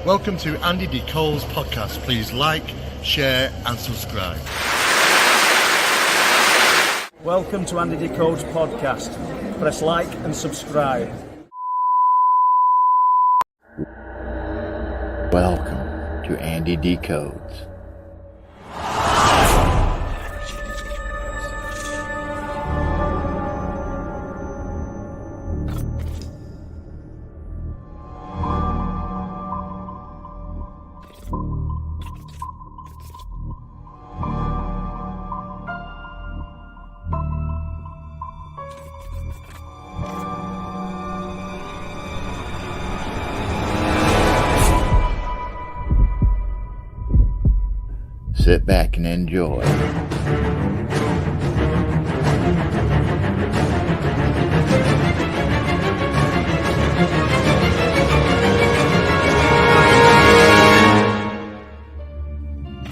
Welcome to Andy D. Cole's podcast. Please like, share and subscribe. Welcome to Andy D. Cole's podcast. Press like and subscribe. Welcome to Andy Decodes. Sit back and enjoy.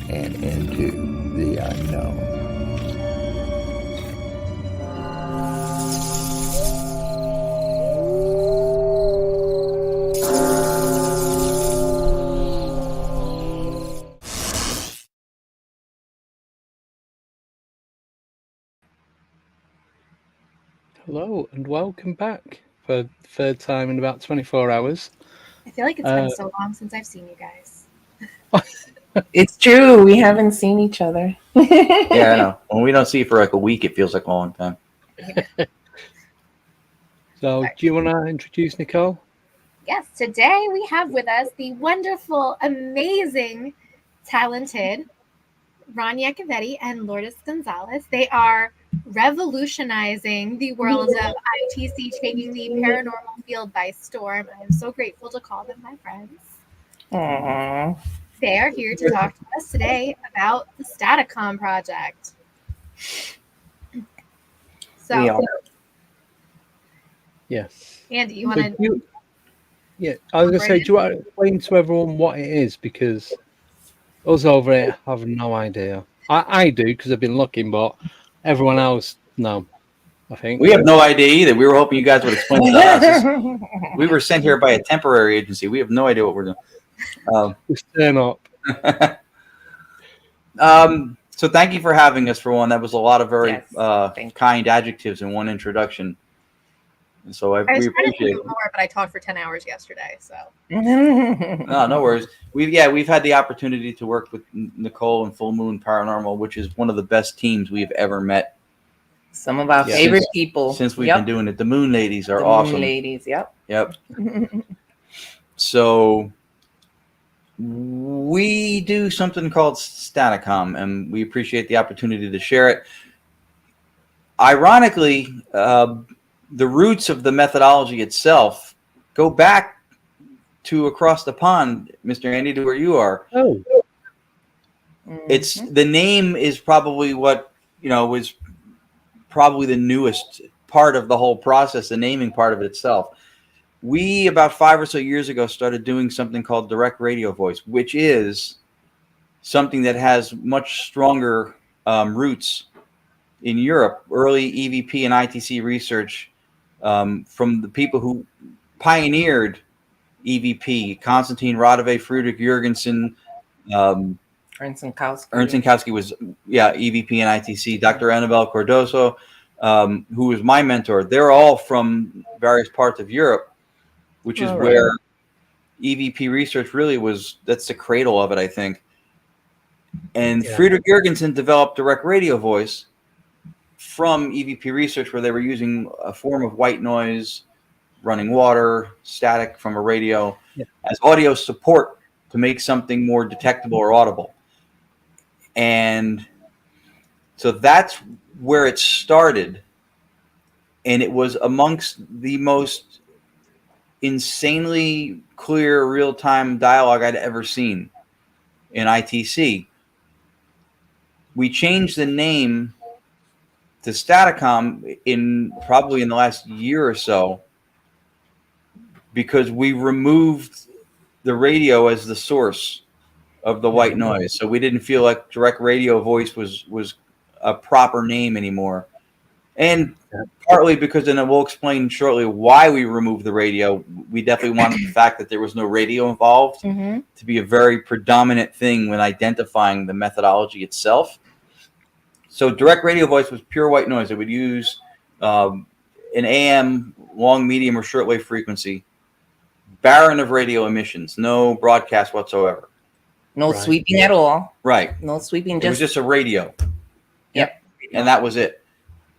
And into the unknown. Hello and welcome back for the third time in about 24 hours. I feel like it's been so long since I've seen you guys. It's true. We haven't seen each other. Yeah, I know. When we don't see you for like a week, it feels like a long time. So, do you want to introduce Nicole? Yes, today we have with us the wonderful, amazing, talented Ron Yacovetti and Lourdes Gonzalez. They are revolutionizing the world of ITC, taking the paranormal field by storm. I'm so grateful to call them my friends. Aww. They are here to talk to us today about the Staticom project. So, Yes. Andy, you want to... Yeah, I was going to say, do you want to explain to everyone what it is? Because us over here have no idea. I do, because I've been looking, but everyone else, no, I think. We have no idea either. We were hoping you guys would explain it to us. We were sent here by a temporary agency. We have no idea what we're doing. Just turn up. So thank you for having us, for one. That was a lot of very Yes, kind adjectives in one introduction. And so I was we trying to appreciate think it. more, but I talked for 10 hours yesterday, so. No worries. We've had the opportunity to work with Nicole and Full Moon Paranormal, which is one of the best teams we've ever met. Some of our favorite people. Since we've been doing it. The Moon Ladies are awesome. Moon Ladies, yep. So we do something called Staticom, and we appreciate the opportunity to share it. Ironically, the roots of the methodology itself go back to across the pond, Mr. Andy, to where you are. Oh. It's the name is probably what, was probably the newest part of the whole process, the naming part of it itself. We, about 5 or so years ago, started doing something called direct radio voice, which is something that has much stronger roots in Europe. Early EVP and ITC research from the people who pioneered EVP, Konstantin Radove, Friedrich Jurgensen, Ernst and Kowski. Ernst and Kowski was, EVP and ITC. Dr. Annabelle Cardoso, who was my mentor. They're all from various parts of Europe, which is where EVP research really was. That's the cradle of it, I think. And Friedrich Jurgensen developed direct radio voice from EVP research, where they were using a form of white noise, running water, static from a radio as audio support to make something more detectable or audible. And so that's where it started. And it was amongst the most insanely clear real-time dialogue I'd ever seen in ITC. We changed the name to Staticom probably in the last year or so, because we removed the radio as the source of the white noise. So we didn't feel like direct radio voice was a proper name anymore. And partly because, and we'll explain shortly why we removed the radio. We definitely wanted the fact that there was no radio involved to be a very predominant thing when identifying the methodology itself. So direct radio voice was pure white noise. It would use an AM, long, medium, or shortwave frequency, barren of radio emissions, no broadcast whatsoever. No sweeping at all. Right. No sweeping. It was just a radio. Yep. And that was it.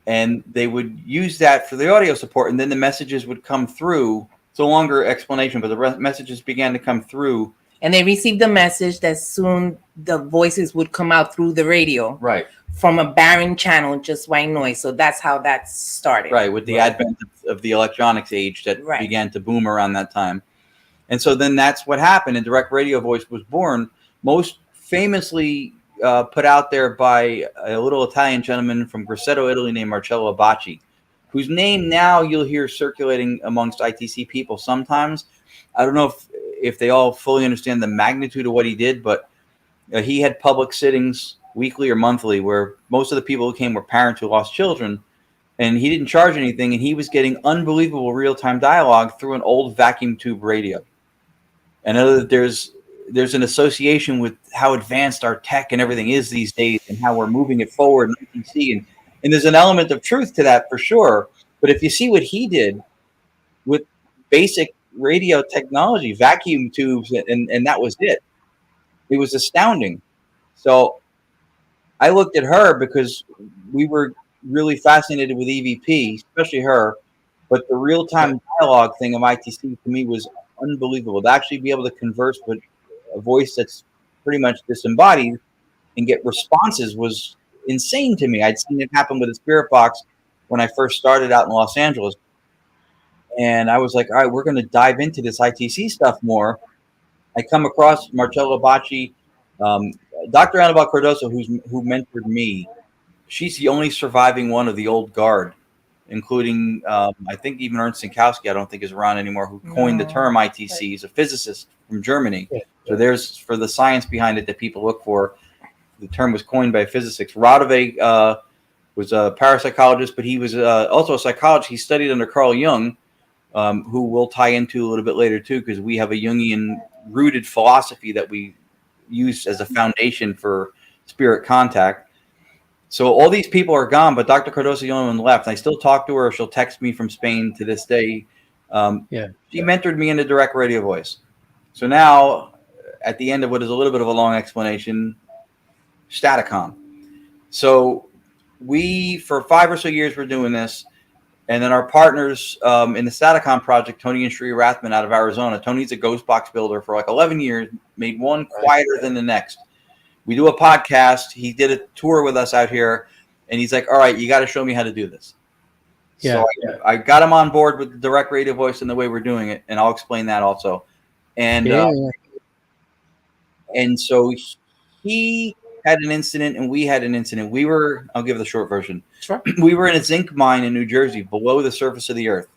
And they would use that for the audio support, and then the messages would come through. It's a longer explanation, but the messages began to come through. And they received the message that soon the voices would come out through the radio. Right. From a barren channel, just white noise. So that's how that started. Right, with the advent of the electronics age that began to boom around that time. And so then that's what happened, and direct radio voice was born, most famously put out there by a little Italian gentleman from Grosseto, Italy, named Marcello Abbacci, whose name now you'll hear circulating amongst ITC people sometimes. I don't know if they all fully understand the magnitude of what he did, but he had public sittings weekly or monthly where most of the people who came were parents who lost children, and he didn't charge anything, and he was getting unbelievable real-time dialogue through an old vacuum tube radio. And I know that there's an association with how advanced our tech and everything is these days and how we're moving it forward in ITC, and there's an element of truth to that for sure. But if you see what he did with basic radio technology, vacuum tubes, and that was it. It was astounding. So I looked at her because we were really fascinated with EVP, especially her. But the real-time dialogue thing of ITC to me was unbelievable. To actually be able to converse with a voice that's pretty much disembodied and get responses was insane to me. I'd seen it happen with a spirit box when I first started out in Los Angeles. And I was like, all right, we're going to dive into this ITC stuff more. I come across Marcello Abbacci, Dr. Annabelle Cardoso, who mentored me. She's the only surviving one of the old guard, including, I think even Ernst Sinkowski, I don't think is around anymore, who coined the term ITC. He's a physicist from Germany. So there's, for the science behind it that people look for, the term was coined by a physicist. Radove was a parapsychologist, but he was also a psychologist. He studied under Carl Jung, who we'll tie into a little bit later too, because we have a Jungian-rooted philosophy that we use as a foundation for spirit contact. So all these people are gone, but Dr. Cardoso, the only one left. I still talk to her. She'll text me from Spain to this day. She mentored me into direct radio voice. So now, at the end of what is a little bit of a long explanation, Staticom. So we, for 5 or so years, were doing this. And then our partners in the Staticom project, Tony and Sheree Rathman out of Arizona. Tony's a ghost box builder for like 11 years, made one quieter than the next. We do a podcast. He did a tour with us out here, and he's like, all right, you got to show me how to do this. So I got him on board with the direct radio voice and the way we're doing it, and I'll explain that also. And and so he had an incident, and we had an incident. We were, I'll give the short version. Sure. We were in a zinc mine in New Jersey, below the surface of the earth,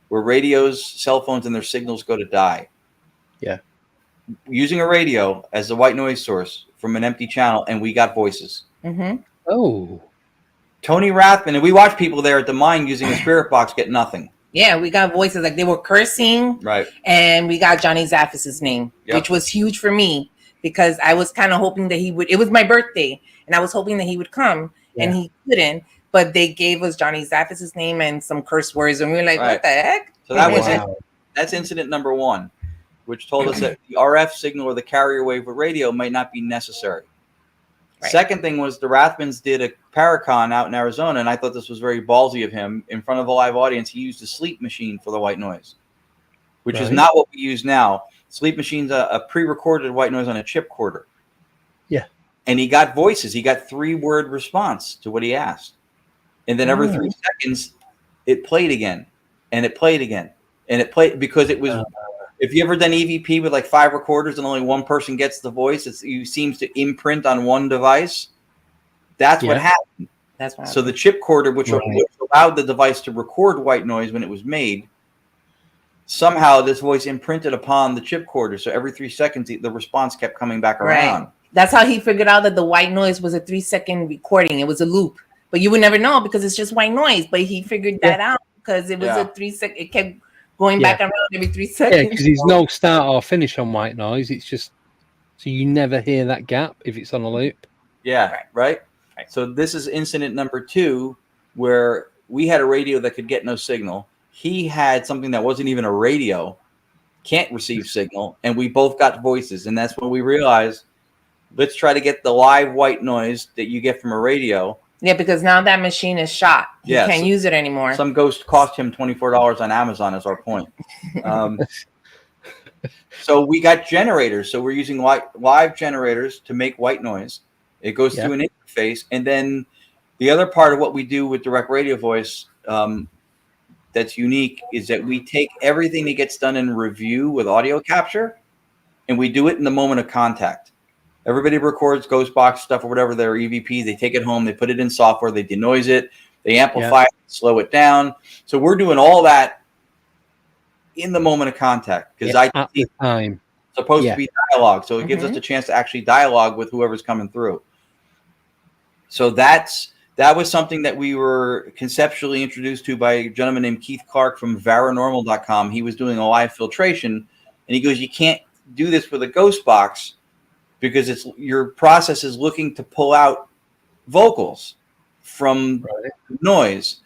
where radios, cell phones, and their signals go to die. Yeah. Using a radio as a white noise source from an empty channel, and we got voices. Oh. Tony Rathman, and we watched people there at the mine using a spirit box get nothing. Yeah, we got voices like they were cursing. Right. And we got Johnny Zaffis's name, which was huge for me because I was kind of hoping that he would. It was my birthday, and I was hoping that he would come, and he couldn't. But they gave us Johnny Zaffis's name and some curse words, and we were like, what the heck? So that was it. That's incident number one, which told us that the RF signal or the carrier wave of radio might not be necessary. Second thing was the Rathmans did a Paracon out in Arizona, and I thought this was very ballsy of him. In front of a live audience, he used a sleep machine for the white noise, which is not what we use now. Sleep machine's a pre-recorded white noise on a chipcorder. Yeah. And he got voices. He got 3-word response to what he asked. And then every 3 seconds, it played again, and it played again, and it played because it was if you ever done EVP with like 5 recorders and only one person gets the voice, it seems to imprint on one device. That's what happened. That's what happened. So the chipcorder, which allowed the device to record white noise when it was made, somehow this voice imprinted upon the chipcorder. So every 3 seconds, the response kept coming back around. That's how he figured out that the white noise was a 3-second recording. It was a loop. but you would never know because it's just white noise. But he figured that out because it was a 3 second. It kept going back around every 3 seconds. Yeah, because there's no start or finish on white noise. It's just so you never hear that gap if it's on a loop. Yeah, right. So this is incident number 2, where we had a radio that could get no signal. He had something that wasn't even a radio, can't receive signal, and we both got voices. And that's when we realized, let's try to get the live white noise that you get from a radio. Yeah, because now that machine is shot. He can't use it anymore. Some ghost cost him $24 on Amazon is our point. So we got generators. So we're using live generators to make white noise. It goes through an interface. And then the other part of what we do with direct radio voice that's unique is that we take everything that gets done in review with audio capture, and we do it in the moment of contact. Everybody records ghost box stuff or whatever, their EVP. They take it home, they put it in software, they denoise it, they amplify it, slow it down. So we're doing all that in the moment of contact because at the time supposed to be dialogue. So it gives us a chance to actually dialogue with whoever's coming through. So that was something that we were conceptually introduced to by a gentleman named Keith Clark from Paranormal.com. He was doing a live filtration, and he goes, you can't do this with a ghost box because your process is looking to pull out vocals from noise.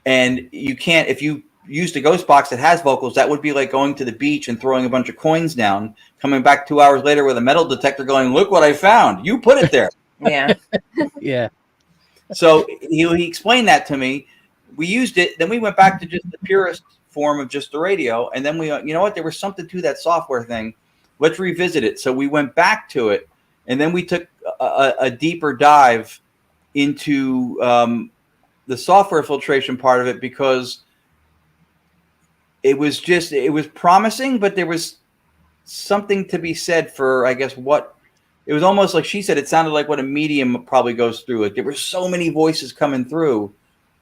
And you can't, if you used a ghost box that has vocals, that would be like going to the beach and throwing a bunch of coins down, coming back 2 hours later with a metal detector going, look what I found. You put it there. Yeah. Yeah. So he explained that to me. We used it. Then we went back to just the purest form of just the radio. And then you know what? There was something to that software thing. Let's revisit it. So we went back to it. And then we took a deeper dive into the software filtration part of it because it was promising, but there was something to be said for, I guess, what it was almost like she said, it sounded like what a medium probably goes through. Like there were so many voices coming through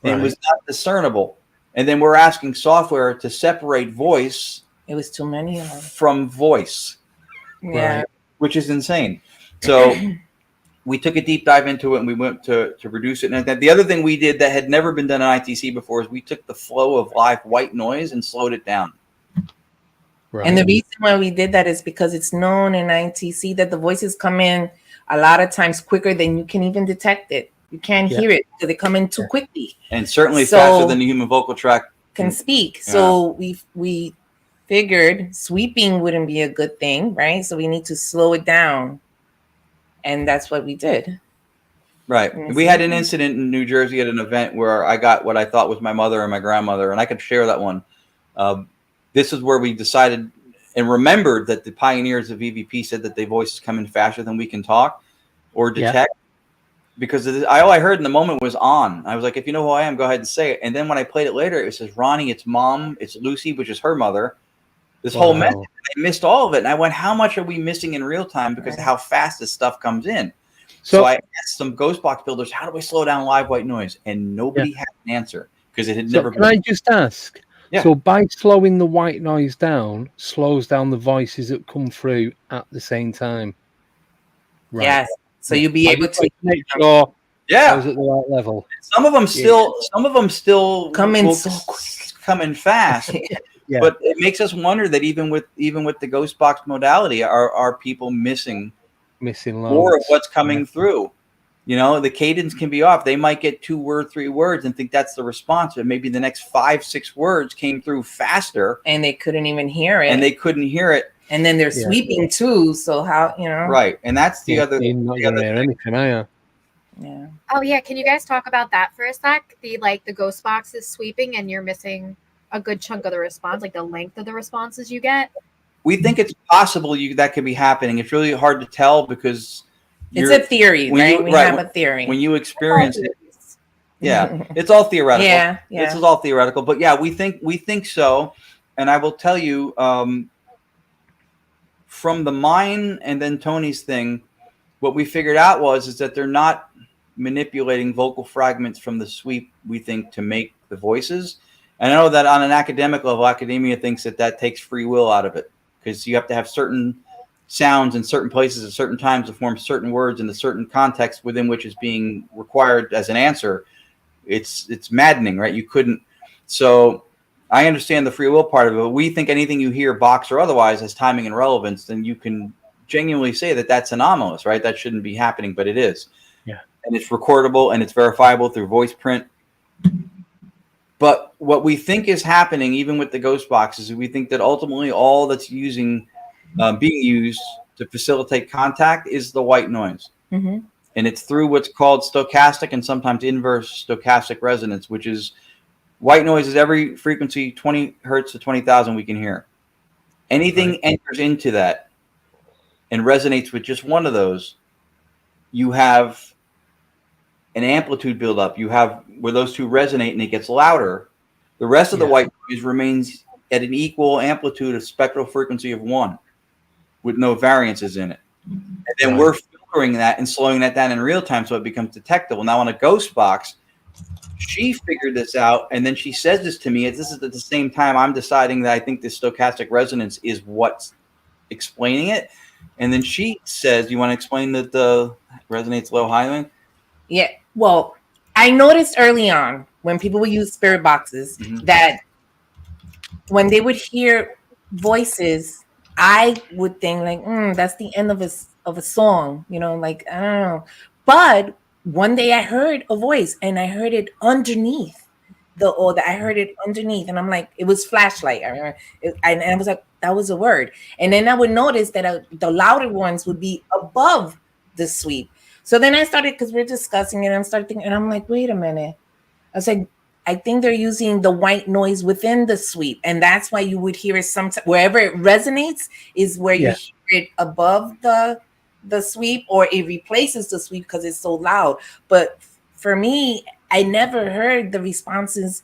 and it was not discernible. And then we're asking software to separate voice. It was too many of them. From voice. Yeah. Which is insane. So we took a deep dive into it and we went to reduce it. And the other thing we did that had never been done in ITC before is we took the flow of live white noise and slowed it down. Right. And the reason why we did that is because it's known in ITC that the voices come in a lot of times quicker than you can even detect it. You can't hear it because they come in too quickly. And certainly faster than the human vocal tract can speak. Yeah. So we figured sweeping wouldn't be a good thing, right? So we need to slow it down. And that's what we did. Right. We had an incident in New Jersey at an event where I got what I thought was my mother and my grandmother, and I could share that one. This is where we decided and remembered that the pioneers of EVP said that their voices come in faster than we can talk or detect. Because all I heard in the moment was on. I was like, if you know who I am, go ahead and say it. And then when I played it later, it says Ronnie, it's mom, it's Lucy, which is her mother. This whole message, I missed all of it. And I went, how much are we missing in real time because of how fast this stuff comes in? So I asked some ghost box builders, how do we slow down live white noise? And nobody had an answer because it had never been. Can I just ask? Yeah. So by slowing the white noise down, slows down the voices that come through at the same time. Right. Yes. So you'll be able to make sure I was at the right level. Some of them still come in so coming fast. But it makes us wonder that even with the ghost box modality, are people missing more of what's coming through? You know, the cadence can be off. They might get 2 words, 3 words and think that's the response, but maybe the next 5, 6 words came through faster. And they couldn't even hear it. And then they're sweeping too. So how, you know? Right. And that's the other thing. Not going to hear anything, are you? Yeah. Oh yeah. Can you guys talk about that for a sec? The ghost box is sweeping and you're missing a good chunk of the response, like the length of the responses you get. We think it's possible that could be happening. It's really hard to tell because it's a theory, right? We have a theory. When you experience it, it's all theoretical. Yeah. This is all theoretical, but we think so. And I will tell you, from the mine and then Tony's thing, what we figured out is that they're not manipulating vocal fragments from the sweep, we think, to make the voices. And I know that on an academic level, academia thinks that takes free will out of it because you have to have certain sounds in certain places at certain times to form certain words in the certain context within which is being required as an answer. It's maddening, right? You couldn't. So I understand the free will part of it, but we think anything you hear, box or otherwise, has timing and relevance, then you can genuinely say that that's anomalous, right? That shouldn't be happening, but it is. Yeah. And it's recordable and it's verifiable through voice print. But what we think is happening, even with the ghost boxes, we think that ultimately all that's being used to facilitate contact is the white noise. Mm-hmm. And it's through what's called stochastic and sometimes inverse stochastic resonance, which is white noise is every frequency 20 hertz to 20,000 we can hear. Anything enters into that and resonates with just one of those, you have an amplitude buildup. You have where those two resonate and it gets louder. The rest of the white noise remains at an equal amplitude of spectral frequency of 1 with no variances in it. And then we're filtering that and slowing that down in real time so it becomes detectable. Now on a ghost box, she figured this out, and then she says this to me. This is at the same time I'm deciding that I think this stochastic resonance is what's explaining it. And then she says, "You want to explain that the resonates low high thing?" Yeah. Well, I noticed early on when people would use spirit boxes that when they would hear voices, I would think like, that's the end of a song, like I don't know. But one day I heard a voice and I heard it underneath I heard it underneath, and I'm like, it was flashlight. I remember, and I was like, that was a word. And then I would notice that the louder ones would be above the sweep. So then I started, because we're discussing it, and I'm starting thinking, and I'm like, wait a minute. I was like, I think they're using the white noise within the sweep, and that's why you would hear it sometimes wherever it resonates is where you hear it above the sweep, or it replaces the sweep because it's so loud. But for me, I never heard the responses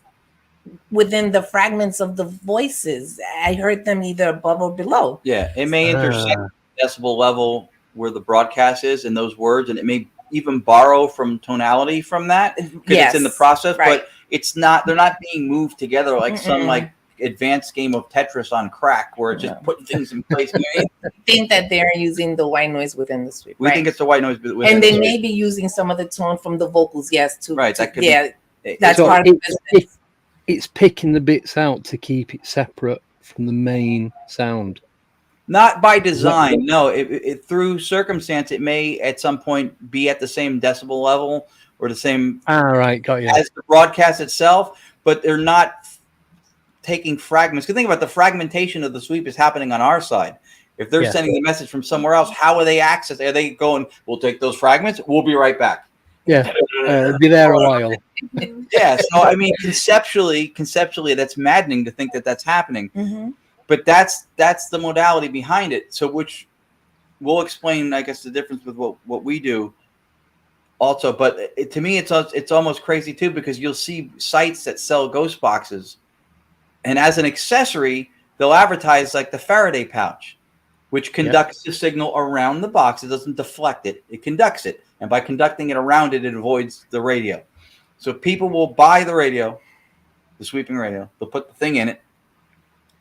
within the fragments of the voices. I heard them either above or below. Yeah, it may intersect the decibel level where the broadcast is in those words, and it may even borrow from tonality from that because it's in the process, but it's not, they're not being moved together like some like advanced game of Tetris on crack where it's just putting things in place. I think that they're using the white noise within the sweep. We think it's the white noise within and they the may be using some of the tone from the vocals, too. Right, that could be, that's part of the it's picking the bits out to keep it separate from the main sound. Not by design, no. It through circumstance, it may at some point be at the same decibel level or the same got you. as the broadcast itself, but they're not taking fragments. Because think about the fragmentation of the sweep is happening on our side. If they're sending the message from somewhere else, how are they accessing? Are they going, we'll take those fragments, we'll be right back? Yeah, be there a while. Yeah, so I mean, conceptually, that's maddening to think that that's happening. Mm-hmm. But that's the modality behind it. So which we'll explain, I guess, the difference with what we do also. But to me, it's almost crazy too, because you'll see sites that sell ghost boxes, and as an accessory, they'll advertise like the Faraday pouch, which conducts the signal around the box. It doesn't deflect it; it conducts it, and by conducting it around it, it avoids the radio. So people will buy the radio, the sweeping radio. They'll put the thing in it.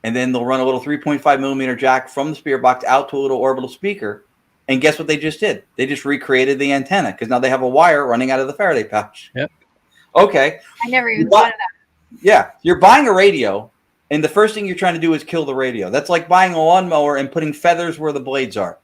And then they'll run a little 3.5 millimeter jack from the spirit box out to a little orbital speaker. And guess what they just did? They just recreated the antenna because now they have a wire running out of the Faraday pouch. Yep. Okay. I never even thought of that. Yeah. You're buying a radio, and the first thing you're trying to do is kill the radio. That's like buying a lawnmower and putting feathers where the blades are.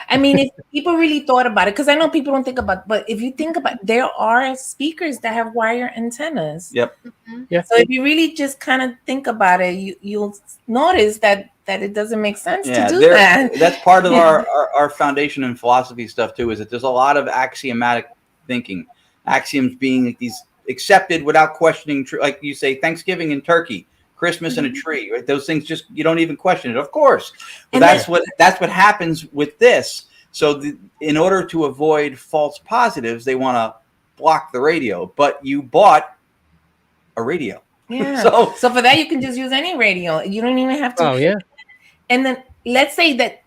I mean, if people really thought about it, because I know people don't think about, but if you think about, there are speakers that have wire antennas. Yep. Mm-hmm. Yeah. So if you really just kind of think about it, you'll notice that it doesn't make sense to do that. That's part of our foundation and philosophy stuff too. Is that there's a lot of axiomatic thinking, axioms being like these accepted without questioning. Like you say, Thanksgiving and turkey. Christmas and a tree, right? Those things just, you don't even question it. Of course, but that's what happens with this. So in order to avoid false positives, they want to block the radio. But you bought a radio, yeah. So for that, you can just use any radio. You don't even have to. Oh yeah. And then let's say that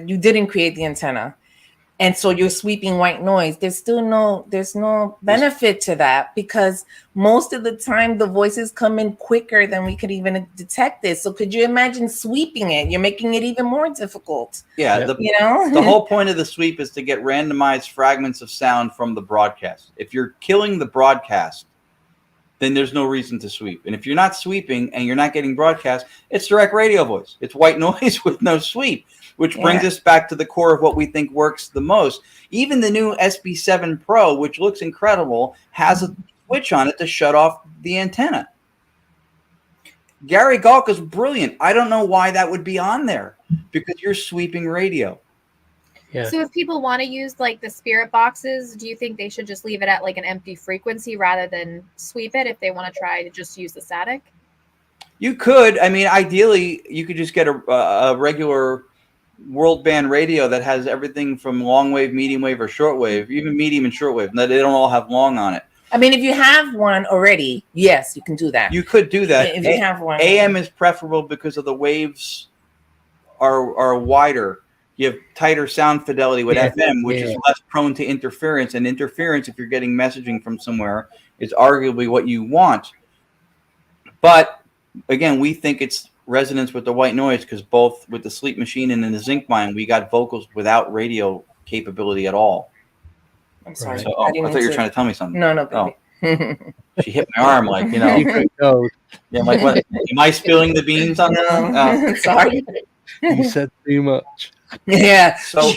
you didn't create the antenna. and so you're sweeping white noise. There's no benefit to that, because most of the time the voices come in quicker than we could even detect it. So could you imagine sweeping it? You're making it even more difficult. Yeah, the whole point of the sweep is to get randomized fragments of sound from the broadcast. If you're killing the broadcast, then there's no reason to sweep. And if you're not sweeping and you're not getting broadcast, it's direct radio voice. It's white noise with no sweep, which brings us back to the core of what we think works the most. Even the new SB7 Pro, which looks incredible, has a switch on it to shut off the antenna. Gary Galk is brilliant. I don't know why that would be on there, because you're sweeping radio. Yeah. So if people want to use like the spirit boxes, do you think they should just leave it at like an empty frequency rather than sweep it if they want to try to just use the static? You could. I mean, ideally, you could just get a regular world band radio that has everything from long wave, medium wave, or short wave, even medium and short wave. They don't all have long on it. I mean, if you have one already, yes, you can do that. You could do that. If you have one. AM is preferable because of the waves are wider. You have tighter sound fidelity with FM, which is less prone to interference. And interference, if you're getting messaging from somewhere, is arguably what you want. But again, we think it's resonance with the white noise, because both with the Sleep Machine and in the Zinc Mine, we got vocals without radio capability at all. I'm sorry. So, I thought you were trying to tell me something. No, baby. Oh. She hit my arm, like, you know. Yeah, I'm like, what? Am I spilling the beans on them? No. Sorry. You said too much. Yeah. So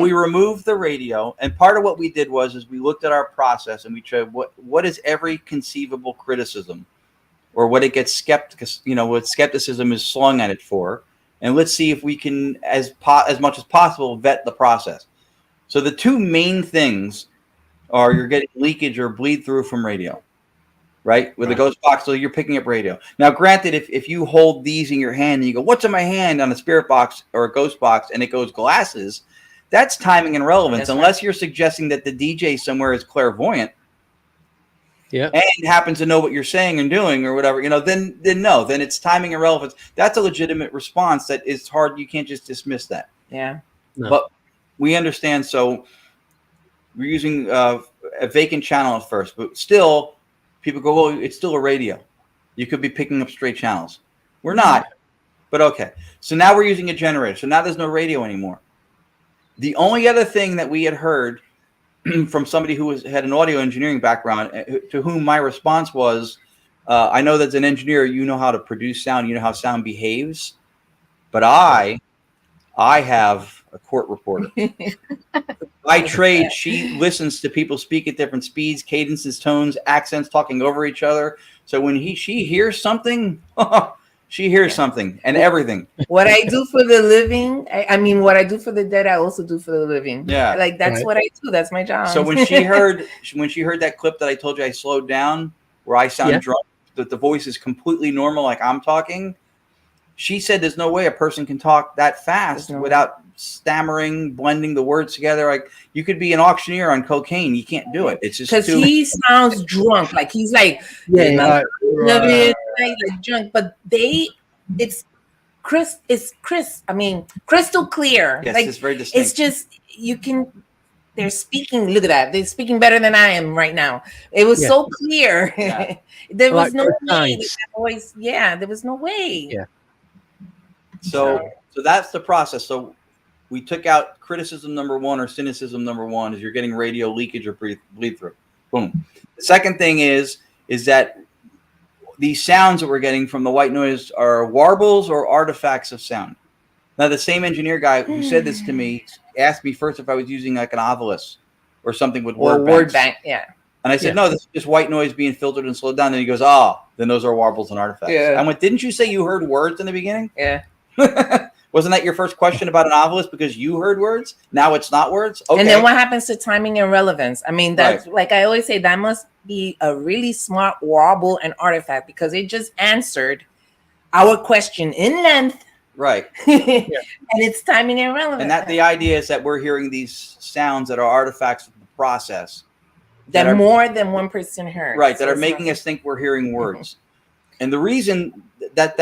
we removed the radio, and part of what we did is we looked at our process and we tried what is every conceivable criticism, or what it gets what skepticism is slung at it for, and let's see if we can, as much as possible, vet the process. So the two main things are you're getting leakage or bleed through from radio. Right? With a ghost box, so you're picking up radio. Now, granted, if you hold these in your hand and you go, what's in my hand on a spirit box or a ghost box, and it goes glasses, that's timing and relevance. Unless you're suggesting that the DJ somewhere is clairvoyant and happens to know what you're saying and doing or whatever, then it's timing and relevance. That's a legitimate response that is hard. You can't just dismiss that. Yeah. No. But we understand. So we're using a vacant channel at first, but still, people go, well, it's still a radio. You could be picking up straight channels. We're not, but okay. So now we're using a generator. So now there's no radio anymore. The only other thing that we had heard from somebody who had an audio engineering background, to whom my response was, I know that as an engineer, you know how to produce sound, you know how sound behaves, but I have a court reporter. By trade, she listens to people speak at different speeds, cadences, tones, accents, talking over each other. So when she hears something, she hears something and everything. What I do for the living, I mean, what I do for the dead, I also do for the living. Yeah, like that's what I do. That's my job. So when she heard that clip that I told you I slowed down, where I sound drunk, that the voice is completely normal, like I'm talking, she said, "There's no way a person can talk that fast without stammering, blending the words together. Like you could be an auctioneer on cocaine. You can't do it. It's just because he sounds drunk. Like he's like like drunk. But it's I mean, crystal clear. Yes, like it's very distinct. It's just they're speaking. Look at that. They're speaking better than I am right now. It was so clear. Yeah. There was no way that voice. Yeah, there was no way. Yeah. So that's the process. So we took out criticism number one or cynicism number one is you're getting radio leakage or bleed through. Boom. The second thing is that these sounds that we're getting from the white noise are warbles or artifacts of sound. Now, the same engineer guy who said this to me asked me first if I was using like an ovilus or something with word bank. Yeah. And I said, no, this is just white noise being filtered and slowed down. And he goes, then those are warbles and artifacts. Yeah. I went, didn't you say you heard words in the beginning? Yeah. Wasn't that your first question about an ovilus because you heard words? Now it's not words? Okay. And then what happens to timing and relevance? I mean, that's like I always say, that must be a really smart warble and artifact because it just answered our question in length. Right. And it's timing and relevance. And that the idea is that we're hearing these sounds that are artifacts of the process. That are more than one person heard. Right. That are making us think we're hearing words. And the reason that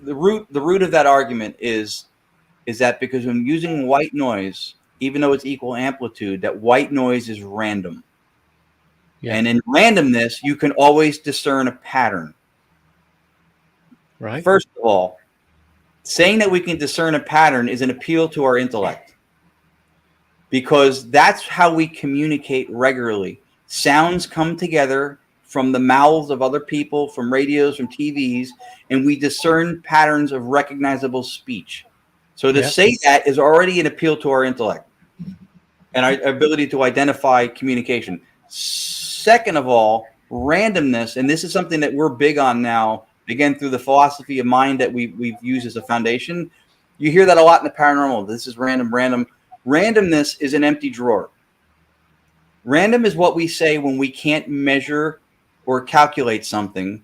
the root of that argument is that because when using white noise, even though it's equal amplitude, that white noise is random. Yeah. And in randomness, you can always discern a pattern. Right. First of all, saying that we can discern a pattern is an appeal to our intellect, because that's how we communicate regularly. Sounds come together from the mouths of other people, from radios, from TVs, and we discern patterns of recognizable speech. So to say that is already an appeal to our intellect and our ability to identify communication. Second of all, randomness, and this is something that we're big on now, again, through the philosophy of mind that we've used as a foundation. You hear that a lot in the paranormal. This is random. Randomness is an empty drawer. Random is what we say when we can't measure or calculate something.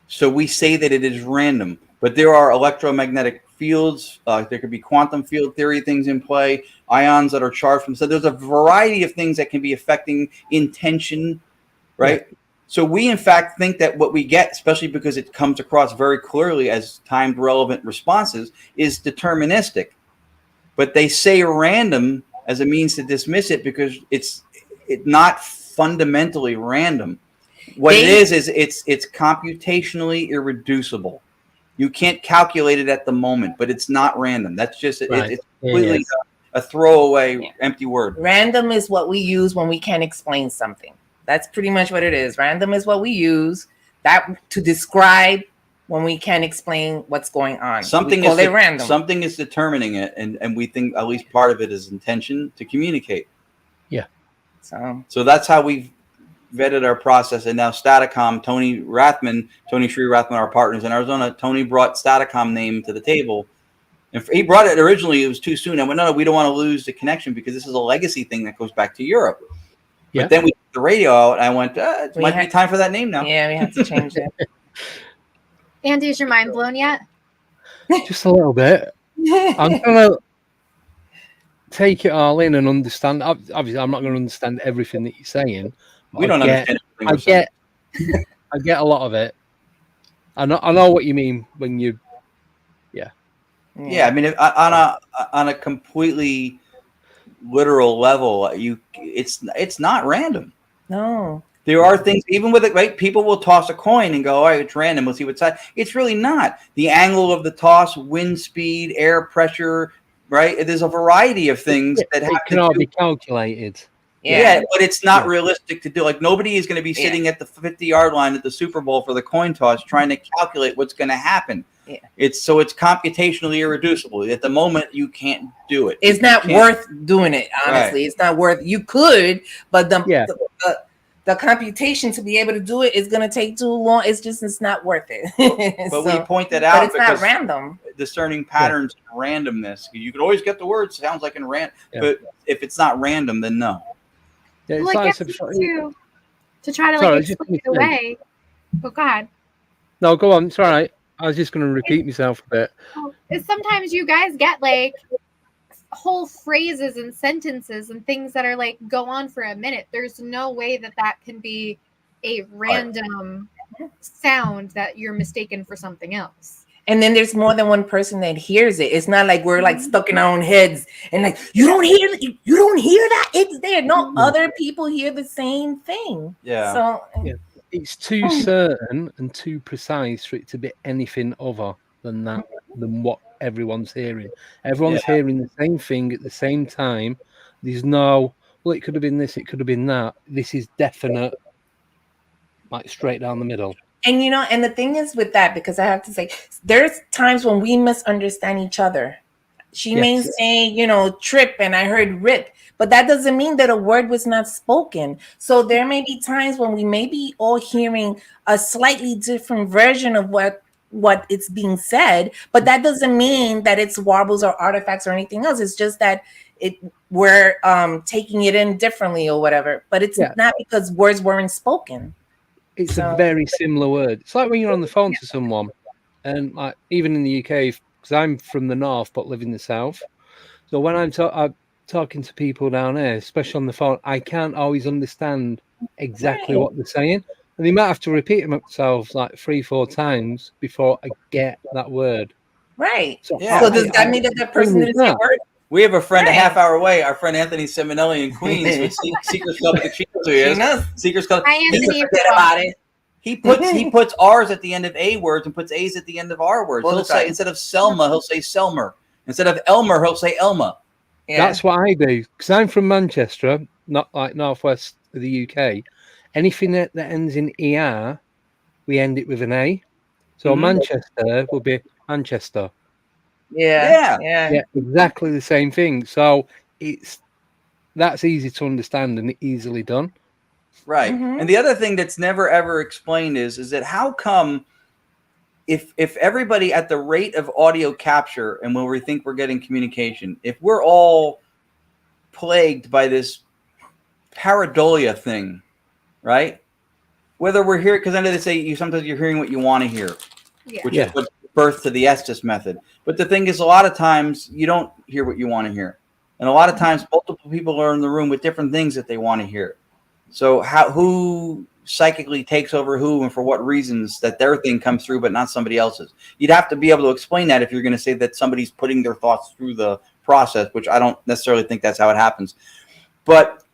So we say that it is random. But there are electromagnetic fields. There could be quantum field theory things in play, ions that are charged from. So there's a variety of things that can be affecting intention, right? Yeah. So we, in fact, think that what we get, especially because it comes across very clearly as timed relevant responses, is deterministic. But they say random as a means to dismiss it because it's not fundamentally random. What it is it's computationally irreducible. You can't calculate it at the moment, but it's not random. That's just it's completely a throwaway empty word. Random is what we use when we can't explain something. That's pretty much what it is. Random is what we use that to describe when we can't explain what's going on. Something is random. Something is determining it, and we think at least part of it is intention to communicate. Yeah. So that's how we've vetted our process. And now Staticom, Tony Sri Rathman, our partners in Arizona, Tony brought Staticom name to the table. And he brought it originally, it was too soon. I went, no, we don't want to lose the connection because this is a legacy thing that goes back to Europe. Yeah. But then we took the radio out, and I went, it might be time for that name now. Yeah, we have to change it. Andy, is your mind blown yet? Just a little bit. I'm going to take it all in and understand. Obviously, I'm not going to understand everything that you're saying. We don't understand everything. I get a lot of it. I know what you mean when you, Yeah, I mean, on a completely literal level, it's not random. No. There are things, even with it, right? People will toss a coin and go, all right, it's random. We'll see what side. It's really not. The angle of the toss, wind speed, air pressure, right? There's a variety of things that have can all be calculated. Yeah, but it's not realistic to do. Like, nobody is going to be sitting at the 50-yard line at the Super Bowl for the coin toss trying to calculate what's going to happen. Yeah. It's computationally irreducible. At the moment, you can't do it. It's not worth doing it, honestly. Right. It's not worth. You could, but the computation to be able to do it is going to take too long. It's not worth it. But we point that out. But it's not random. Discerning patterns and randomness. You can always get the word sounds like in random, but if it's not random, then no. Yeah, well, I guess to try to explain it away. Oh God. No, go on. It's all right. I was just going to repeat myself a bit. Sometimes you guys get like whole phrases and sentences and things that are like go on for a minute. There's no way that can be a random sound that you're mistaken for something else. And then there's more than one person that hears it. It's not like we're like stuck in our own heads and like you don't hear that. It's there. No, other people hear the same thing. Yeah. So it's too certain and too precise for it to be anything other than that, than what everyone's hearing. Everyone's hearing the same thing at the same time. There's no, well, it could have been this, it could have been that. This is definite, like straight down the middle. And and the thing is with that, because I have to say, there's times when we misunderstand each other. She may say, trip, and I heard rip, but that doesn't mean that a word was not spoken. So there may be times when we may be all hearing a slightly different version of what it's being said, but that doesn't mean that it's warbles or artifacts or anything else. It's just that we're taking it in differently or whatever. But it's not because words weren't spoken. It's a very similar word. It's like when you're on the phone to someone, and like even in the UK, because I'm from the north but live in the south. So when I'm talking to people down there, especially on the phone, I can't always understand exactly what they're saying. And they might have to repeat themselves like 3-4 times before I get that word. Right. So does that mean that person didn't say a word? We have a friend a half hour away. Our friend Anthony Seminelli in Queens with Seekers Club at the Chinos. He knows. Seekers Club. Hi, Anthony. Forget about it. He puts R's at the end of A words and puts A's at the end of R words. He'll say, instead of Selma, he'll say Selmer. Instead of Elmer, he'll say Elma. Yeah. That's what I do, because I'm from Manchester, not like northwest of the UK. Anything that ends in ER, we end it with an A. So Manchester will be Manchester. Yeah, exactly the same thing. So that's easy to understand and easily done. Right. And the other thing that's never ever explained is that how come if everybody at the rate of audio capture and when we think we're getting communication, if we're all plagued by this pareidolia thing, right? Whether we're here, because I know they say sometimes you're hearing what you want to hear, which is what birth to the Estes method. But the thing is, a lot of times you don't hear what you want to hear, and a lot of times multiple people are in the room with different things that they want to hear. So who psychically takes over who and for what reasons that their thing comes through but not somebody else's? You'd have to be able to explain that if you're going to say that somebody's putting their thoughts through the process, which I don't necessarily think that's how it happens. But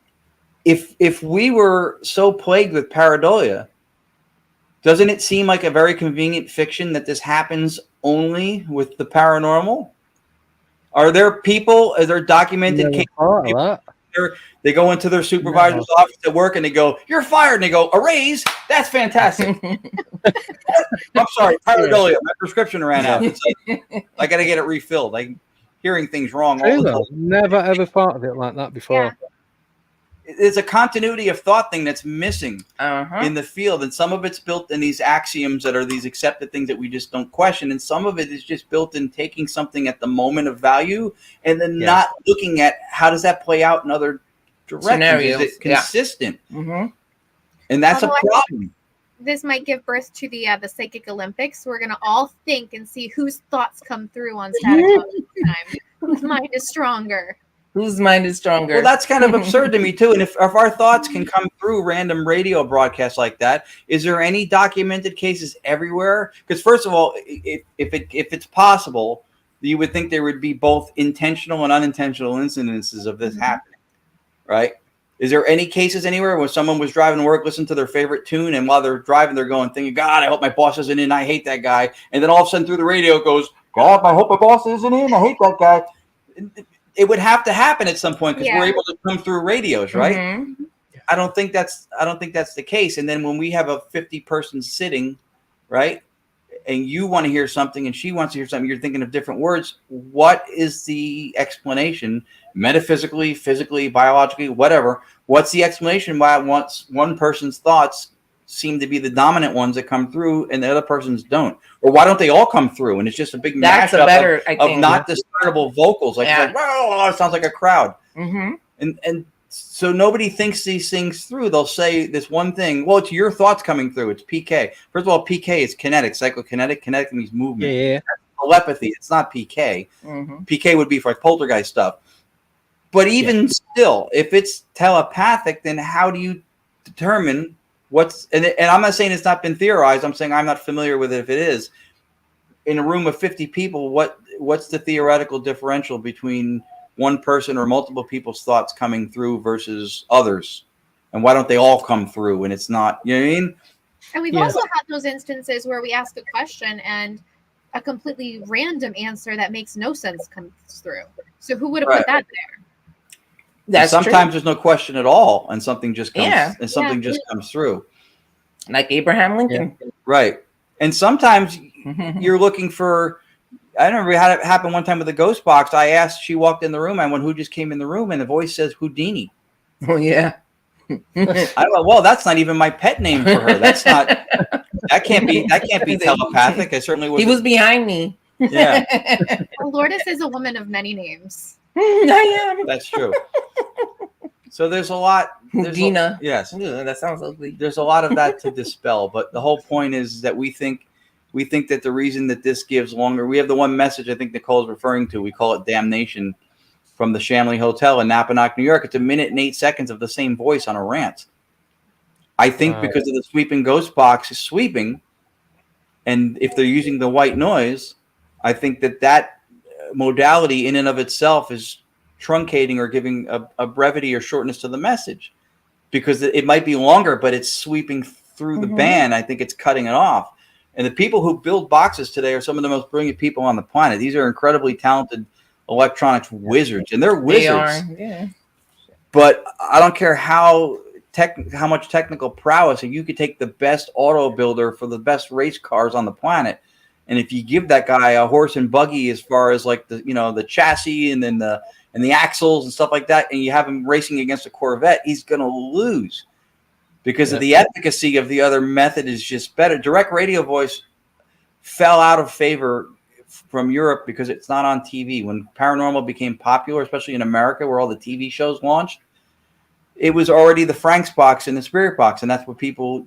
if we were so plagued with pareidolia, doesn't it seem like a very convenient fiction that this happens only with the paranormal? Are there documented cases? They go into their supervisor's office at work and they go, "You're fired." And they go, "A raise? That's fantastic." I'm sorry, pareidolia. My prescription ran out. I got to get it refilled. I'm hearing things wrong all the time. Never ever thought of it like that before. There's a continuity of thought thing that's missing in the field, and some of it's built in these axioms that are these accepted things that we just don't question, and some of it is just built in taking something at the moment of value and then not looking at how does that play out in other directions. Scenarios. Is it consistent? And that's a problem. This might give birth to the Psychic Olympics. We're going to all think and see whose thoughts come through on Staticom this time. Whose mind is stronger. Whose mind is stronger? Well, that's kind of absurd to me too. And if our thoughts can come through random radio broadcasts like that, is there any documented cases everywhere? Because first of all, if it's possible, you would think there would be both intentional and unintentional incidences of this happening, right? Is there any cases anywhere where someone was driving to work, listened to their favorite tune, and while they're driving, they're going, thinking, "God, I hope my boss isn't in. I hate that guy." And then all of a sudden through the radio it goes, "God, I hope my boss isn't in. I hate that guy." It would have to happen at some point because we're able to come through radios, right? I don't think that's the case. And then when we have a 50-person sitting, right, and you want to hear something and she wants to hear something, you're thinking of different words. What is the explanation, metaphysically, physically, biologically, whatever? What's the explanation why one person's thoughts seem to be the dominant ones that come through and the other person's don't? Or why don't they all come through and it's just a big mashup of not discernible vocals? Like, it sounds like a crowd. And so nobody thinks these things through. They'll say this one thing. Well, it's your thoughts coming through. It's PK. First of all, PK is kinetic, psychokinetic. Kinetic means movement. That's telepathy. It's not PK. PK would be for poltergeist stuff. But even still, if it's telepathic, then how do you determine what's, and I'm not saying it's not been theorized. I'm saying I'm not familiar with it if it is. In a room of 50 people, what's the theoretical differential between one person or multiple people's thoughts coming through versus others? And why don't they all come through and it's not, you know what I mean? And we've also had those instances where we ask a question and a completely random answer that makes no sense comes through. So who would have put that there? Sometimes there's no question at all, and something just comes just comes through. Like Abraham Lincoln. Right. And sometimes you're looking for, I remember we had it happen one time with the ghost box. I asked, she walked in the room, I went, "Who just came in the room?" And the voice says Houdini. Oh yeah. I went, well, that's not even my pet name for her. That's not, that can't be telepathic. I certainly was. He was behind me. Yeah. Well, Lourdes is a woman of many names. I am. That's true. So there's a lot. Dina. Yes. Ugh, that sounds ugly. There's a lot of that to dispel, but the whole point is that we think that the reason that this gives longer. We have the one message I think Nicole's referring to. We call it damnation from the Shamley Hotel in Napanoch, New York. It's 1 minute and 8 seconds of the same voice on a rant. I think because of the sweeping ghost box is sweeping, and if they're using the white noise, I think that modality in and of itself is truncating or giving a brevity or shortness to the message, because it might be longer, but it's sweeping through the band. I think it's cutting it off. And the people who build boxes today are some of the most brilliant people on the planet. These are incredibly talented electronics wizards, and they're wizards. They are, yeah. But I don't care how much technical prowess, and you could take the best auto builder for the best race cars on the planet, and if you give that guy a horse and buggy as far as like the chassis and then the axles and stuff like that, and you have him racing against a Corvette, he's going to lose because of the efficacy of the other method is just better. Direct radio voice fell out of favor from Europe because it's not on TV. When paranormal became popular, especially in America where all the TV shows launched, it was already the Frank's box and the Spirit box, and that's what people,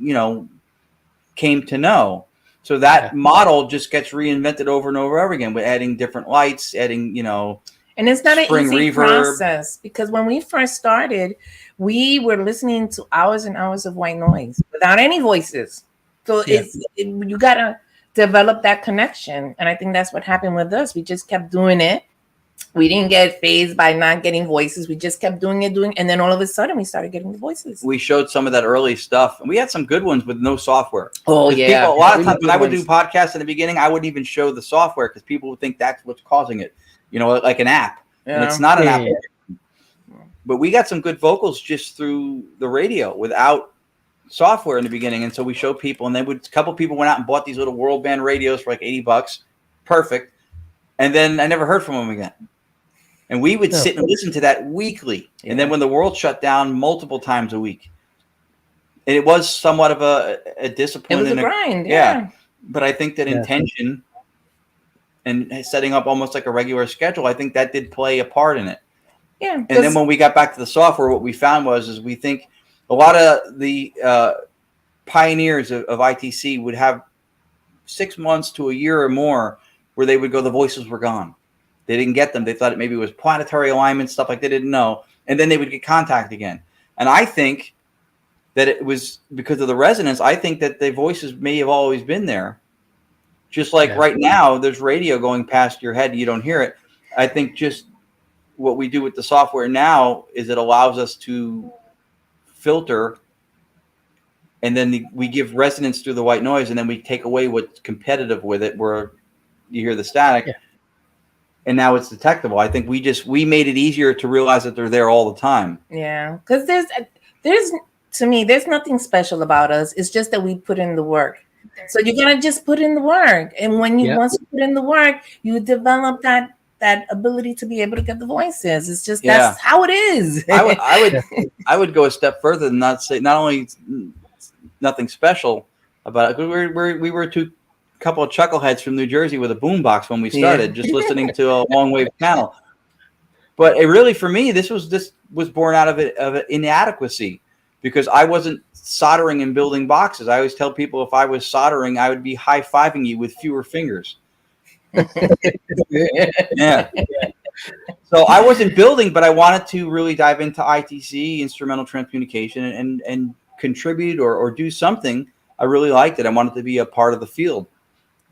came to know. So that model just gets reinvented over and over again with adding different lights, adding, and it's not an easy reverb process, because when we first started, we were listening to hours and hours of white noise without any voices. So you got to develop that connection. And I think that's what happened with us. We just kept doing it. We didn't get phased by not getting voices. We just kept doing it. And then all of a sudden we started getting the voices. We showed some of that early stuff, and we had some good ones with no software. Oh, yeah. People, a lot of times when I would do podcasts in the beginning, I wouldn't even show the software because people would think that's what's causing it. Like an app. And it's not an app. But we got some good vocals just through the radio without software in the beginning. And so we showed people, and then a couple people went out and bought these little world band radios for like $80. Perfect. And then I never heard from them again. And we would sit and listen to that weekly. And then when the world shut down, multiple times a week. And it was somewhat of a discipline. It was a grind. Yeah. But I think that intention and setting up almost like a regular schedule, I think that did play a part in it. Yeah. And then when we got back to the software, what we found is we think a lot of the pioneers of ITC would have 6 months to a year or more where they would go, the voices were gone. They didn't get them. They thought it maybe was planetary alignment, stuff like they didn't know. And then they would get contact again. And I think that it was because of the resonance. I think that the voices may have always been there. Just like right now, there's radio going past your head and you don't hear it. I think just what we do with the software now is it allows us to filter, and then we give resonance through the white noise, and then we take away what's competitive with it, where you hear the static, and now it's detectable. I think we made it easier to realize that they're there all the time. Yeah, because there's to me, there's nothing special about us. It's just that we put in the work. So you're gonna just put in the work, and when once you put in the work, you develop that ability to be able to get the voices. It's just that's how it is. I would go a step further than not only nothing special about it. We were a couple of chuckleheads from New Jersey with a boombox when we started, just listening to a long wave channel. But it really, for me, this was born out of an inadequacy, because I wasn't soldering and building boxes. I always tell people if I was soldering, I would be high-fiving you with fewer fingers. Yeah. So I wasn't building, but I wanted to really dive into ITC, instrumental transcommunication, and contribute or do something. I really liked it. I wanted to be a part of the field.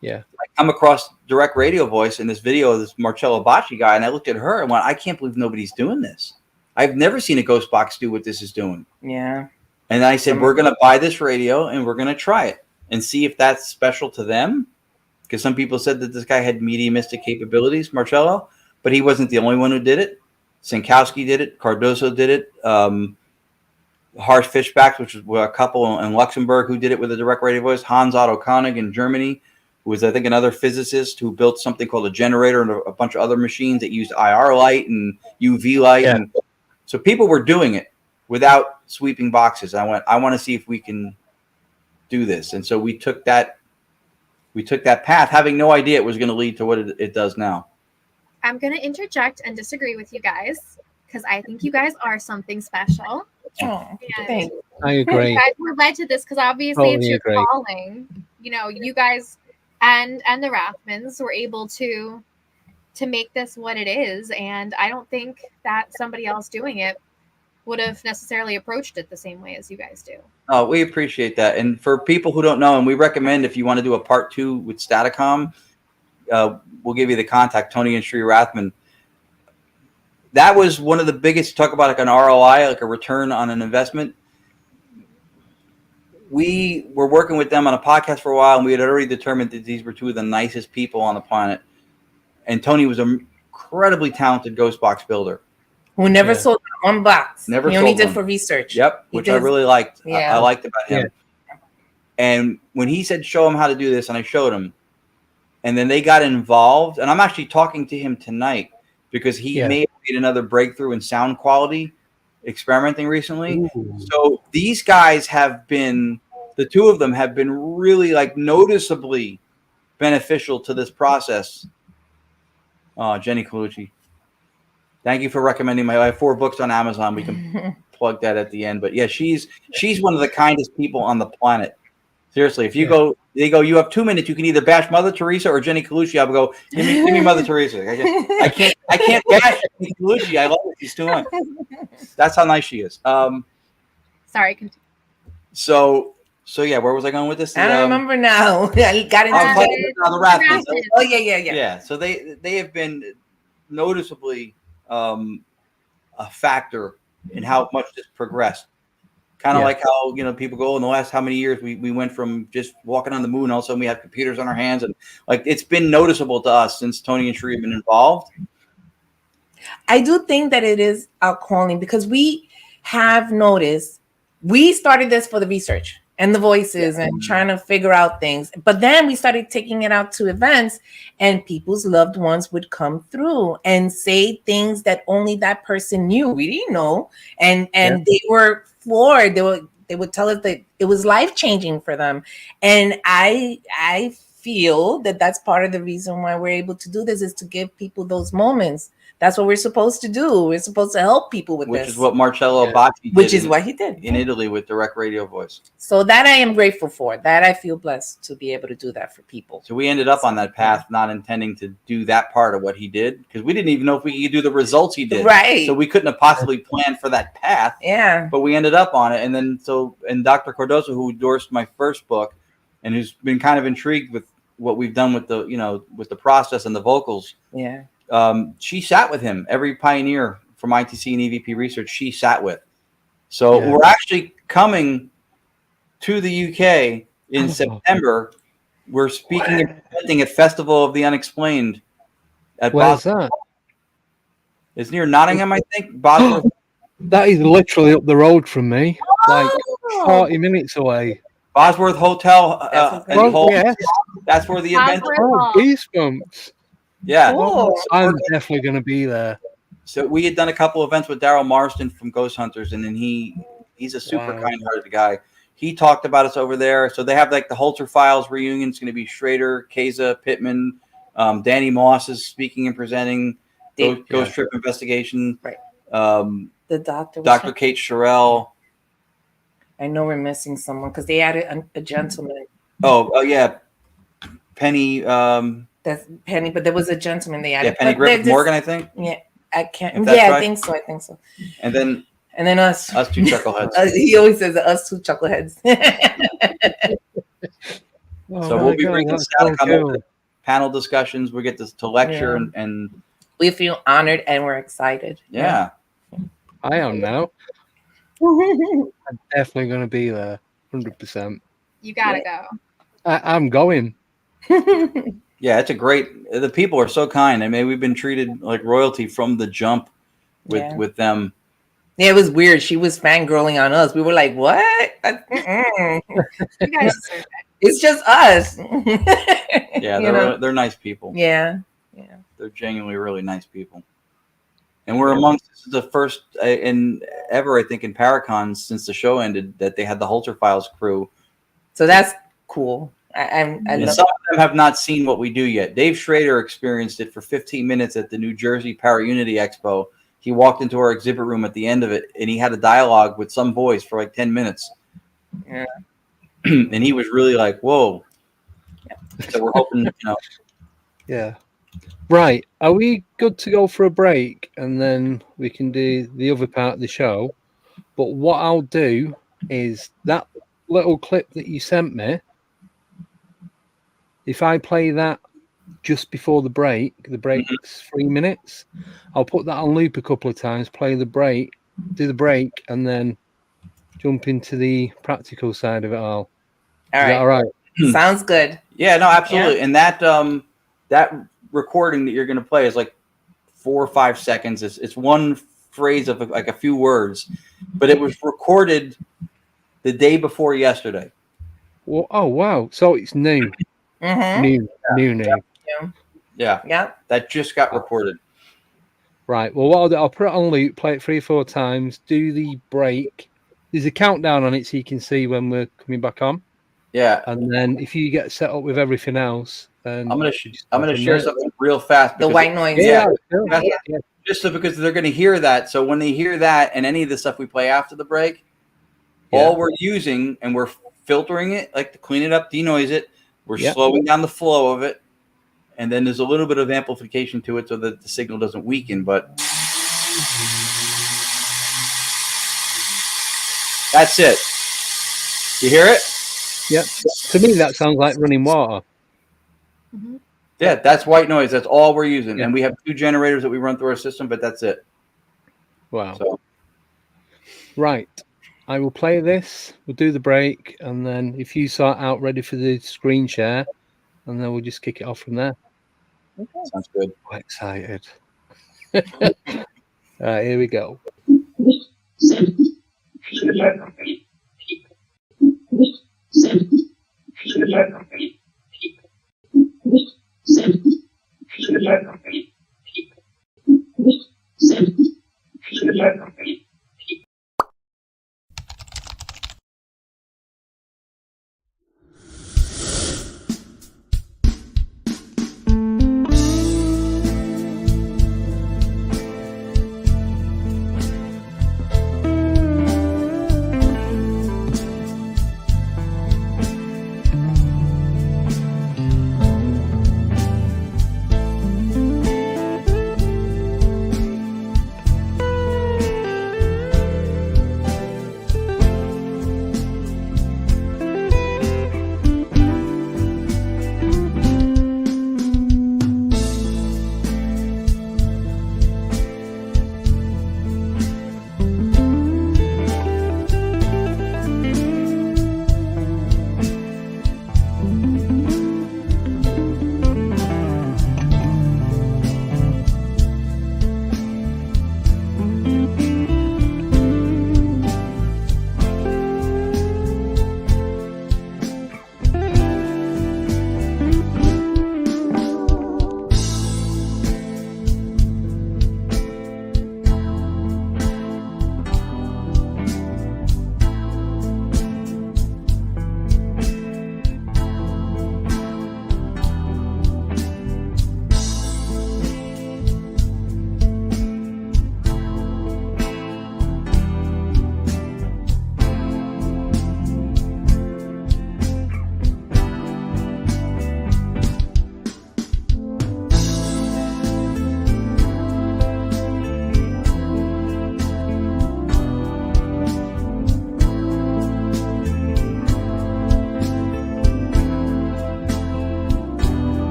Yeah. I come across direct radio voice in this video of this Marcello Bacci guy, and I looked at her and went, I can't believe nobody's doing this. I've never seen a ghost box do what this is doing. Yeah. And I said, we're going to buy this radio and we're going to try it and see if that's special to them. Because some people said that this guy had mediumistic capabilities, Marcello, but he wasn't the only one who did it. Sinkowski did it. Cardoso did it. Harsh Fishbacks, which was a couple in Luxembourg who did it with a direct radio voice. Hans Otto Koenig in Germany, who was, I think, another physicist who built something called a generator and a bunch of other machines that used IR light and UV light. Yeah. And so people were doing it without sweeping boxes. I want to see if we can do this. And so we took that path, having no idea it was going to lead to what it does now. I'm going to interject and disagree with you guys, because I think you guys are something special. Oh, thanks. I agree. You guys were led to this because obviously it's your calling. You know, you guys and the Rathmans were able to make this what it is, and I don't think that somebody else doing it would have necessarily approached it the same way as you guys do. Oh, we appreciate that. And for people who don't know, and we recommend if you want to do a part 2 with Staticom, we'll give you the contact, Tony and Sri Rathman. that was one of the biggest. Talk about like an ROI, like a return on an investment. We were working with them on a podcast for a while, and we had already determined that these were two of the nicest people on the planet. And Tony was an incredibly talented ghost box builder. Who never sold one box. Never he only sold did one. for research. Yep, which I really liked. Yeah. I liked about him. Yeah. And when he said, show him how to do this, and I showed him, and then they got involved, and I'm actually talking to him tonight because he may have made another breakthrough in sound quality experimenting recently. Ooh. So these guys have been, the two of them have been really like noticeably beneficial to this process. Oh, Jenny Colucci. Thank you for recommending I have 4 books on Amazon. We can plug that at the end. But yeah, she's one of the kindest people on the planet. Seriously, if you go, they go, you have 2 minutes. You can either bash Mother Teresa or Jenny Colucci. I would go, give me Mother Teresa. I can't bash Jenny Colucci. I love her. She's too much. That's how nice she is. Sorry, continue. So yeah, where was I going with this? I don't remember now. I got into the Rathmans. Oh yeah. Yeah. So they have been noticeably a factor in how much this progressed. Kind of like how, people go in the last how many years we went from just walking on the moon. All of a sudden we have computers on our hands, and like it's been noticeable to us since Tony and Sheree have been involved. I do think that it is our calling because we have noticed we started this for the research and the voices and trying to figure out things. But then we started taking it out to events, and people's loved ones would come through and say things that only that person knew. We didn't know. And they were floored. They would tell us that it was life-changing for them. And I feel that that's part of the reason why we're able to do this, is to give people those moments. That's what we're supposed to do. We're supposed to help people with this. Which is what Marcello Abbati did. Which is what he did. In Italy with direct radio voice. So that I am grateful for. That I feel blessed to be able to do that for people. So we ended up on that path, not intending to do that part of what he did, because we didn't even know if we could do the results he did. Right. So we couldn't have possibly planned for that path. Yeah. But we ended up on it. And then and Dr. Cardoso, who endorsed my first book and who's been kind of intrigued with what we've done with the process and the vocals. Yeah. She sat with him. Every pioneer from ITC and EVP research, she sat with. So we're actually coming to the UK in September. We're speaking and presenting at Festival of the Unexplained at Where's that? It's near Nottingham, I think. Bosworth. That is literally up the road from me, like 40 minutes away. Bosworth Hotel. That's where the event is. Oh, goosebumps. Yeah. Cool. I'm definitely going to be there. So we had done a couple events with Daryl Marston from Ghost Hunters, and then he's a super kind-hearted guy. He talked about us over there. So they have like the Holter Files reunion. It's going to be Schrader, Keza, Pittman, Danny Moss is speaking and presenting. Ghost Trip Investigation. Right. The doctor. Dr. Kate Sherrill. I know we're missing someone because they added a gentleman. Oh yeah, Penny. That's Penny, but there was a gentleman they added. Yeah, Penny Griffith Morgan, I think. Yeah, I can't. Yeah, right. I think so. And then us. Us two chuckleheads. He always says us two chuckleheads. So we'll be bringing Staticom panel discussions. We get to lecture and we feel honored and we're excited. Yeah. I am now. I'm definitely going to be there, 100%. You gotta go. I'm going. Yeah, it's the people are so kind. I mean, we've been treated like royalty from the jump with them. Yeah, it was weird. She was fangirling on us. We were like, what? You guys deserve it. It's just us. Yeah, they're nice people. Yeah. They're genuinely really nice people. And we're amongst the first ever, I think, in Paracons since the show ended that they had the Holter Files crew. So that's cool. Some of them have not seen what we do yet. Dave Schrader experienced it for 15 minutes at the New Jersey Para-Unity Expo. He walked into our exhibit room at the end of it, and he had a dialogue with some voice for like 10 minutes. Yeah. And he was really like, whoa. Yeah. So we're hoping, Yeah. Right. Are we good to go for a break? And then we can do the other part of the show. But what I'll do is that little clip that you sent me, if I play that just before the break. The break's 3 minutes. I'll put that on loop a couple of times, play the break, do the break, and then jump into the practical side of it all. All Is that all right? Sounds good. Yeah, no, absolutely. Yeah. And that recording that you're going to play is like 4 or 5 seconds. It's one phrase of like a few words, but it was recorded the day before yesterday. Well, oh wow! So it's new, new. Yeah. That just got recorded. Right. Well, what I'll put it on loop, play it 3 or 4 times, do the break. There's a countdown on it so you can see when we're coming back on. Yeah. And then if you get set up with everything else, then I'm gonna share something real fast. The white noise. Yeah. Just because they're going to hear that. So when they hear that and any of the stuff we play after the break, all we're using, and we're filtering it, like to clean it up, denoise it. We're slowing down the flow of it. And then there's a little bit of amplification to it so that the signal doesn't weaken. But that's it. You hear it? Yep. To me, that sounds like running water. Yeah, that's white noise. That's all we're using. And we have 2 generators that we run through our system, but that's it. Wow. So. Right. I will play this. We'll do the break. And then if you start out ready for the screen share, and then we'll just kick it off from there. Okay. Sounds good. Quite excited. All right, here we go.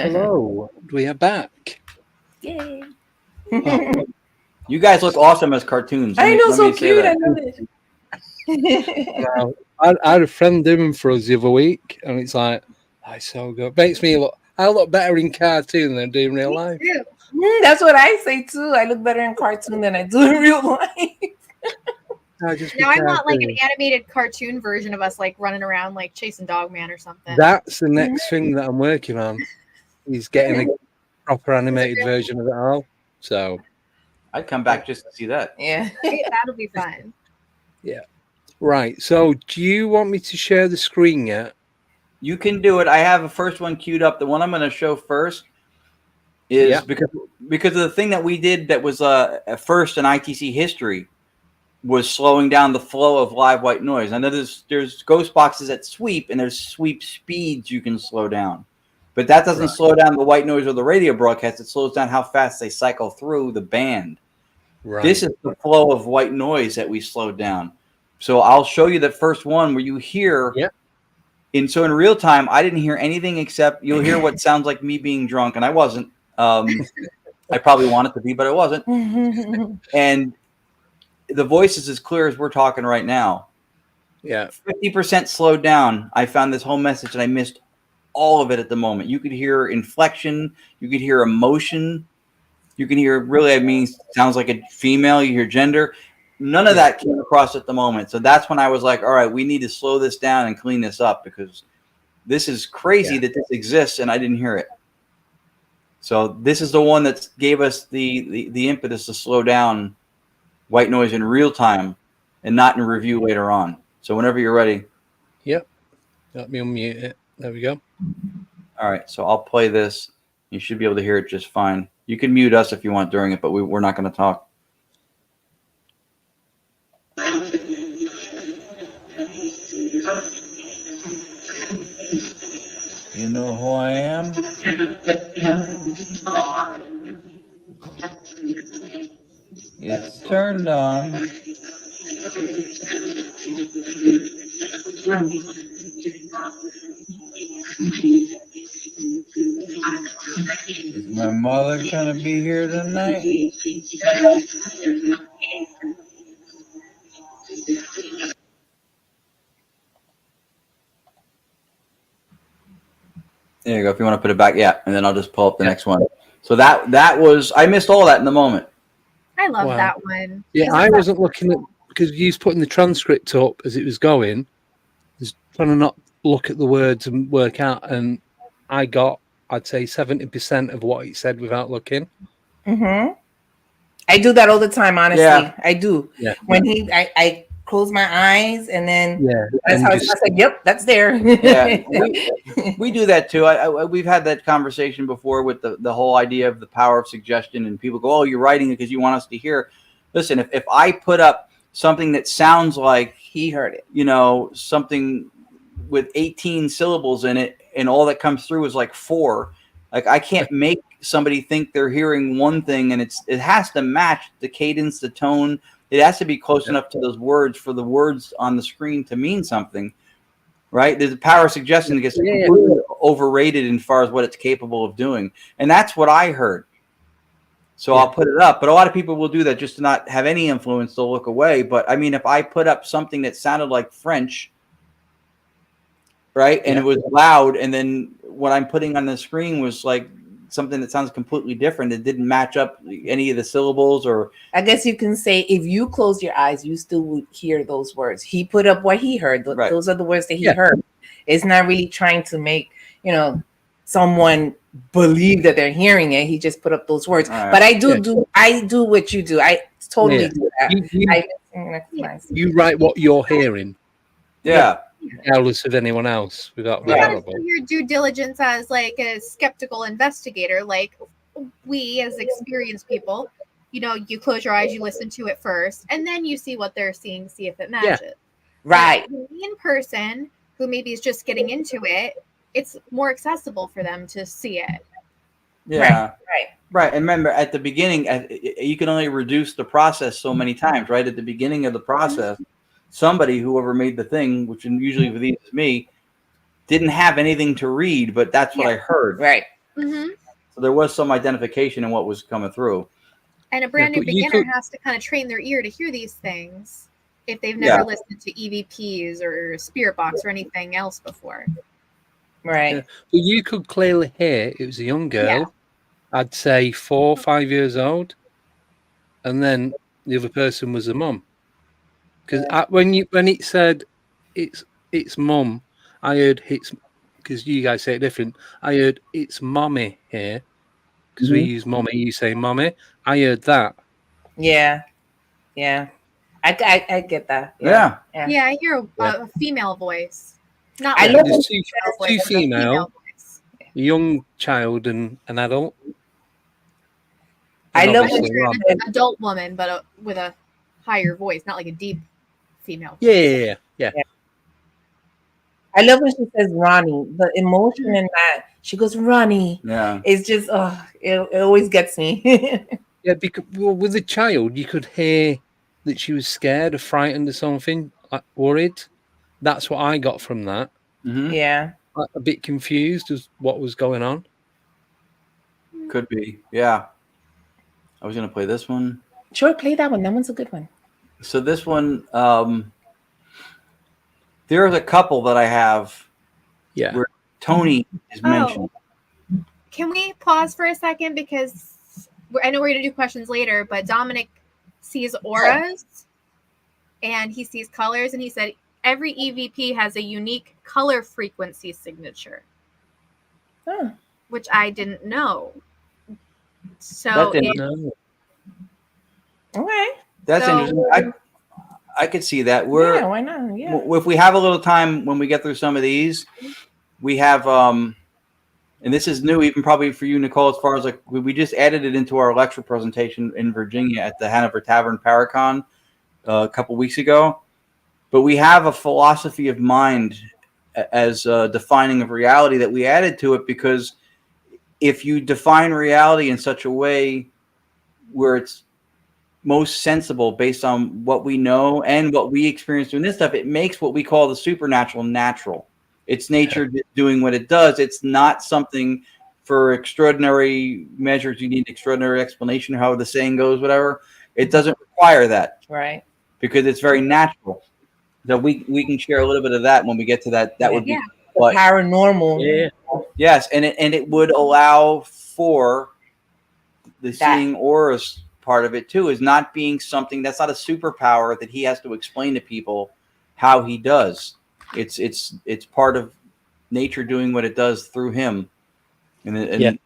Hello, we are back. Yay. Oh, You guys look awesome as cartoons. I know, so say cute. I that. love it. wow. I had a friend doing them for us the other week, and it's like, that's so good. Makes me look. I look better in cartoon than I do in real life. Too. That's what I say too. I look better in cartoon than I do in real life. Now I want like an animated cartoon version of us like running around like chasing Dogman or something. That's the next thing that I'm working on. Is getting a proper animated version of it all. So I'd come back just to see that. Yeah. That'll be fun. yeah. Right. So do you want me to share the screen yet? You can do it. I have a first one queued up. The one I'm going to show first is because of the thing that we did that was first in ITC history was slowing down the flow of live white noise. I know there's ghost boxes that sweep, and there's sweep speeds you can slow down. But that doesn't slow down the white noise or the radio broadcast. It slows down how fast they cycle through the band. Right. This is the flow of white noise that we slowed down. So I'll show you the first one where you hear. Yep. So in real time, I didn't hear anything except you'll hear what sounds like me being drunk, and I wasn't. I probably wanted to be, but I wasn't. And the voice is as clear as we're talking right now. Yeah. 50% slowed down. I found this whole message, and I missed all of it at the moment. You could hear inflection. You could hear emotion. You can hear sounds like a female. You hear gender. None of that came across at the moment. So that's when I was like, all right, we need to slow this down and clean this up because this is crazy that this exists and I didn't hear it. So this is the one that gave us the impetus to slow down white noise in real time and not in review later on. So whenever you're ready. Yep. Let me unmute it. There we go. All right. So I'll play this. You should be able to hear it just fine. You can mute us if you want during it, but we're not going to talk. You know who I am? It's turned on. Is my mother gonna be here tonight? There you go. If you want to put it back, and then I'll just pull up the next one. So that was I missed all that in the moment. I love that one. Yeah, I wasn't looking at because you was putting the transcript up as it was going. I was trying to not look at the words and work out, and I got I'd say 70% of what he said without looking. Mm-hmm. I do that all the time, honestly. Yeah. I do. Yeah. When I close my eyes and then that's how I said, yep, that's there. Yeah, we do that too. We've had that conversation before with the whole idea of the power of suggestion, and people go, oh, you're writing it because you want us to hear. Listen, if I put up something that sounds like he heard it, something with 18 syllables in it, and all that comes through is like 4, like I can't make somebody think they're hearing one thing, and it has to match the cadence, the tone. It has to be close enough to those words for the words on the screen to mean something, right? There's a power of suggestion that gets completely overrated as far as what it's capable of doing. And that's what I heard. So I'll put it up. But a lot of people will do that just to not have any influence. They'll look away. But, I mean, if I put up something that sounded like French, right, and it was loud, and then what I'm putting on the screen was like something that sounds completely different. It didn't match up any of the syllables, or I guess you can say if you close your eyes, you still would hear those words. He put up what he heard. Those are the words that he heard. It's not really trying to make, someone believe that they're hearing it. He just put up those words. Right. But I do what you do. I totally do that. You write what you're hearing. Yeah. Regardless of anyone else, without you gotta do your due diligence as like a skeptical investigator. Like we, as experienced people, you close your eyes, you listen to it first, and then you see what they're seeing, see if it matches. Yeah. Right. But in person, who maybe is just getting into it, it's more accessible for them to see it. Yeah. Right. And remember, at the beginning, you can only reduce the process so many times. Right at the beginning of the process. Somebody, whoever made the thing, which usually for these is me, didn't have anything to read, but that's what I heard. Right. Mm-hmm. So there was some identification in what was coming through. And a brand new but you beginner could- has to kind of train their ear to hear these things if they've never listened to EVPs or Spirit Box or anything else before. Right. Yeah. But you could clearly hear it was a young girl, I'd say 4 or 5 years old, and then the other person was a mum. Because when it said it's mum, I heard it's, because you guys say it different. I heard it's mommy here because we use mommy. You say mommy. I heard that. Yeah. Yeah. I get that. Yeah. Yeah, I hear a female voice. Not I like love a There's male voice, two but a female, voice. a young child and an adult. I And love obviously when Rob. An adult woman, but with a higher voice, not like a deep female. Yeah. I love when she says Ronnie. The emotion in that. She goes, Ronnie. Yeah. It's just, it always gets me. Yeah, because with the child, you could hear that she was scared or frightened or something, like worried. That's what I got from that. Mm-hmm. Yeah. Like, a bit confused as what was going on. Could be. Yeah. I was going to play this one. Sure, play that one. That one's a good one. So this one, there's a couple that I have Yeah. where Tony is mentioned. Can we pause for a second? Because I know we're going to do questions later, but Dominic sees auras and he sees colors, and he said every EVP has a unique color frequency signature, Huh. which I didn't know. So That didn't- No. Okay. That's So- interesting. I could see that. Yeah, why not? Yeah. If we have a little time when we get through some of these, we have and this is new even probably for you, Nicole, as far as like we just added it into our lecture presentation in Virginia at the Hanover Tavern Paracon a couple weeks ago. But we have a philosophy of mind as defining of reality that we added to it, because if you define reality in such a way where it's most sensible based on what we know and what we experience doing this stuff, it makes what we call the supernatural natural. It's nature doing what it does. It's not something for extraordinary measures. You need extraordinary explanation, or how the saying goes, whatever. It doesn't require that, Right. because it's very natural. So we can share a little bit of that when we get to that. That would be what, Paranormal. Yeah. yes, and it would allow for the seeing auras part of it too, is not being something that's not a superpower that he has to explain to people how he does. It's part of nature doing what it does through him, and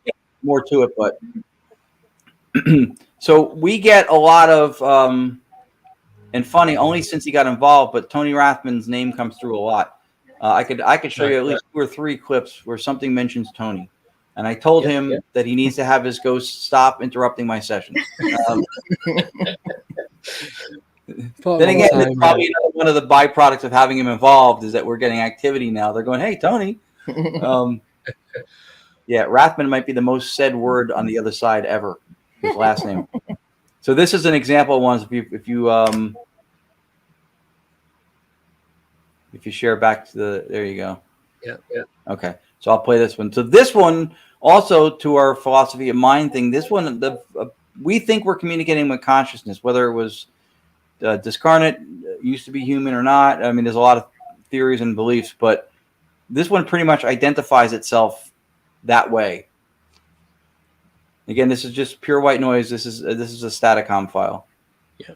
more to it. But so we get a lot of and funny only since he got involved, but Tony Rathman's name comes through a lot. I could show you at least 2 or 3 clips where something mentions Tony. And I told him that he needs to have his ghost stop interrupting my sessions. Then again, it's probably one of the byproducts of having him involved is that we're getting activity now. They're going, "Hey, Tony." Yeah, Rathman might be the most said word on the other side ever. His last name. So this is an example of ones. If you share back to the, there you go. Yeah. Okay, so I'll play this one. So this one also, to our philosophy of mind thing, this one, we think we're communicating with consciousness, whether it was discarnate, used to be human or not. I mean, there's a lot of theories and beliefs, but this one pretty much identifies itself that way. Again, this is just pure white noise. This is a Staticom file. Yeah.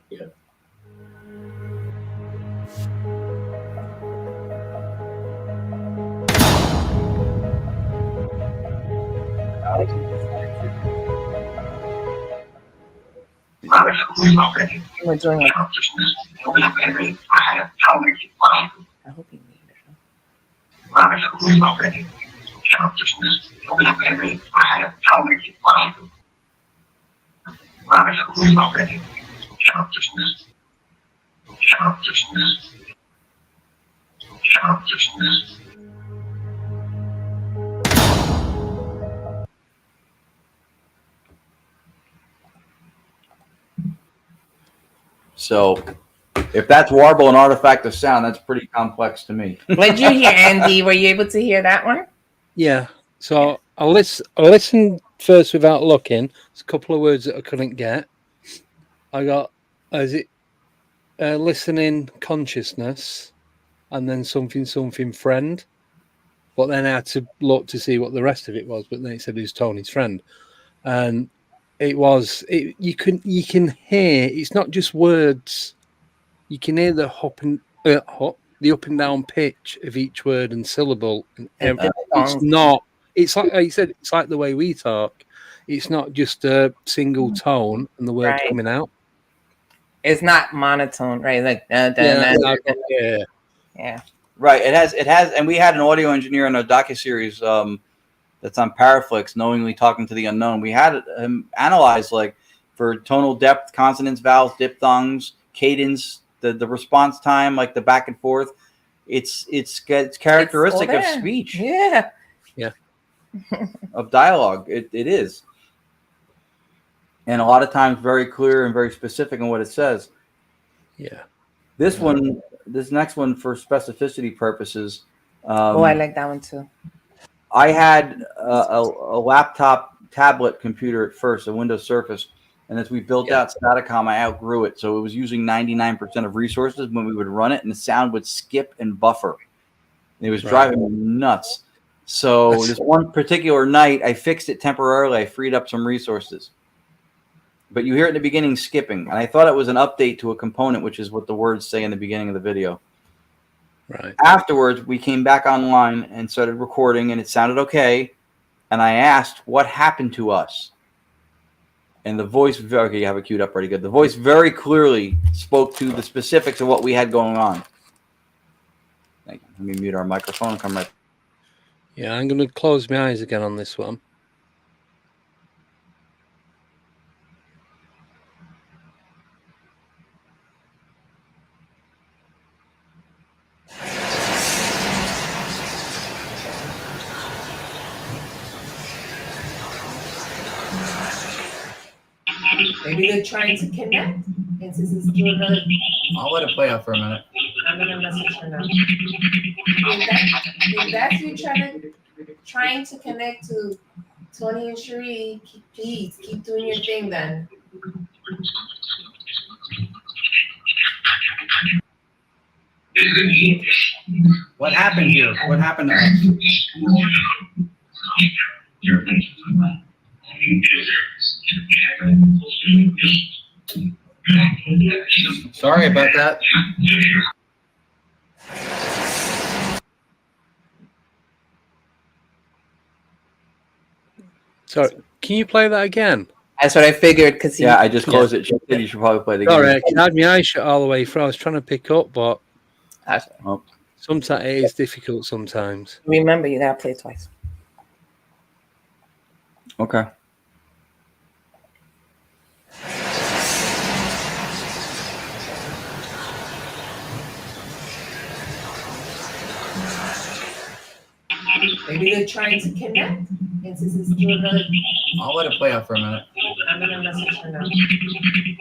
We're doing it. I hope you need it. So if that's warble and artifact of sound, that's pretty complex to me. What did you hear, Andy? Were you able to hear that one? Yeah. So I listened first without looking. There's a couple of words that I couldn't get. I got, listening consciousness, and then something friend. But then I had to look to see what the rest of it was. But then it said it was Tony's friend, and it was. You can hear. It's not just words. You can hear the the up and down pitch of each word and syllable. And it's not. It's like you said. It's like the way we talk. It's not just a single tone and the word coming out. It's not monotone, right? Like yeah. Right. It has, and we had an audio engineer in a docuseries that's on Paraflix, Knowingly Talking to the Unknown. We had him analyze, like, for tonal depth, consonants, vowels, diphthongs, cadence, the response time, like the back and forth. It's characteristic of speech. Yeah. Of dialogue. It is. And a lot of times very clear and very specific in what it says. Yeah. This next one, for specificity purposes. I like that one too. I had a laptop tablet computer at first, a Windows Surface. And as we built out Staticom, I outgrew it. So it was using 99% of resources when we would run it, and the sound would skip and buffer. It was driving me nuts. So this one particular night, I fixed it temporarily. I freed up some resources. But you hear it in the beginning skipping. And I thought it was an update to a component, which is what the words say in the beginning of the video. Right. Afterwards, we came back online and started recording, and it sounded okay. And I asked, what happened to us? And the voice, okay, you have it queued up pretty good. The voice very clearly spoke to the specifics of what we had going on. Let me mute our microphone and come right. Yeah, I'm going to close my eyes again on this one. Maybe they're trying to connect. And since it's doing another, I'll let it play out for a minute. I'm gonna message her now. If that's you trying to connect to Tony and Cherie, please keep doing your thing then. What happened here? What happened to us? Sorry about that. So, can you play that again? That's what I figured. Because I just closed it. She said you should probably play the game. Sorry, I had my eyes shut all the way through. I was trying to pick up, but sometimes it is difficult sometimes. Remember, you gotta play it twice. Okay. Maybe they're trying to connect. And since it's doing another, I'll let it play out for a minute. I'm gonna message her now.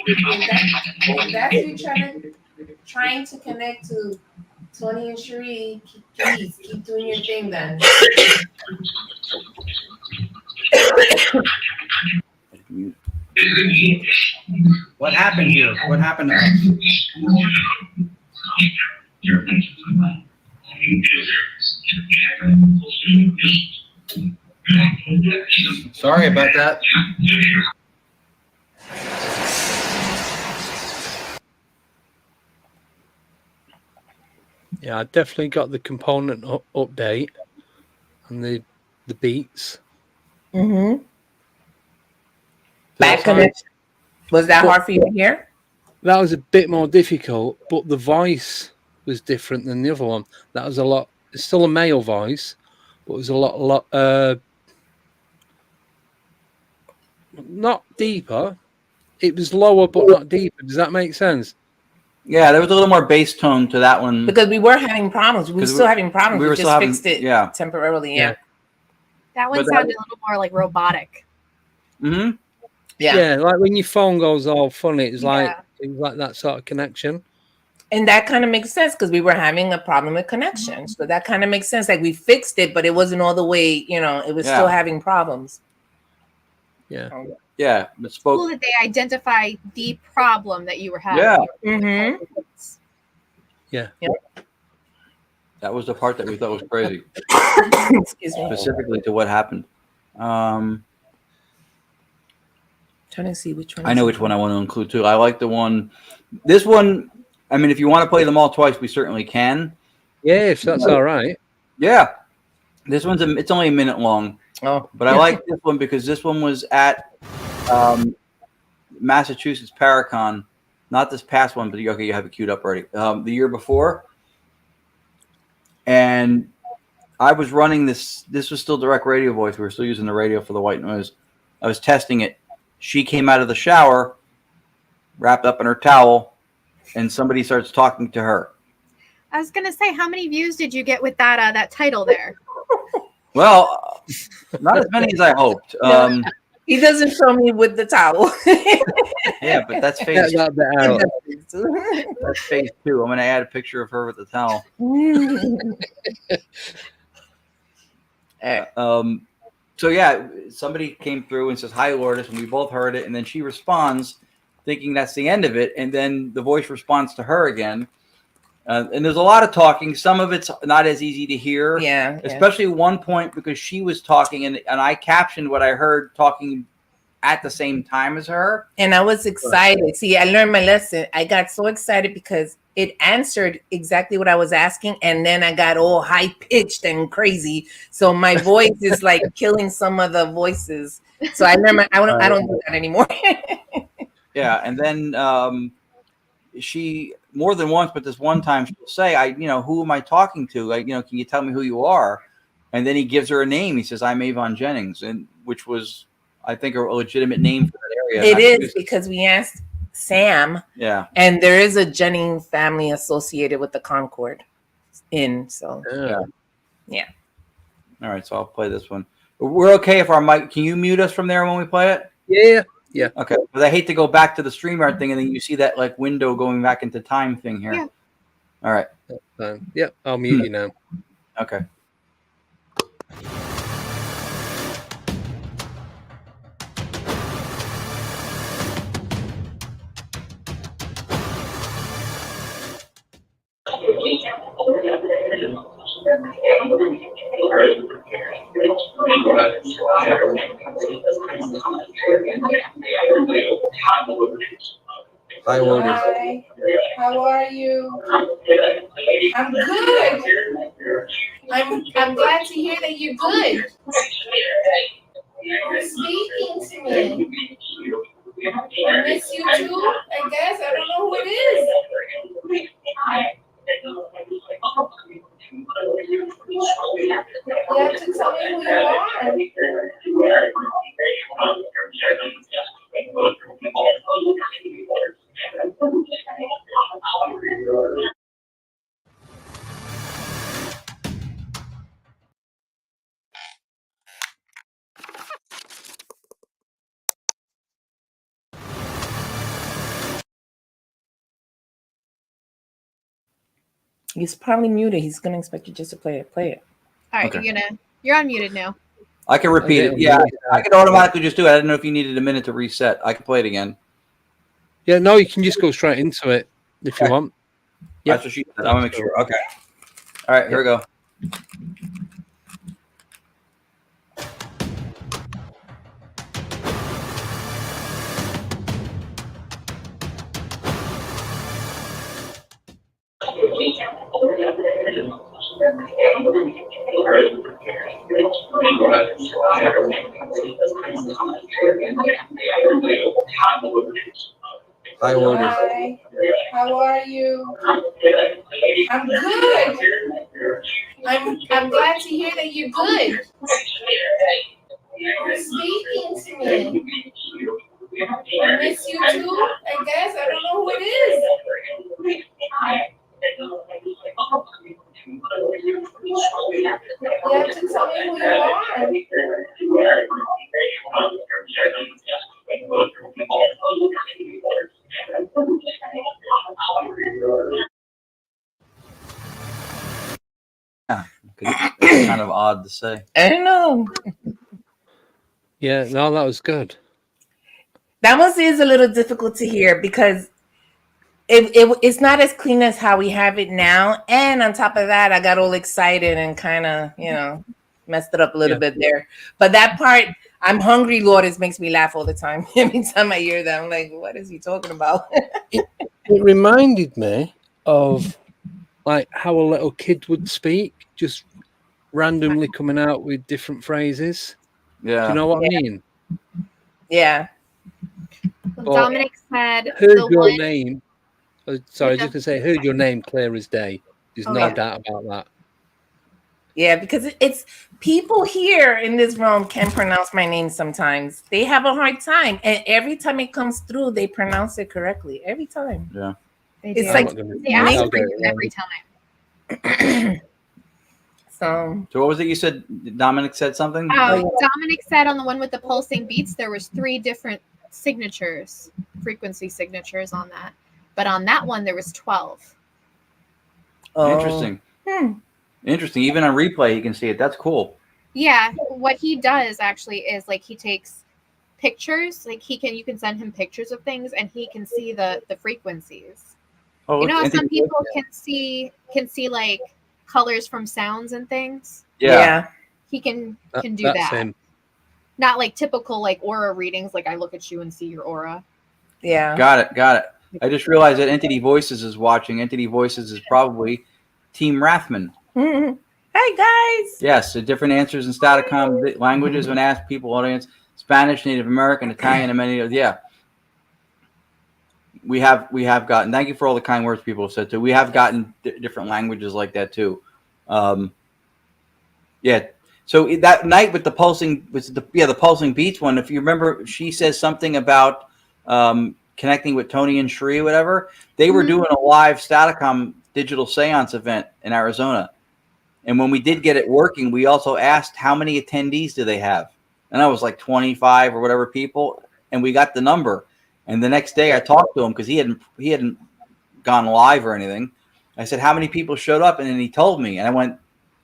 If that's you trying to connect to Tony and Cherie, please keep doing your thing then. What happened here? What happened to us? Sorry about that. Yeah, I definitely got the component update and the beats. Mm-hmm. Bad connection. Was that hard for you to hear? That was a bit more difficult, but the voice was different than the other one. That was a lot. It's still a male voice, but it was a lot not deeper. It was lower, but not deeper. Does that make sense? Yeah, there was a little more bass tone to that one. Because we were having problems. We were still having problems. We just fixed it temporarily. Yeah. That one sounded a little more like robotic. Mm-hmm. Yeah, like when your phone goes all funny, it's like that sort of connection. And that kind of makes sense because we were having a problem with connection. So that kind of makes sense. Like we fixed it, but it wasn't all the way, you know, it was still having problems. Yeah. Yeah. It's cool that they identify the problem that you were having. Yeah. Mm-hmm. Yeah. Yep. That was the part that we thought was crazy. Excuse me. Specifically to what happened. Trying to see which one. I know which one I want to include too. I like the one. This one, I mean, if you want to play them all twice, we certainly can. Yeah, if that's all right. Yeah. This one's it's only a minute long. Oh, but I like this one because this one was at Massachusetts Paracon, not this past one, but okay, you have it queued up already. The year before, and I was running this. This was still direct radio voice. We were still using the radio for the white noise. I was testing it. She came out of the shower, wrapped up in her towel, and somebody starts talking to her. I was gonna say, how many views did you get with that that title there? Well, not as many as I hoped. He doesn't show me with the towel. Yeah, but that's phase. That's phase 2. I'm going to add a picture of her with the towel. So yeah, somebody came through and says, "Hi, Lourdes," and we both heard it. And then she responds, thinking that's the end of it. And then the voice responds to her again. And there's a lot of talking. Some of it's not as easy to hear. Yeah. Especially one point because she was talking and I captioned what I heard talking at the same time as her. And I was excited. See, I learned my lesson. I got so excited because it answered exactly what I was asking. And then I got all high pitched and crazy. So my voice is like killing some of the voices. So I learned I don't do that anymore. Yeah. And then she more than once, but this one time she'll say, who am I talking to? Like, can you tell me who you are? And then he gives her a name. He says, "I'm Avon Jennings," and which was, I think, a legitimate name for that area. It is because we asked Sam. Yeah. And there is a Jennings family associated with the Concord Inn. So yeah. All right, so I'll play this one. We're okay if our mic. Can you mute us from there when we play it? Yeah. Yeah. Okay, but I hate to go back to the StreamYard thing and then you see that like window going back into time thing here. Yeah. All right. Yeah, I'll mute you now. Okay. Hi, Lourdes. Hi. How are you? I'm good. I'm glad to hear that you're good. You're speaking to me. I miss you too, I guess. I don't know who it is. You have to tell me who you are. He's probably muted. He's gonna expect you just to play it. Play it. All right, Okay. you're unmuted now. I can repeat it. Yeah, I can automatically just do it. I didn't know if you needed a minute to reset. I can play it again. Yeah, no, you can just go straight into it if you want. Yeah. That's what she said. I'm going to make sure. Okay. All right, here we go. Hi, Lourdes. Hi. How are you? I'm good. I'm glad to hear that you're good. You're speaking to me. I miss you too, I guess. I don't know who it is. You have to tell me who you are. It's kind of odd to say. I don't know. Yeah, no, that was good. That one is a little difficult to hear because it's not as clean as how we have it now. And on top of that, I got all excited and kind of, messed it up a little bit there. But that part, I'm hungry, Lourdes, makes me laugh all the time. Every time I hear that, I'm like, what is he talking about? It reminded me of like how a little kid would speak, just randomly coming out with different phrases. Yeah. Do you know what I mean? Yeah. Dominic said, heard your name. Sorry, I was just going to say, heard your name clear as day. There's no doubt about that. Yeah, because it's people here in this room can pronounce my name sometimes. They have a hard time. And every time it comes through, they pronounce it correctly. Every time. Yeah. It's like they ask for you every time. So what was it you said? Dominic said something? Dominic said on the one with the pulsing beats, there was 3 different signatures, frequency signatures on that. But on that one, there was 12. Interesting. Interesting. Even on replay, you can see it. That's cool. Yeah, what he does actually is like he takes pictures. Like you can send him pictures of things, and he can see the frequencies. Oh, you know how some people can see like colors from sounds and things. Yeah. He can do that's that. Him. Not like typical like aura readings. Like I look at you and see your aura. Yeah. Got it. I just realized that Entity Voices is watching. Entity Voices is probably Team Rathman. Mm-hmm. Hi, guys. Yes, the different answers in Staticom languages when asked people, audience, Spanish, Native American, Italian, and many others. Yeah. We have gotten, thank you for all the kind words people have said too. We have gotten different languages like that too. Yeah. So that night with the pulsing, the pulsing beats one, if you remember, she says something about connecting with Tony and Shree, whatever. They were doing a live Staticom digital seance event in Arizona. And when we did get it working, we also asked how many attendees do they have? And I was like 25 or whatever people. And we got the number. And the next day I talked to him because he hadn't gone live or anything. I said, how many people showed up? And then he told me. And I went,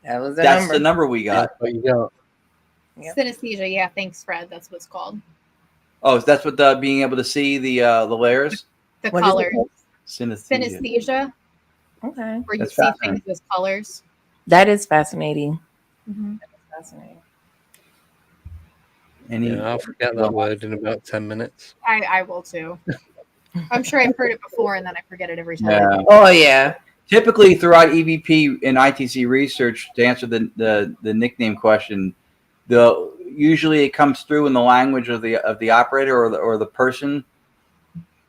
that's the number we got. That's what you got. Yep. Synesthesia. Yeah, thanks, Fred. That's what it's called. Oh, that's what being able to see the layers? The colors. Synesthesia. Okay. Where you see things as colors. That is fascinating. Mm-hmm. That's fascinating. I'll forget that word in about 10 minutes. I will too. I'm sure I've heard it before and then I forget it every time. Yeah. Oh, yeah. Typically throughout EVP and ITC research, to answer the nickname question, usually it comes through in the language of the operator or the person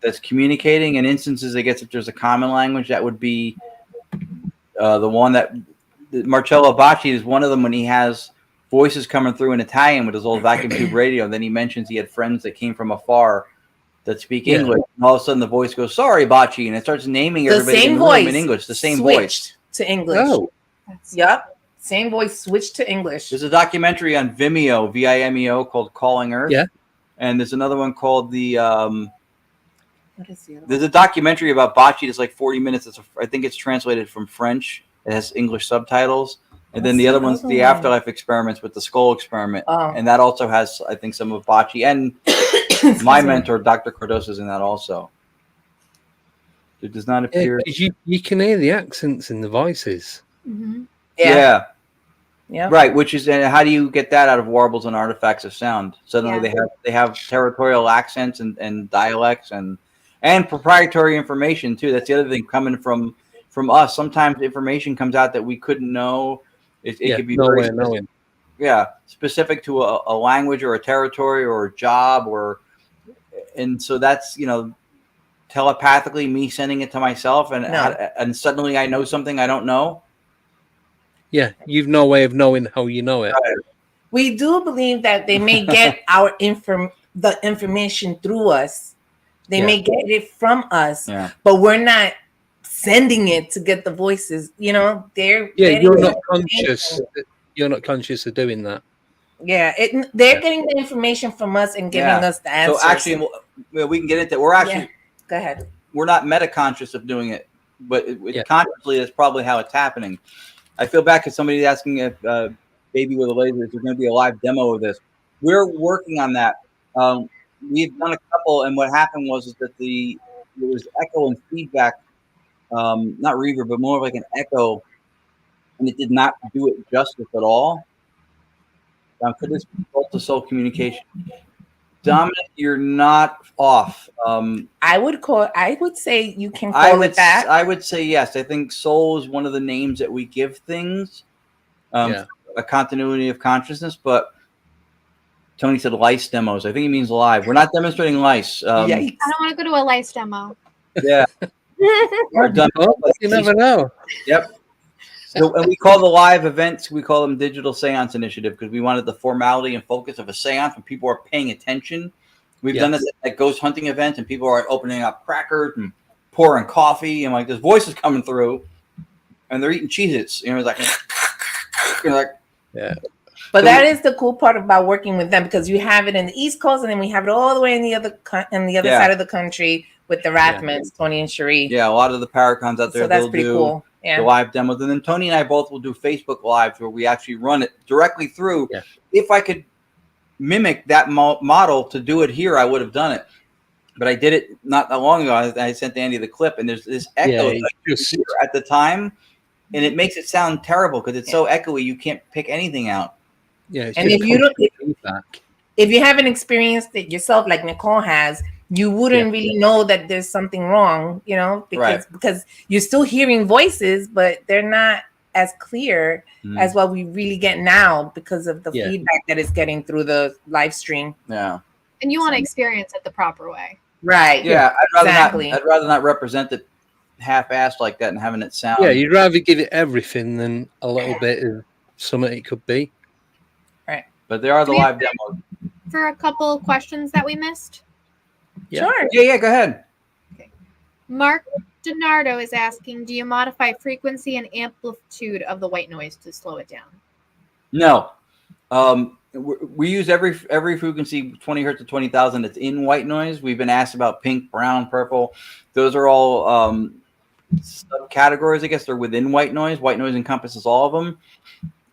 that's communicating. In instances, I guess if there's a common language, that would be the one that Marcello Bacci is one of them when he has voices coming through in Italian with his old vacuum tube radio. And then he mentions he had friends that came from afar that speak English. And all of a sudden the voice goes, sorry, Bacci. And it starts naming everybody in the room in English. The same voice. To English. Oh. Yep. Same voice switched to English. There's a documentary on Vimeo, Vimeo, called Calling Earth. Yeah. And there's another one called there's a documentary about Bacci that's like 40 minutes. I think it's translated from French. It has English subtitles. And then the other one's the Afterlife Experiments with the Skull Experiment. Oh. And that also has, I think, some of Bacci. And my mentor, Dr. Cardoso, is in that also. It does not appear. Yeah, you can hear the accents in the voices. Mm-hmm. Yeah. Right, which is, and how do you get that out of warbles and artifacts of sound? Suddenly they have territorial accents and dialects and proprietary information too. That's the other thing coming from us. Sometimes information comes out that we couldn't know. It could be very specific, specific to a language or a territory or a job and so that's telepathically me sending it to myself and suddenly I know something I don't know. Yeah, you've no way of knowing how you know it. We do believe that they may get the information through us. They may get it from us, but we're not sending it to get the voices. You're not conscious. You're not conscious of doing that. Yeah, they're getting the information from us and giving us the answers. So actually, we can get into. We're actually. Go ahead. We're not meta-conscious of doing it, but consciously, that's probably how it's happening. I feel bad because somebody's asking if Baby with a Laser is there going to be a live demo of this. We're working on that. We've done a couple, and what happened was that there was echo and feedback, not reverb, but more like an echo, and it did not do it justice at all. Could this be soul-to-soul communication? Dominic, you're not off. I would say you can call it that. I would say yes. I think soul is one of the names that we give things, a continuity of consciousness. But Tony said lice demos. I think he means live. We're not demonstrating lice. I don't want to go to a lice demo. Yeah. You never know. Yep. So, and we call the live events, we call them Digital Seance Initiative because we wanted the formality and focus of a seance when people are paying attention. We've done this at ghost hunting events, and people are opening up crackers and pouring coffee, and like there's voices coming through, and they're eating Cheez-Its. It's like, yeah. But that is the cool part about working with them because you have it in the East Coast, and then we have it all the way in the other side of the country with the Rathmans, Tony and Cherie. Yeah, a lot of the Paracons out there. So that's pretty cool. Yeah. The live demos, and then Tony and I both will do Facebook Lives where we actually run it directly through. Yeah. If I could mimic that model to do it here, I would have done it. But I did it not that long ago. I sent Andy the clip, and there's this echo at the time, and it makes it sound terrible because it's so echoey. You can't pick anything out. Yeah, and if you haven't experienced it yourself, like Nicole has, you wouldn't really know that there's something wrong, because you're still hearing voices, but they're not as clear as what we really get now because of the feedback that is getting through the live stream. Yeah. And you want to experience it the proper way. Right. Yeah. I'd rather not represent it half-assed like that and having it sound. Yeah, you'd rather give it everything than a little bit of something it could be. Right. But there are the live demos. For a couple questions that we missed. Yeah. Sure. Yeah, go ahead. Okay. Mark DiNardo is asking, do you modify frequency and amplitude of the white noise to slow it down? No. We use every frequency, 20 hertz to 20,000. That's in white noise. We've been asked about pink, brown, purple. Those are all subcategories. I guess they're within white noise. White noise encompasses all of them.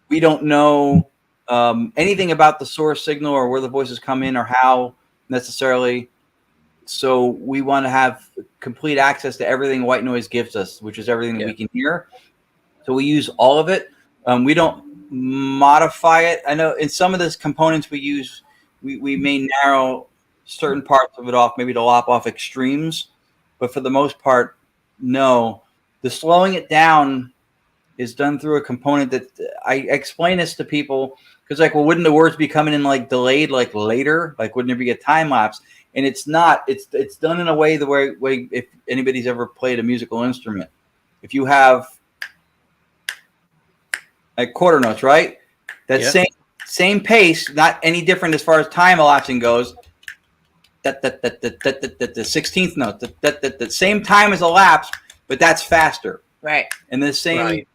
We don't know anything about the source signal or where the voices come in or how necessarily. So we want to have complete access to everything white noise gives us, which is everything that we can hear. So we use all of it. We don't modify it. I know in some of these components we use, we may narrow certain parts of it off, maybe to lop off extremes. But for the most part, no. The slowing it down is done through a component that I explain this to people because, like, well, wouldn't the words be coming in like delayed, like later? Like, wouldn't there be a time lapse? And it's not. It's done in a way the way if anybody's ever played a musical instrument, if you have like quarter notes, right? That same pace, not any different as far as time elapsing goes. The 16th note, the same time as elapsed, but that's faster. Right. And the same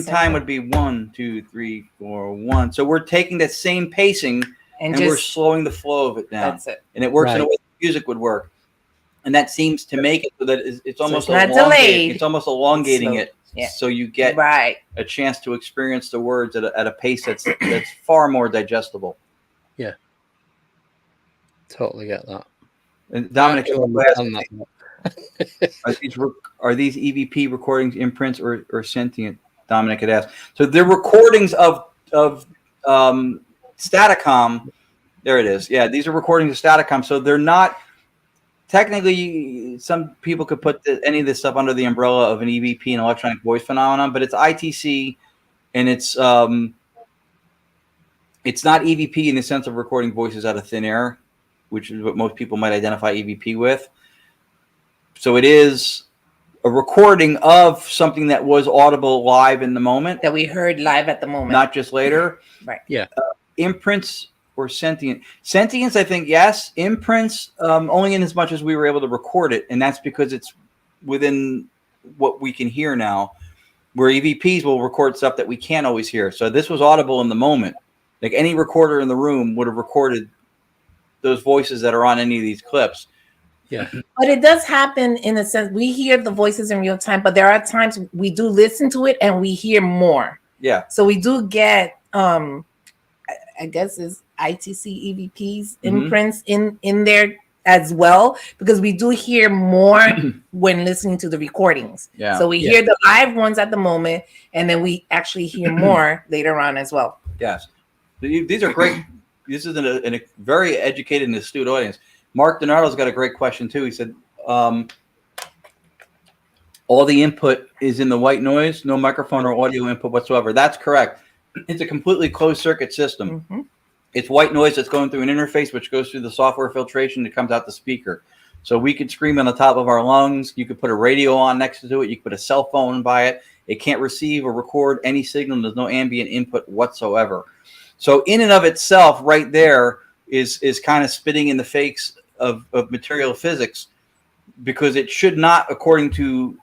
time would be 1, 2, 3, 4, 1. So we're taking that same pacing and we're slowing the flow of it down. That's it. And it works in a way music would work. And that seems to make it so that it's almost not delayed. It's almost elongating it. Yeah. So you get a chance to experience the words at a pace that's far more digestible. Yeah. Totally get that. And Dominic, are these EVP recordings imprints or sentient? Dominic had asked. So they're recordings of Staticom. There it is. Yeah, these are recordings of Staticom. So they're not technically. Some people could put any of this stuff under the umbrella of an EVP, an electronic voice phenomenon, but it's ITC, and it's not EVP in the sense of recording voices out of thin air, which is what most people might identify EVP with. So it is a recording of something that was audible live in the moment. That we heard live at the moment. Not just later. Right. Yeah. Imprints or sentient. Sentience, I think, yes. Imprints, only in as much as we were able to record it. And that's because it's within what we can hear now. Where EVPs will record stuff that we can't always hear. So this was audible in the moment. Like any recorder in the room would have recorded those voices that are on any of these clips. Yeah. But it does happen in a sense. We hear the voices in real time, but there are times we do listen to it and we hear more. Yeah. So we do get, I guess, is ITC EVPs imprints in there as well, because we do hear more when listening to the recordings. Yeah. So we hear the live ones at the moment, and then we actually hear more later on as well. Yes. These are great. This is a very educated and astute audience. Mark Donardo's got a great question too. He said, all the input is in the white noise, no microphone or audio input whatsoever. That's correct. It's a completely closed circuit system. Mm-hmm. It's white noise that's going through an interface, which goes through the software filtration that comes out the speaker. So we could scream on the top of our lungs. You could put a radio on next to it. You could put a cell phone by it. It can't receive or record any signal. There's no ambient input whatsoever. So in and of itself, right there is kind of spitting in the face of material physics, because it should not, according to,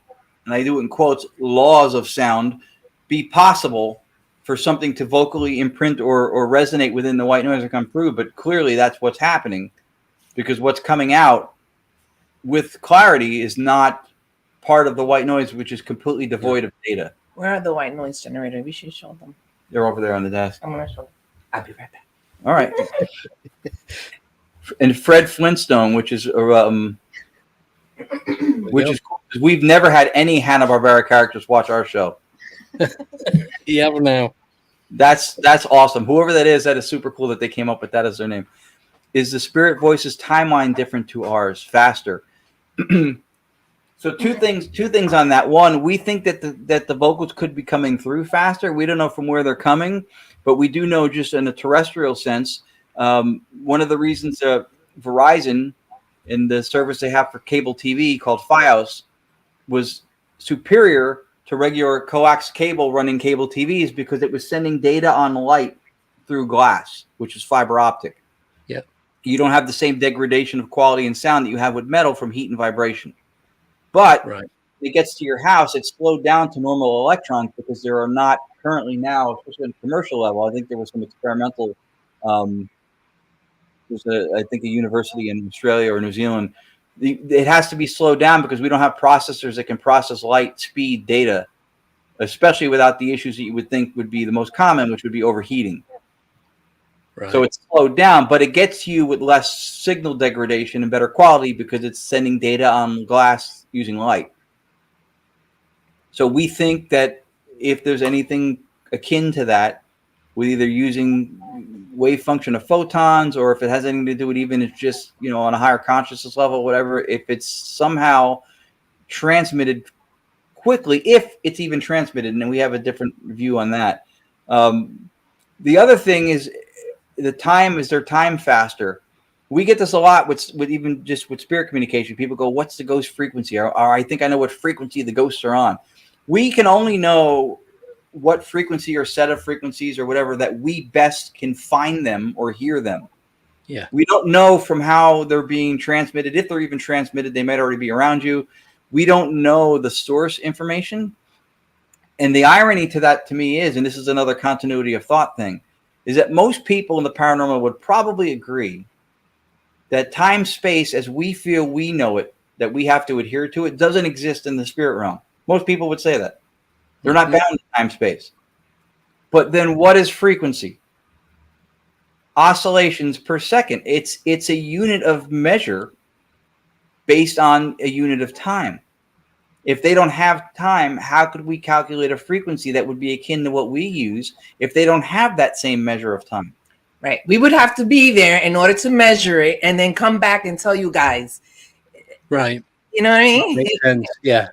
and I do it in quotes, laws of sound, be possible for something to vocally imprint or resonate within the white noise or come through. But clearly that's what's happening, because what's coming out with clarity is not part of the white noise, which is completely devoid of data. Where are the white noise generators? We should show them. They're over there on the desk. I'm going to show them. I'll be right back. All right. And Fred Flintstone, which is cool, because we've never had any Hanna-Barbera characters watch our show. You have now. That's awesome. Whoever that is super cool that they came up with that as their name. Is the Spirit Voices timeline different to ours? Faster? So two things on that. One, we think that the vocals could be coming through faster. We don't know from where they're coming, but we do know just in a terrestrial sense. One of the reasons Verizon, in the service they have for cable TV called Fios, was superior to regular coax cable running cable TVs, because it was sending data on light through glass, which is fiber optic. Yeah. You don't have the same degradation of quality and sound that you have with metal from heat and vibration. But when it gets to your house, it's slowed down to normal electrons, because there are not currently now, especially on a commercial level, I think there was some experimental, there's I think a university in Australia or New Zealand, it has to be slowed down because we don't have processors that can process light speed data, especially without the issues that you would think would be the most common, which would be overheating. Right. So it's slowed down, but it gets you with less signal degradation and better quality because it's sending data on glass using light. So we think that if there's anything akin to that, with either using wave function of photons, or if it has anything to do with even it's just, on a higher consciousness level, whatever, if it's somehow transmitted quickly, if it's even transmitted, and then we have a different view on that. The other thing is is their time faster? We get this a lot with even just with spirit communication. People go, what's the ghost frequency? Or I think I know what frequency the ghosts are on. We can only know what frequency or set of frequencies or whatever that we best can find them or hear them. Yeah. We don't know from how they're being transmitted. If they're even transmitted, they might already be around you. We don't know the source information. And the irony to that, to me, is, and this is another continuity of thought thing, is that most people in the paranormal would probably agree that time space, as we feel we know it, that we have to adhere to it, doesn't exist in the spirit realm. Most people would say that. They're not bound to time space. But then what is frequency? Oscillations per second. It's a unit of measure based on a unit of time. If they don't have time, how could we calculate a frequency that would be akin to what we use if they don't have that same measure of time? Right. We would have to be there in order to measure it and then come back and tell you guys. Right. You know what I mean? Makes sense. Yeah.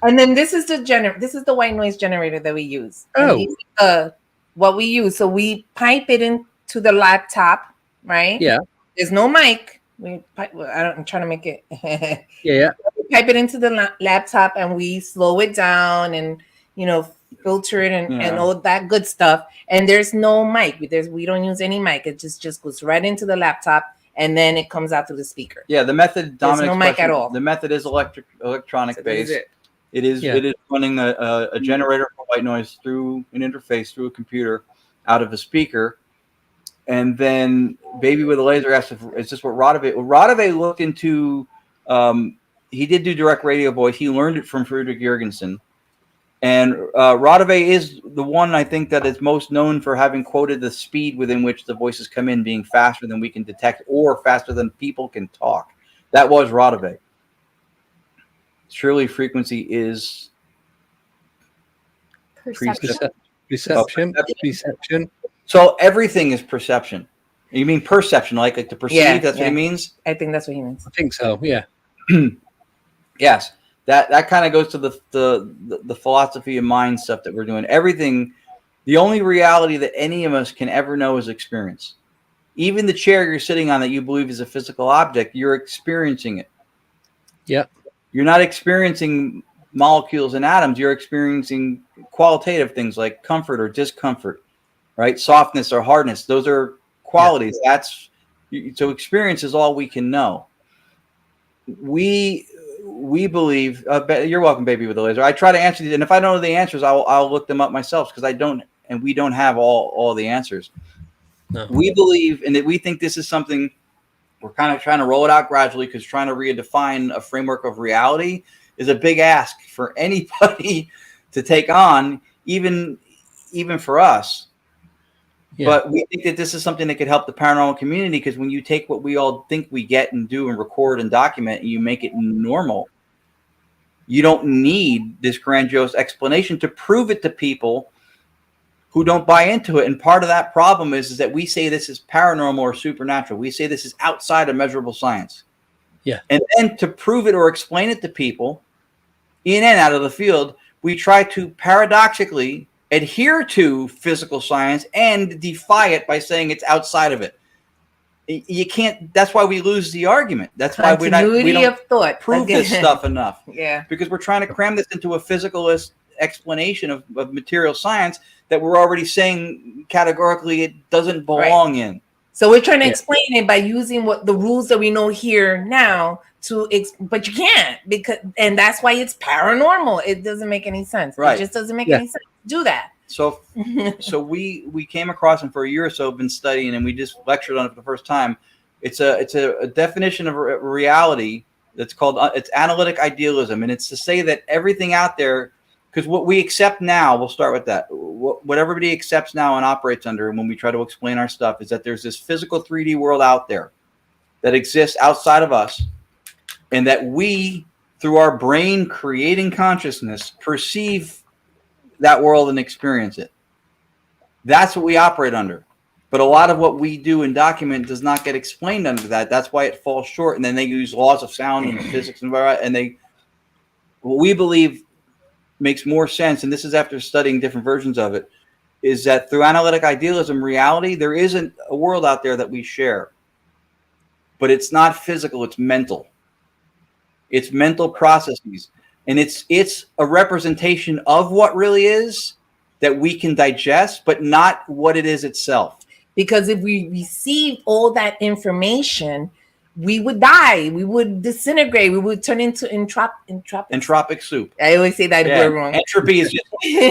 And then this is the white noise generator that we use. Oh. What we use. So we pipe it into the laptop, right? Yeah. There's no mic. I'm trying to make it. Yeah. We pipe it into the laptop and we slow it down and, filter it and all that good stuff. And there's no mic. We don't use any mic. It just goes right into the laptop and then it comes out through the speaker. Yeah, the method, Dominic's no mic at all. The method is electronic So based. It is running a generator for white noise through an interface through a computer out of a speaker. And then Baby with a Laser asked if is this what Rodave? Well, Rodave looked into. He did do direct radio voice. He learned it from Friedrich Jurgensen. And Rodave is the one I think that is most known for having quoted the speed within which the voices come in being faster than we can detect or faster than people can talk. That was Rodave. Surely frequency is Perception. Perception. So everything is perception. You mean perception, like to perceive? Yeah, that's what he means? I think that's what he means. I think so. Yeah. Yes. That kind of goes to the philosophy of mind stuff that we're doing. Everything, the only reality that any of us can ever know is experience. Even the chair you're sitting on that you believe is a physical object, you're experiencing it. Yeah. You're not experiencing molecules and atoms. You're experiencing qualitative things like comfort or discomfort, right? Softness or hardness. Those are qualities. Yeah. So experience is all we can know. We believe. You're welcome, Baby with a Laser. I try to answer these, and if I don't know the answers, I'll look them up myself because I don't, and we don't have all the answers. No. We believe, and that we think this is something we're kind of trying to roll it out gradually because trying to redefine a framework of reality is a big ask for anybody to take on, even for us. Yeah. But we think that this is something that could help the paranormal community because when you take what we all think we get and do and record and document and you make it normal, you don't need this grandiose explanation to prove it to people who don't buy into it. And part of that problem is that we say this is paranormal or supernatural. We say this is outside of measurable science. Yeah. And then to prove it or explain it to people in and out of the field, we try to paradoxically adhere to physical science and defy it by saying it's outside of it. You can't. That's why we lose the argument. That's why we don't prove this stuff enough. Yeah, because we're trying to cram this into a physicalist explanation of material science that we're already saying categorically it doesn't belong in. So we're trying to explain it by using what the rules that we know here now but you can't and that's why it's paranormal. It doesn't make any sense. Right. It just doesn't make any sense to do that. So we came across, and for a year or so have been studying, and we just lectured on it for the first time. It's a definition of reality that's called it's analytic idealism, and it's to say that everything out there, because what we accept now, we'll start with that. What everybody accepts now and operates under, and when we try to explain our stuff, is that there's this physical 3D world out there that exists outside of us, and that we, through our brain creating consciousness, perceive that world and experience it. That's what we operate under. But a lot of what we do and document does not get explained under that. That's why it falls short. And then they use laws of sound and physics and what we believe makes more sense, and this is after studying different versions of it, is that through analytic idealism, reality, there isn't a world out there that we share. But it's not physical, it's mental. It's mental processes. And it's a representation of what really is that we can digest, but not what it is itself. Because if we received all that information, we would die. We would disintegrate. We would turn into entropic soup. I always say that word wrong. Entropy is just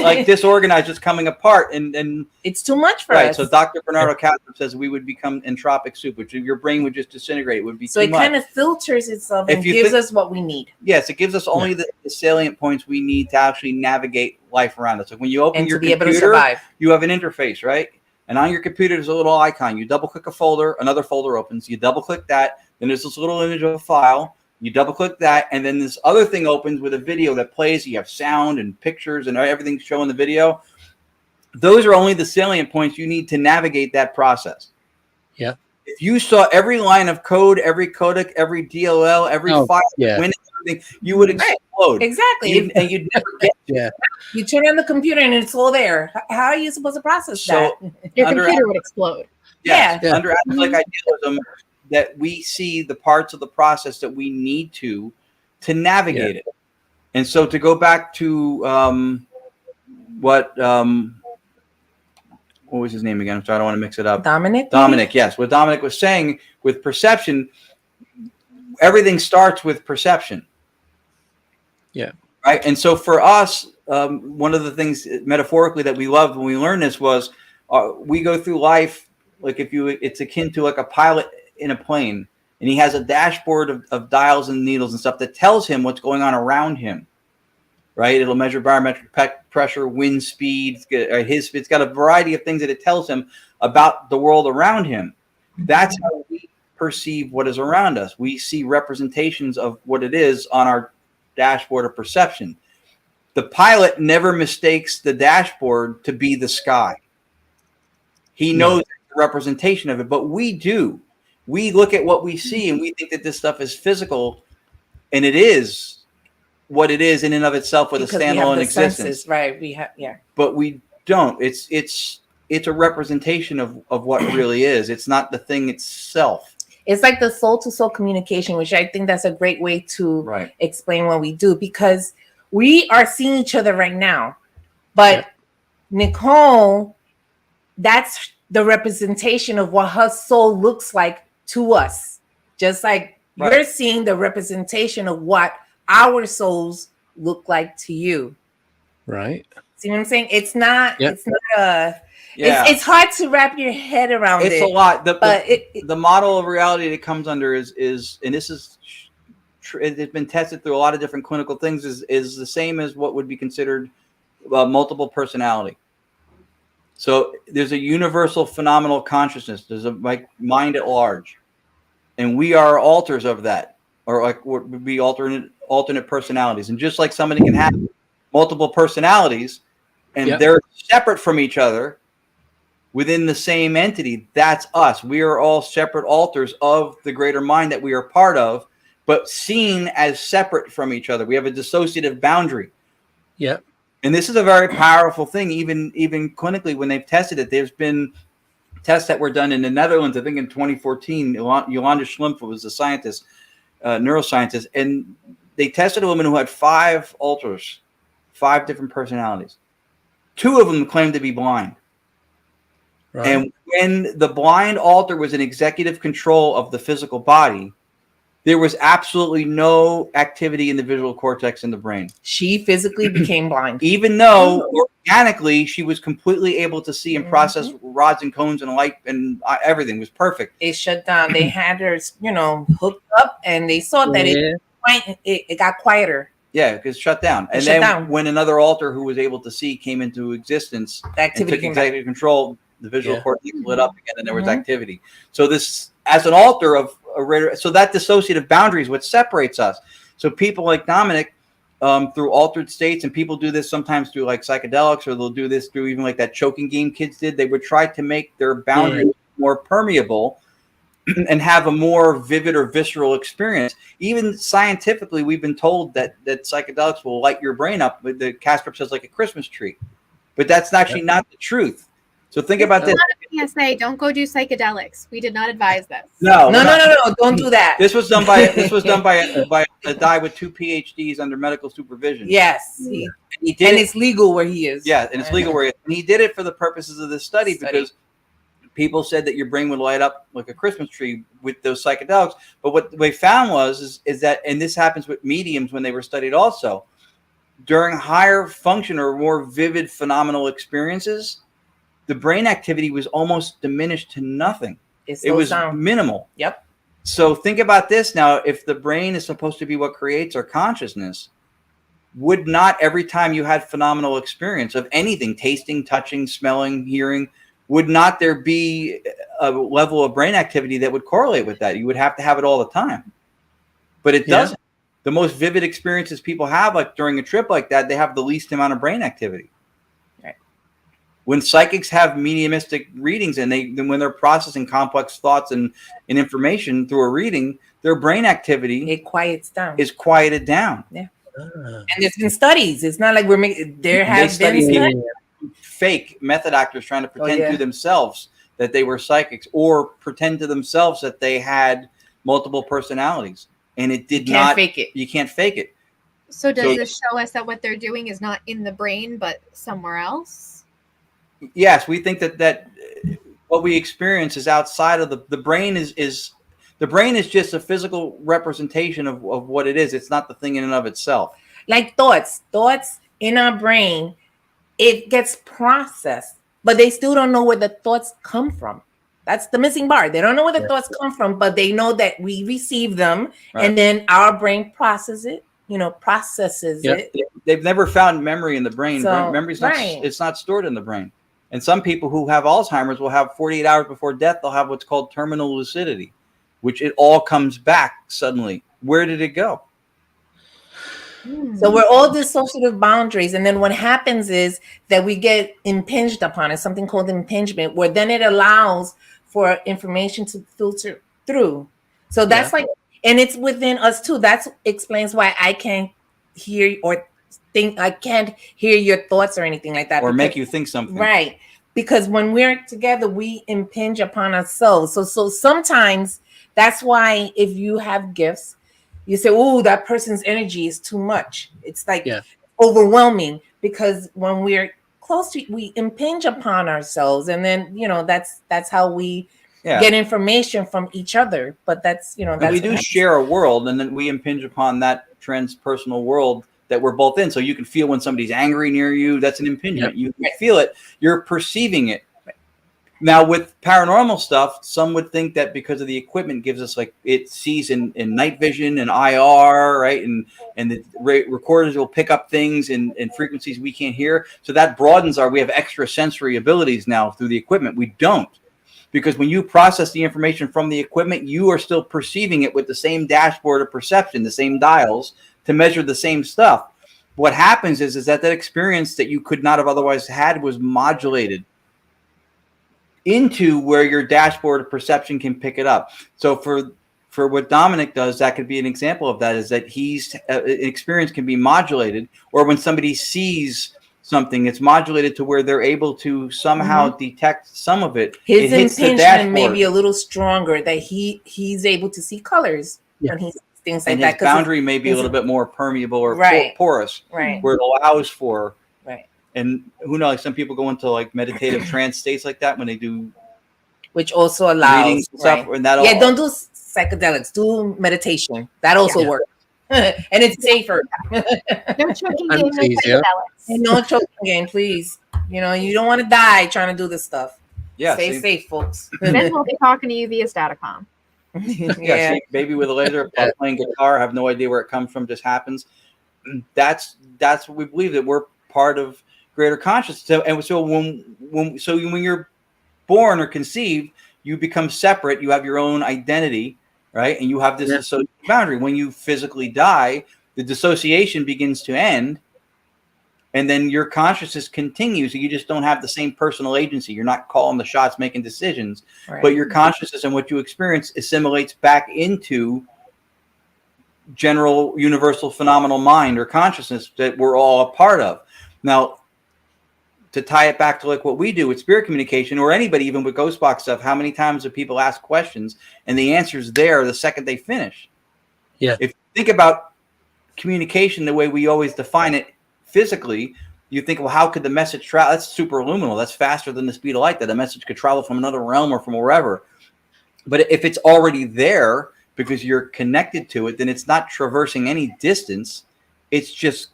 like disorganized, just coming apart, and it's too much for us. So Dr. Bernardo Katzman says we would become entropic soup, which your brain would just disintegrate. It would be so too much. So it kind of filters itself and gives us what we need. Yes, it gives us only the salient points we need to actually navigate life around us. Like when you open your computer, you have an interface, right? And on your computer, there's a little icon. You double click a folder, another folder opens. You double click that. Then there's this little image of a file. You double click that. And then this other thing opens with a video that plays. You have sound and pictures and everything showing the video. Those are only the salient points you need to navigate that process. Yeah. If you saw every line of code, every codec, every DLL, every file, you would explode. Exactly. And you'd never get You turn on the computer and it's all there. How are you supposed to process that? Your computer would explode. Under analytic idealism, that we see the parts of the process that we need to navigate it. And so to go back to what was his name again? So I don't want to mix it up. Dominic, yes. What Dominic was saying with perception, everything starts with perception. Yeah. Right. And so for us, one of the things metaphorically that we loved when we learned this was we go through life like it's akin to like a pilot in a plane, and he has a dashboard of dials and needles and stuff that tells him what's going on around him. Right? It'll measure barometric pressure, wind speed. It's got a variety of things that it tells him about the world around him. That's how we perceive what is around us. We see representations of what it is on our dashboard of perception. The pilot never mistakes the dashboard to be the sky. He knows the representation of it, but we do. We look at what we see and we think that this stuff is physical, and it is what it is in and of itself with because a standalone existence. Senses, right? We have, but we don't. It's a representation of what really is. It's not the thing itself. It's like the soul to soul communication, which I think that's a great way to explain what we do, because we are seeing each other right now, but Nicole, that's the representation of what her soul looks like to us. Just like you're seeing the representation of what our souls look like to you. Right. See what I'm saying? It's not it's hard to wrap your head around it's it. A lot. The model of reality that it comes under is and this is it's been tested through a lot of different clinical things, is the same as what would be considered multiple personality. So there's a universal phenomenal consciousness. There's a mind at large, and we are alters of that, or like what would be alternate personalities. And just like somebody can have multiple personalities, and they're separate from each other within the same entity, that's us. We are all separate alters of the greater mind that we are part of, but seen as separate from each other. We have a dissociative boundary. Yeah. And this is a very powerful thing, even clinically when they've tested it. There's been tests that were done in the Netherlands, I think in 2014. Jolanda Schlimpf was a scientist, neuroscientist, and they tested a woman who had 5 alters, 5 different personalities. 2 of them claimed to be blind. Right. And when the blind alter was in executive control of the physical body, there was absolutely no activity in the visual cortex in the brain. She physically became blind. Even though organically she was completely able to see and process rods and cones and light, and everything was perfect. It shut down. They had her, hooked up, and they saw that it got quieter. Yeah, because shut down. And then when another alter who was able to see came into existence and took executive control, the visual cortex lit up again, and there was activity. So this, as an alter of a radar, so that dissociative boundary is what separates us. So people like Dominic, through altered states, and people do this sometimes through like psychedelics, or they'll do this through even like that choking game kids did. They would try to make their boundaries more permeable and have a more vivid or visceral experience. Even scientifically, we've been told that psychedelics will light your brain up. With the Casper says like a Christmas tree, but that's actually not the truth. So think about this. PSA, don't go do psychedelics. We did not advise this. No, don't do that. This was done by a guy with 2 PhDs under medical supervision. Yes, he did, and it's legal where he is. Yeah, and it's legal where he is. And he did it for the purposes of this study because people said that your brain would light up like a Christmas tree with those psychedelics. But what they found is that, and this happens with mediums when they were studied also, during higher function or more vivid phenomenal experiences, the brain activity was almost diminished to nothing. It was minimal. Yep. So think about this now. If the brain is supposed to be what creates our consciousness, would not every time you had phenomenal experience of anything, tasting, touching, smelling, hearing, would not there be a level of brain activity that would correlate with that? You would have to have it all the time. But it doesn't. The most vivid experiences people have, like during a trip like that, they have the least amount of brain activity. When psychics have mediumistic readings and when they're processing complex thoughts and information through a reading, their brain activity is quieted down. Yeah. And there's been studies. It's not like there have been studies. Fake method actors trying to pretend to themselves that they were psychics, or pretend to themselves that they had multiple personalities. And it did not fake it. You can't fake it. So does this show us that what they're doing is not in the brain but somewhere else? Yes, we think that what we experience is outside of the brain. The brain is just a physical representation of what it is. It's not the thing in and of itself. Like thoughts in our brain, it gets processed, but they still don't know where the thoughts come from. That's the missing bar. They don't know where the thoughts come from, but they know that we receive them, and then our brain processes it. It. They've never found memory in the brain. So, Memory's not, it's not stored in the brain. And some people who have Alzheimer's will have 48 hours before death, they'll have what's called terminal lucidity, which it all comes back suddenly. Where did it go? So we're all dissociative boundaries. And then what happens is that we get impinged upon. It's something called impingement, where then it allows for information to filter through. So that's like, and it's within us too. That explains why I can't hear or think, I can't hear your thoughts or anything like that. Or make you think something. Right. Because when we're together, we impinge upon ourselves. So sometimes that's why if you have gifts, you say, oh, that person's energy is too much. It's like overwhelming, because when we're close to, we impinge upon ourselves. And then, that's how we get information from each other. But that's, that's we do share a world, and then we impinge upon that transpersonal world that we're both in. So you can feel when somebody's angry near you. That's an impingement. You can feel it. You're perceiving it. Now, with paranormal stuff, some would think that because of the equipment gives us, like, it sees in night vision and IR, right? And the recorders will pick up things in frequencies we can't hear. So that broadens we have extra sensory abilities now through the equipment. We don't. Because when you process the information from the equipment, you are still perceiving it with the same dashboard of perception, the same dials to measure the same stuff. What happens is that experience that you could not have otherwise had was modulated into where your dashboard of perception can pick it up. So for what Dominic does, that could be an example of that, is that an experience can be modulated, or when somebody sees something, it's modulated to where they're able to somehow detect some of it. His impingement may be a little stronger, that he's able to see colors when he sees things like that. His boundary may be a little bit more permeable or porous, where it allows for. And who knows, like some people go into like meditative trance states like that when they do, which also allows stuff. And that don't do psychedelics, do meditation. That also works, and it's safer. No choking game, no psychedelics. No choking game, please. You don't want to die trying to do this stuff. Yeah, stay safe, folks. Then we'll be talking to you via Staticom. See, baby with a laser, playing guitar, have no idea where it comes from, just happens. That's what we believe, that we're part of greater consciousness. And so when you're born or conceived, you become separate. You have your own identity, right? And you have this dissociative boundary. When you physically die, the dissociation begins to end, and then your consciousness continues. You just don't have the same personal agency. You're not calling the shots, making decisions, but your consciousness and what you experience assimilates back into general universal phenomenal mind or consciousness that we're all a part of. Now, to tie it back to like what we do with spirit communication, or anybody even with ghost box stuff, how many times do people ask questions and the answer's there the second they finish? Yeah. If you think about communication the way we always define it physically, you think, well, how could the message travel? That's superluminal. That's faster than the speed of light, that a message could travel from another realm or from wherever. But if it's already there because you're connected to it, then it's not traversing any distance. It's just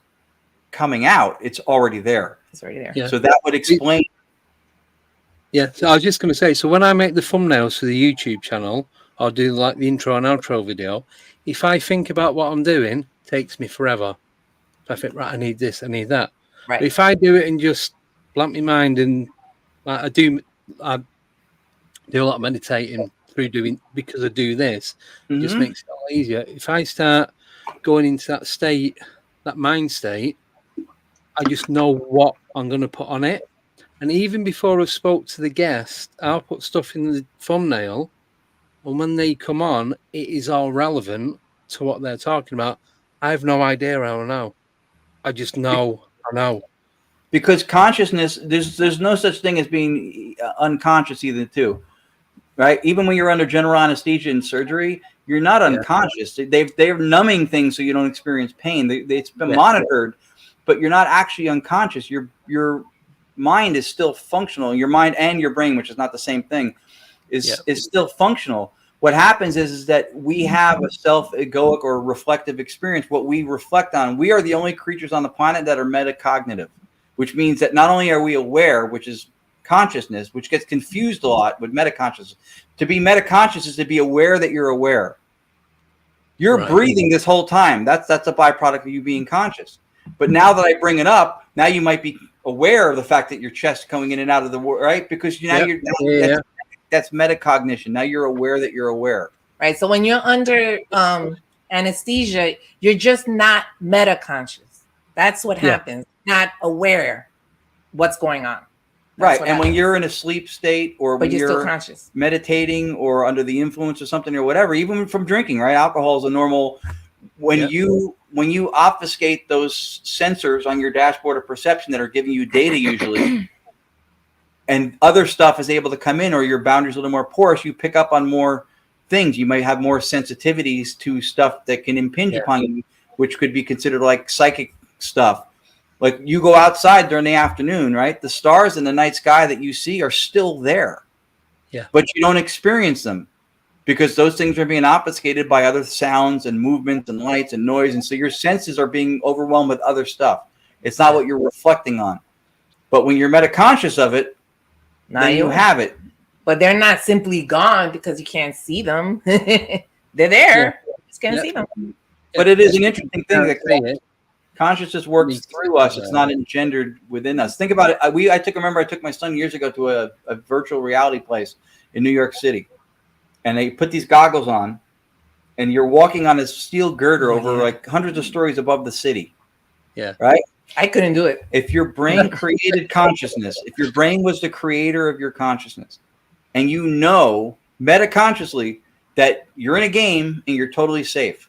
coming out. It's already there. It's already there. Yeah. So that would explain. Yeah. So I was just going to say, so when I make the thumbnails for the YouTube channel, I'll do like the intro and outro video. If I think about what I'm doing, it takes me forever. I think, right, I need this, I need that. Right. But if I do it and just blank my mind, and I do a lot of meditating through doing, because I do this, it just makes it a lot easier. If I start going into that state, that mind state, I just know what I'm going to put on it. And even before I spoke to the guest, I'll put stuff in the thumbnail, and when they come on, it is all relevant to what they're talking about. I have no idea how I know. I just know. I know. Because consciousness, there's no such thing as being unconscious either, too. Right? Even when you're under general anesthesia in surgery, you're not unconscious. They're numbing things so you don't experience pain. It's been monitored, but you're not actually unconscious. Your mind is still functional. Your mind and your brain, which is not the same thing, is still functional. What happens is that we have a self-egoic or reflective experience. What we reflect on, we are the only creatures on the planet that are metacognitive, which means that not only are we aware, which is consciousness, which gets confused a lot with metaconsciousness. To be metaconscious is to be aware that you're aware. You're breathing this whole time. That's a byproduct of you being conscious. But now that I bring it up, now you might be aware of the fact that your chest coming in and out of the right, because that's metacognition. Now you're aware that you're aware. Right. So when you're under anesthesia, you're just not metaconscious. That's what happens. Not aware what's going on. Right. And when you're in a sleep state, or when you're you're still conscious, meditating or under the influence of something or whatever, even from drinking, right? Alcohol is a normal. When you obfuscate those sensors on your dashboard of perception that are giving you data usually, and other stuff is able to come in, or your boundaries are a little more porous, you pick up on more things. You might have more sensitivities to stuff that can impinge upon you, which could be considered like psychic stuff. Like you go outside during the afternoon, right? The stars in the night sky that you see are still there. Yeah. But you don't experience them because those things are being obfuscated by other sounds and movements and lights and noise. And so your senses are being overwhelmed with other stuff. It's not what you're reflecting on. But when you're metaconscious of it, then you have it. But they're not simply gone because you can't see them. They're there. You just can't see them. But it is an interesting thing that consciousness works through us. It's not engendered within us. Think about it. I took my son years ago to a virtual reality place in New York City, and they put these goggles on, and you're walking on a steel girder over like hundreds of stories above the city. Yeah. Right. I couldn't do it. If your brain created consciousness, if your brain was the creator of your consciousness, and you know metaconsciously that you're in a game and you're totally safe,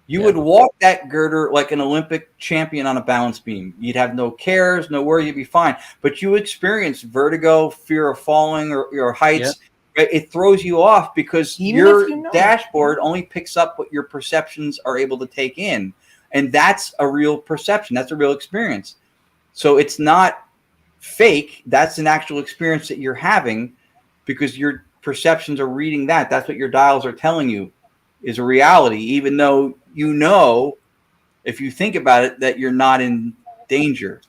you would walk that girder like an Olympic champion on a balance beam. You'd have no cares, no worry, you'd be fine. But you experience vertigo, fear of falling, or heights. It throws you off because your dashboard only picks up what your perceptions are able to take in. And that's a real perception. That's a real experience. So it's not fake. That's an actual experience that you're having because your perceptions are reading that. That's what your dials are telling you is a reality, even though you know, if you think about it, that you're not in danger.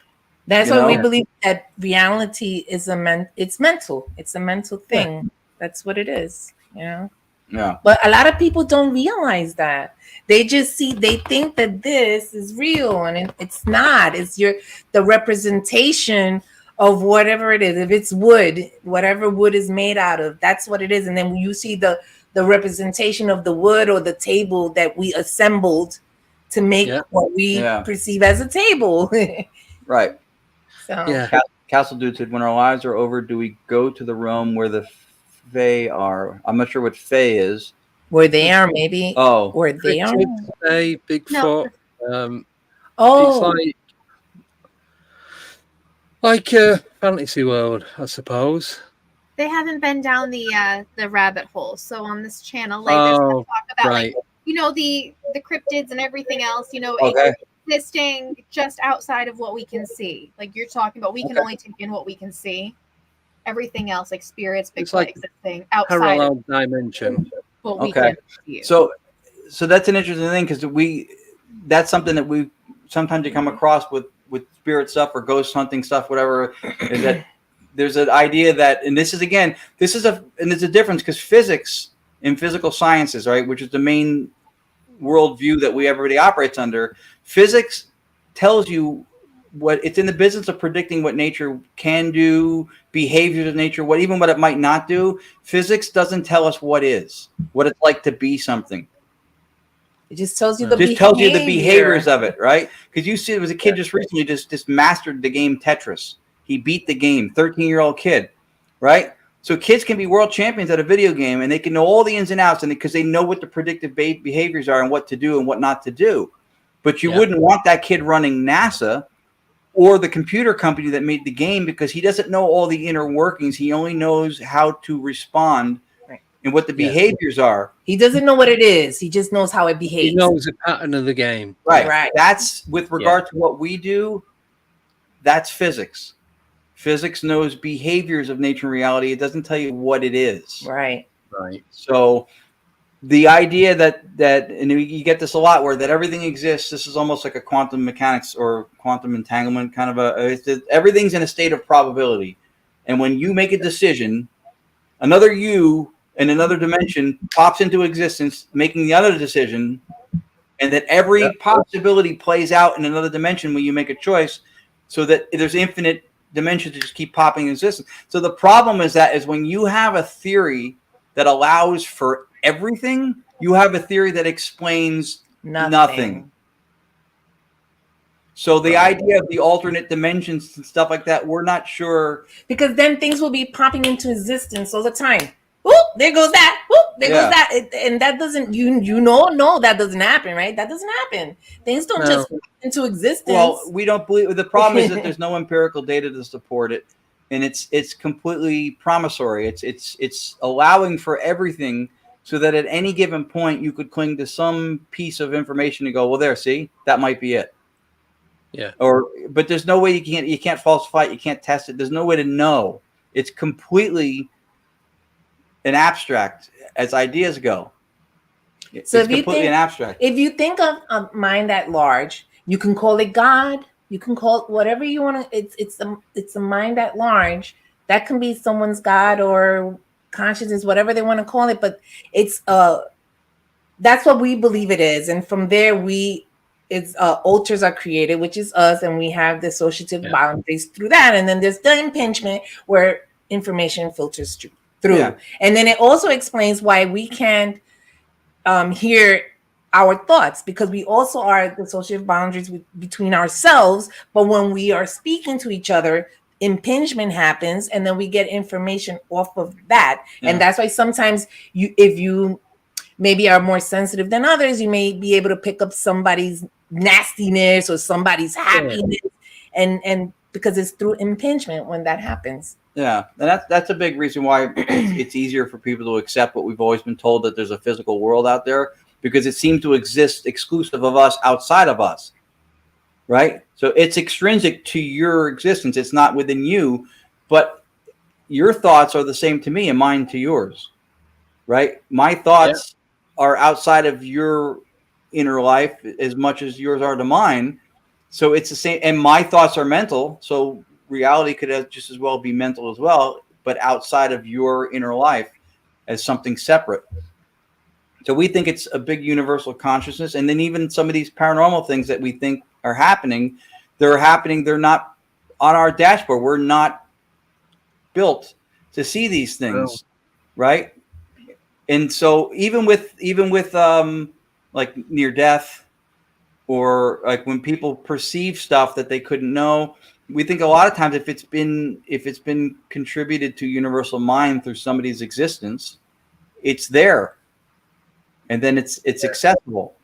That's why we believe that reality is it's mental. It's a mental thing. Yeah. That's what it is, Yeah. But a lot of people don't realize that. They just they think that this is real, and it's not. It's the representation of whatever it is. If it's wood, whatever wood is made out of, that's what it is. And then when you see the representation of the wood or the table that we assembled to make what we perceive as a table. Right. So Castle Dude said, when our lives are over, do we go to the realm where the Fray are? I'm not sure what Fray is. Where they are, maybe. Oh. Where they are. Fray, Bigfoot. No. It's like a fantasy world, I suppose. They haven't been down the rabbit hole. So on this channel, like there's talk about like the cryptids and everything else, existing just outside of what we can see. Like you're talking about, we can only take in what we can see. Everything else, like spirits, Bigfoot, like existing outside parallel dimension. What we can see. So that's an interesting thing because that's something that we sometimes you come across with spirit stuff or ghost hunting stuff, whatever, is that there's an idea that, and there's a difference because physics in physical sciences, right, which is the main worldview that everybody operates under, physics tells you what it's in the business of predicting what nature can do, behaviors of nature, what it might not do. Physics doesn't tell us what it's like to be something. It just tells you the behaviors of it, right? Because you see, there was a kid just recently just mastered the game Tetris. He beat the game, 13-year-old kid, right? So kids can be world champions at a video game, and they can know all the ins and outs, and because they know what the predictive behaviors are and what to do and what not to do. But you wouldn't want that kid running NASA or the computer company that made the game because he doesn't know all the inner workings. He only knows how to respond and what the behaviors are. He doesn't know what it is. He just knows how it behaves. He knows the pattern of the game. Right. That's with regard to what we do. That's physics. Physics knows behaviors of nature and reality. It doesn't tell you what it is. Right. So the idea that and you get this a lot where that everything exists, this is almost like a quantum mechanics or quantum entanglement kind of everything's in a state of probability. And when you make a decision, another you in another dimension pops into existence, making the other decision, and that every possibility plays out in another dimension when you make a choice, so that there's infinite dimensions to just keep popping in existence. So the problem is when you have a theory that allows for everything, you have a theory that explains nothing. So the idea of the alternate dimensions and stuff like that, we're not sure. Because then things will be popping into existence all the time. Whoop, there goes that. Whoop, there goes that. And that doesn't, no, that doesn't happen, right? That doesn't happen. Things don't just pop into existence. Well, we don't believe. The problem is that there's no empirical data to support it. And it's completely promissory. It's allowing for everything, so that at any given point you could cling to some piece of information and go, well, there, see, that might be it. Yeah. But there's no way you can't falsify it, you can't test it. There's no way to know. It's completely an abstract as ideas go. So it's completely an abstract. If you think of a mind at large, you can call it God. You can call it whatever you want to. It's a mind at large. That can be someone's God or consciousness, whatever they want to call it. But it's that's what we believe it is, and from there alters are created, which is us, and we have the associative boundaries through that, and then there's the impingement where information filters through, and then it also explains why we can't hear our thoughts, because we also are the associative boundaries between ourselves, but when we are speaking to each other, impingement happens, and then we get information off of that, and that's why sometimes if you maybe are more sensitive than others, you may be able to pick up somebody's nastiness or somebody's happiness, and because it's through impingement when that happens. Yeah, and that's a big reason why it's easier for people to accept what we've always been told, that there's a physical world out there, because it seems to exist exclusive of us, outside of us, right? So it's extrinsic to your existence. It's not within you, but your thoughts are the same to me and mine to yours, right? My thoughts are outside of your inner life as much as yours are to mine. So it's the same. And my thoughts are mental. So reality could just as well be mental as well, but outside of your inner life as something separate. So we think it's a big universal consciousness. And then even some of these paranormal things that we think are happening, they're happening. They're not on our dashboard. We're not built to see these things, right? And so even with like near death, or like when people perceive stuff that they couldn't know, we think a lot of times if it's been contributed to universal mind through somebody's existence, it's there, and then it's accessible.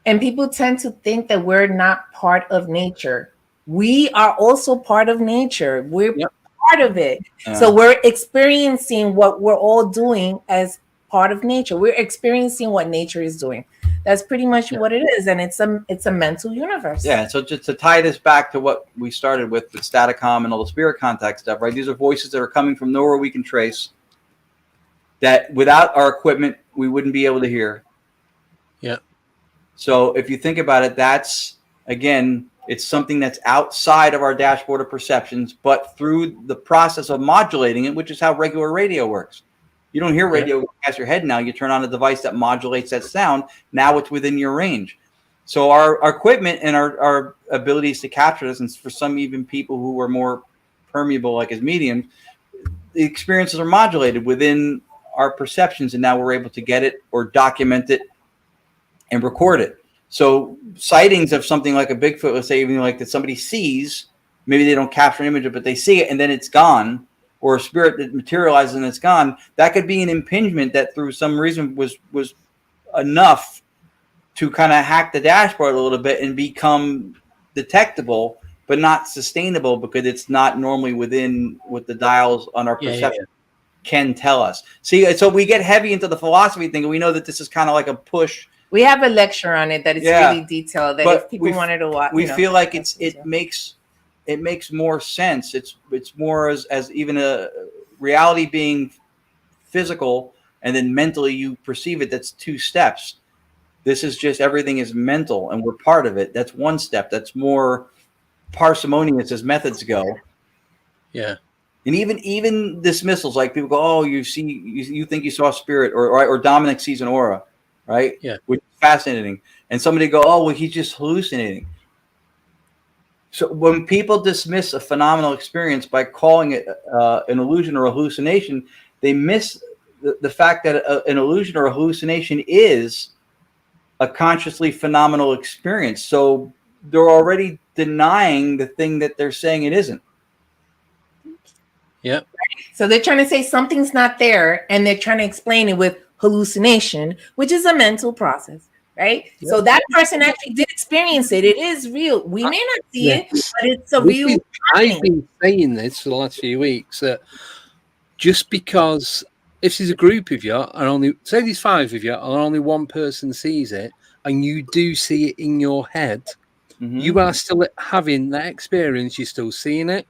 And people tend to think that we're not part of nature. We are also part of nature. We're part of it. So we're experiencing what we're all doing as part of nature. We're experiencing what nature is doing. That's pretty much what it is, and it's a mental universe. Yeah. So just to tie this back to what we started with Staticom and all the spirit contact stuff, right? These are voices that are coming from nowhere we can trace, that without our equipment we wouldn't be able to hear. Yeah. So if you think about it, that's, again, it's something that's outside of our dashboard of perceptions, but through the process of modulating it, which is how regular radio works. You don't hear radio past your head now. You turn on a device that modulates that sound. Now it's within your range. So our equipment and our abilities to capture this, and for some even people who are more permeable, like as mediums, the experiences are modulated within our perceptions, and now we're able to get it or document it and record it. So sightings of something like a Bigfoot, let's say, even like that somebody sees, maybe they don't capture an image of it, but they see it and then it's gone, or a spirit that materializes and it's gone. That could be an impingement that through some reason was enough to kind of hack the dashboard a little bit and become detectable, but not sustainable, because it's not normally within what the dials on our perception can tell us. See, so we get heavy into the philosophy thing, and we know that this is kind of like a push. We have a lecture on it that is really detailed, that if people wanted to watch. We feel like it makes more sense. It's more as even a reality being physical, and then mentally you perceive it. That's two steps. This is just everything is mental, and we're part of it. That's one step. That's more parsimonious as methods go. Yeah. And even dismissals, like people go, "Oh, you think you saw a spirit," or Dominic sees an aura, right? Yeah, which is fascinating. And somebody go, "Oh, well, he's just hallucinating." So when people dismiss a phenomenal experience by calling it an illusion or a hallucination, they miss the fact that an illusion or a hallucination is a consciously phenomenal experience. So they're already denying the thing that they're saying it isn't. yeah. So they're trying to say something's not there, and they're trying to explain it with hallucination, which is a mental process, right? Yeah. So that person actually did experience it. It is real. We may not see it, but it's a real. I've been saying this for the last few weeks that just because if there's a group of you and only say there's 5 of you and only one person sees it, and you do see it in your head, you are still having that experience. You're still seeing it.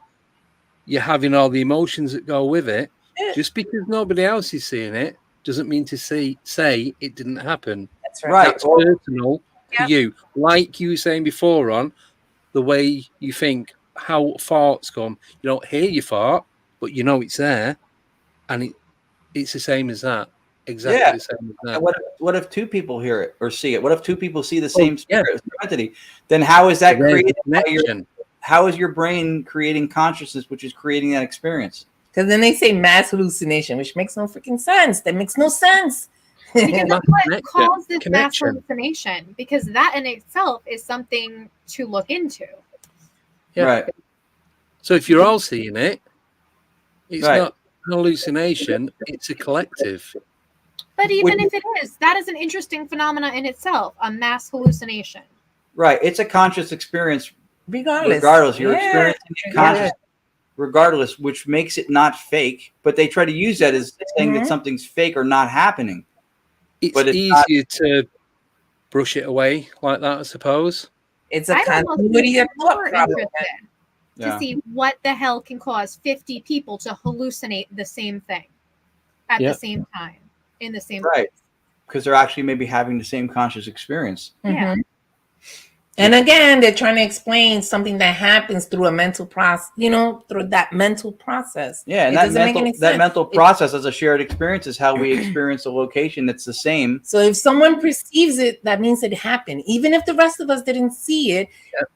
You're having all the emotions that go with it. Yeah. Just because nobody else is seeing it doesn't mean to say it didn't happen. That's right. That's personal to you. Like you were saying before on the way you think, how farts come. You don't hear your fart, but you know it's there. And it's the same as that. Exactly the same as that. What if 2 people hear it or see it? What if 2 people see the same spirit entity? Then how is that created? How is your brain creating consciousness, which is creating that experience? Because then they say mass hallucination, which makes no freaking sense. That makes no sense. Because that's what causes mass hallucination. Because that in itself is something to look into. Yeah. Right. So if you're all seeing it, it's not an hallucination, it's a collective. But even if it is, that is an interesting phenomena in itself, a mass hallucination. Right. It's a conscious experience. Regardless, you're experiencing it conscious, regardless, which makes it not fake. But they try to use that as saying that something's fake or not happening. It's easier to brush it away like that, I suppose. It's a continuity of thought problem. To see what the hell can cause 50 people to hallucinate the same thing at the same time in the same place. Because they're actually maybe having the same conscious experience. Yeah. And again, they're trying to explain something that happens through a mental process, through that mental process. Yeah, and that mental process as a shared experience is how we experience a location that's the same. So if someone perceives it, that means it happened. Even if the rest of us didn't see it,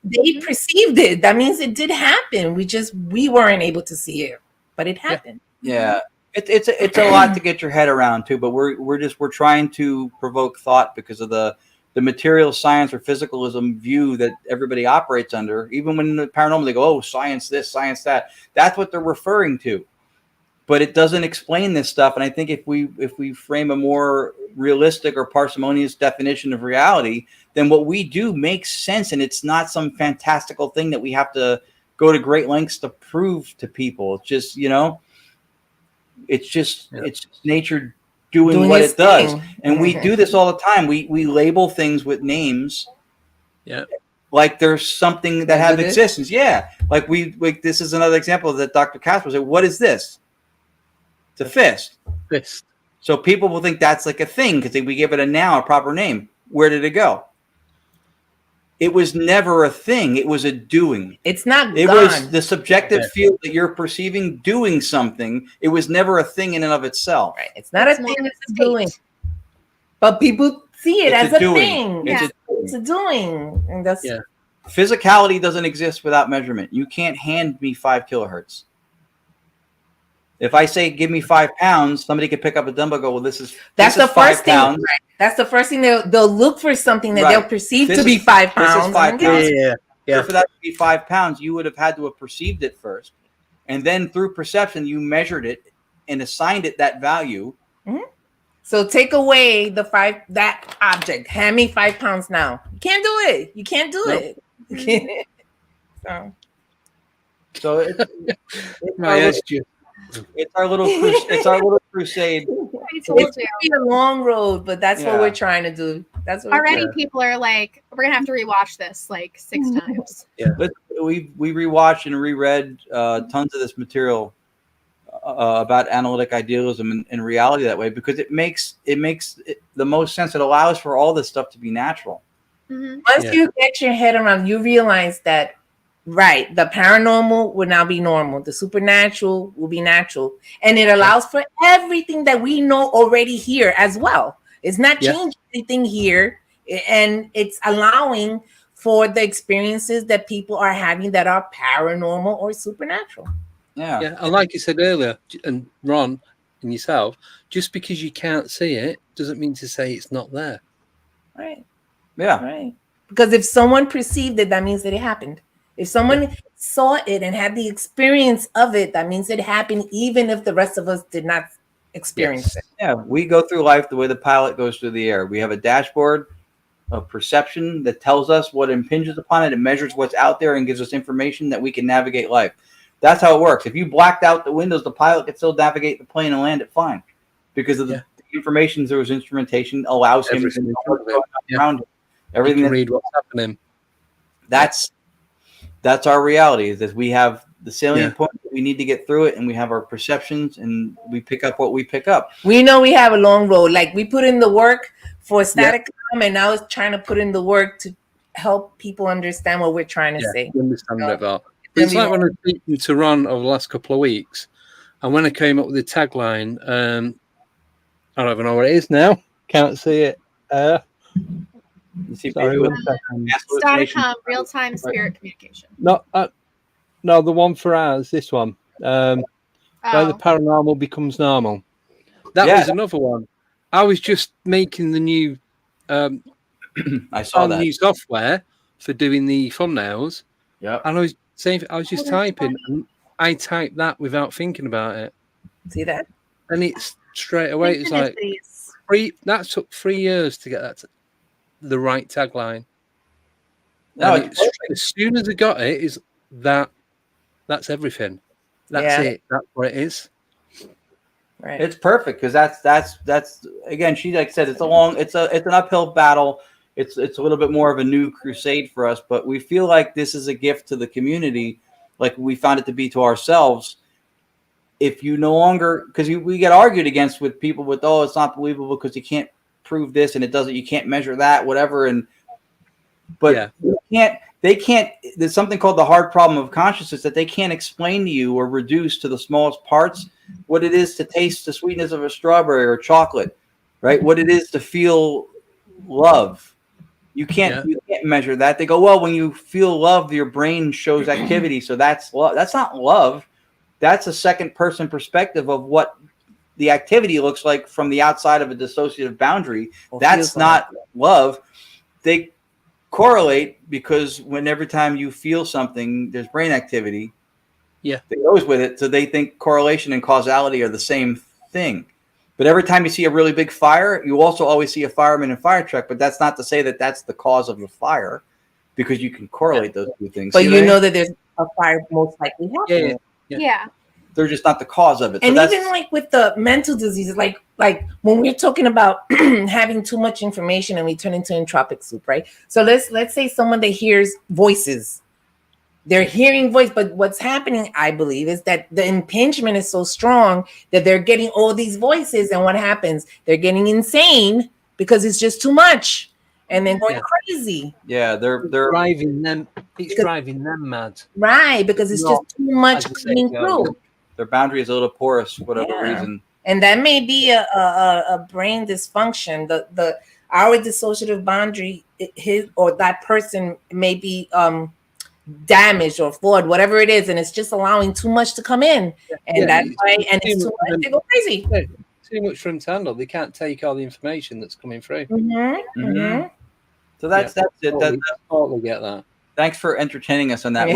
they perceived it. That means it did happen. We weren't able to see it, but it happened. Yeah. It's a lot to get your head around too, but we're trying to provoke thought because of the material science or physicalism view that everybody operates under. Even when the paranormal, they go, "Oh, science this, science that." That's what they're referring to, but it doesn't explain this stuff. And I think if we frame a more realistic or parsimonious definition of reality, then what we do makes sense, and it's not some fantastical thing that we have to go to great lengths to prove to people. It's just it's just nature doing what it does. And we do this all the time. We label things with names. Yeah. Like there's something that have existence. Yeah. Like this is another example that Dr. Casper said, what is this? It's a fist. Fist. So people will think that's like a thing because we give it a proper name. Where did it go? It was never a thing. It was a doing. It's not It gone. was the subjective field that you're perceiving doing something. It was never a thing in and of itself. Right. It's not a thing, it's a doing. But people see it as a thing. It's a doing. And that's physicality doesn't exist without measurement. You can't hand me 5 kilohertz. If I say, give me 5 pounds, somebody could pick up a dumbbell and go, well, that's the first thing. Right. That's the first thing they'll look for something that they'll perceive to be 5 pounds. This is 5 pounds. Yeah. So for that to be 5 pounds, you would have had to have perceived it first. And then through perception, you measured it and assigned it that value. Mm-hmm. So take away that object. Hand me 5 pounds now. You can't do it. You can't do it. So it's our little crusade. It's going to be a long road, but that's what we're trying to do. That's what already people are like, we're gonna have to rewatch this like 6 times. Yeah, but we rewatched and reread tons of this material about analytic idealism and reality that way because it makes the most sense. It allows for all this stuff to be natural. Mm-hmm. Once you get your head around, you realize that Right. The paranormal will now be normal. The supernatural will be natural. And it allows for everything that we know already here as well. It's not changing anything here. And it's allowing for the experiences that people are having that are paranormal or supernatural. Yeah. And like you said earlier, and Ron and yourself, just because you can't see it doesn't mean to say it's not there. Right. Yeah. Right. Because if someone perceived it, that means that it happened. If someone saw it and had the experience of it, that means it happened, even if the rest of us did not experience it. Yeah, we go through life the way the pilot goes through the air. We have a dashboard of perception that tells us what impinges upon it. It measures what's out there and gives us information that we can navigate life. That's how it works. If you blacked out the windows, the pilot can still navigate the plane and land it fine because of the information through his instrumentation allows him to know what's going on around him. Everything you can read what's happening. That's our reality, is that we have the salient point that we need to get through it, and we have our perceptions, and we pick up what we pick up. We know we have a long road. Like, we put in the work for Staticom, and now it's trying to put in the work to help people understand what we're trying to say. Understand it about. It's like when I was speaking to Ron over the last couple of weeks, and when I came up with the tagline, I don't even know what it is now. Can't see it. Sorry, Staticom, real-time spirit communication. No, the one for ours, this one. Where the paranormal becomes normal. That was another one. I was just making the new I saw that new software for doing the thumbnails. Yeah. And I was just typing, and I typed that without thinking about it. See that? And it's straight away. It's like that took 3 years to get that the right tagline. No, as soon as I got it, is that's everything. That's it. That's what it is. Right. It's perfect because that's again. She like said, it's an uphill battle. It's a little bit more of a new crusade for us, but we feel like this is a gift to the community, like we found it to be to ourselves. If you no longer, because we get argued against with people with, oh, it's not believable because you can't prove this and you can't measure that, whatever. But they can't, there's something called the hard problem of consciousness that they can't explain to you or reduce to the smallest parts what it is to taste the sweetness of a strawberry or chocolate, right? What it is to feel love. You can't measure that. They go, well, when you feel love, your brain shows activity. So that's love. That's not love. That's a second person perspective of what the activity looks like from the outside of a dissociative boundary. That's not love. They correlate because every time you feel something, there's brain activity. Yeah. That goes with it. So they think correlation and causality are the same thing. But every time you see a really big fire, you also always see a fireman and fire truck. But that's not to say that that's the cause of the fire, because you can correlate those two things. But you know that there's a fire most likely happening. Yeah. They're just not the cause of it. And even like with the mental diseases, like when we're talking about having too much information and we turn into entropic soup, right? So let's say someone that hears voices. They're hearing voice, but what's happening, I believe, is that the impingement is so strong that they're getting all these voices, and what happens? They're getting insane because it's just too much, and then going crazy. Yeah, they're driving them. It's driving them mad. Right, because it's just too much coming through. Their boundary is a little porous for whatever reason, and that may be a brain dysfunction. Our dissociative boundary, his or that person may be damaged or flawed, whatever it is, and it's just allowing too much to come in, and that's why, and it's too much, they go crazy. Too much for them to handle. They can't take all the information that's coming through. So that's it. Totally get that. Thanks for entertaining us on that.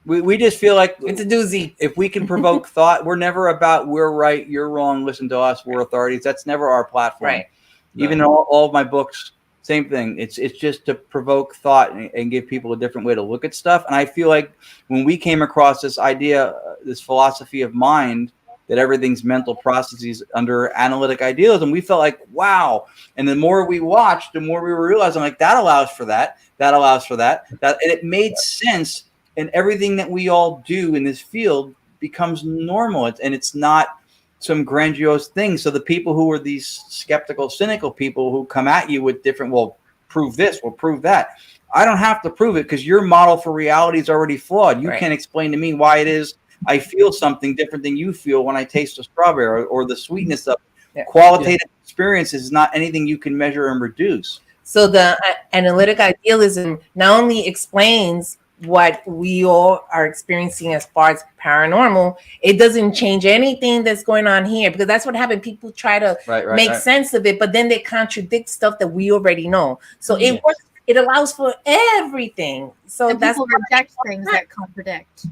We just feel like it's a doozy. If we can provoke thought, we're never about we're right, you're wrong, listen to us, we're authorities. That's never our platform. Right. Even in all of my books, same thing. It's just to provoke thought and give people a different way to look at stuff. And I feel like when we came across this idea, this philosophy of mind, that everything's mental processes under analytic idealism, we felt like, wow. And the more we watched, the more we were realizing, like, that allows for that, that allows for that. And it made sense. And everything that we all do in this field becomes normal. And it's not some grandiose thing. So the people who are these skeptical, cynical people who come at you with different, well, prove this, well, prove that. I don't have to prove it because your model for reality is already flawed. You can't explain to me why it is I feel something different than you feel when I taste a strawberry or the sweetness of qualitative experience is not anything you can measure and reduce. So the analytic idealism not only explains what we all are experiencing as far as paranormal, it doesn't change anything that's going on here, because that's what happened. People try to make sense of it, but then they contradict stuff that we already know. So it works. It allows for everything. So and people reject things that contradict.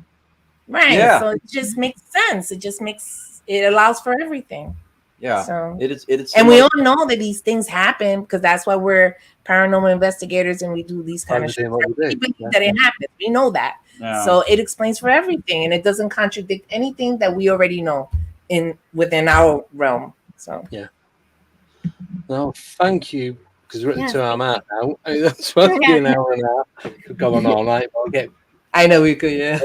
Right. Yeah. So it just makes sense. It allows for everything. Yeah. So it is, and we all know that these things happen because that's why we're paranormal investigators and we do these kind of shit. We believe that it happens. We know that. Yeah. So it explains for everything, and it doesn't contradict anything that we already know within our realm. So No, thank you. Because we're at 2 hour mark now. That's supposed to be an hour and a half. Could go on all night. But I know we could,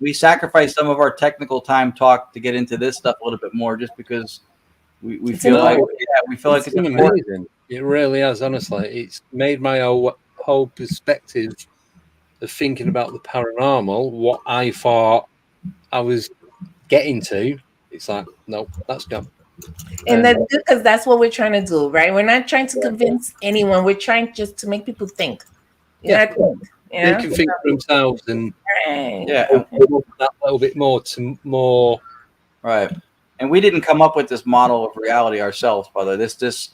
we sacrificed some of our technical time talk to get into this stuff a little bit more, just because we feel like it's been amazing. It really has, honestly. It's made my whole perspective of thinking about the paranormal, what I thought I was getting to. It's like, nope, that's gone. And that's good because that's what we're trying to do, right? We're not trying to convince anyone. We're trying just to make people think. They can think for themselves and that little bit more to more. Right. And we didn't come up with this model of reality ourselves, by the way. There's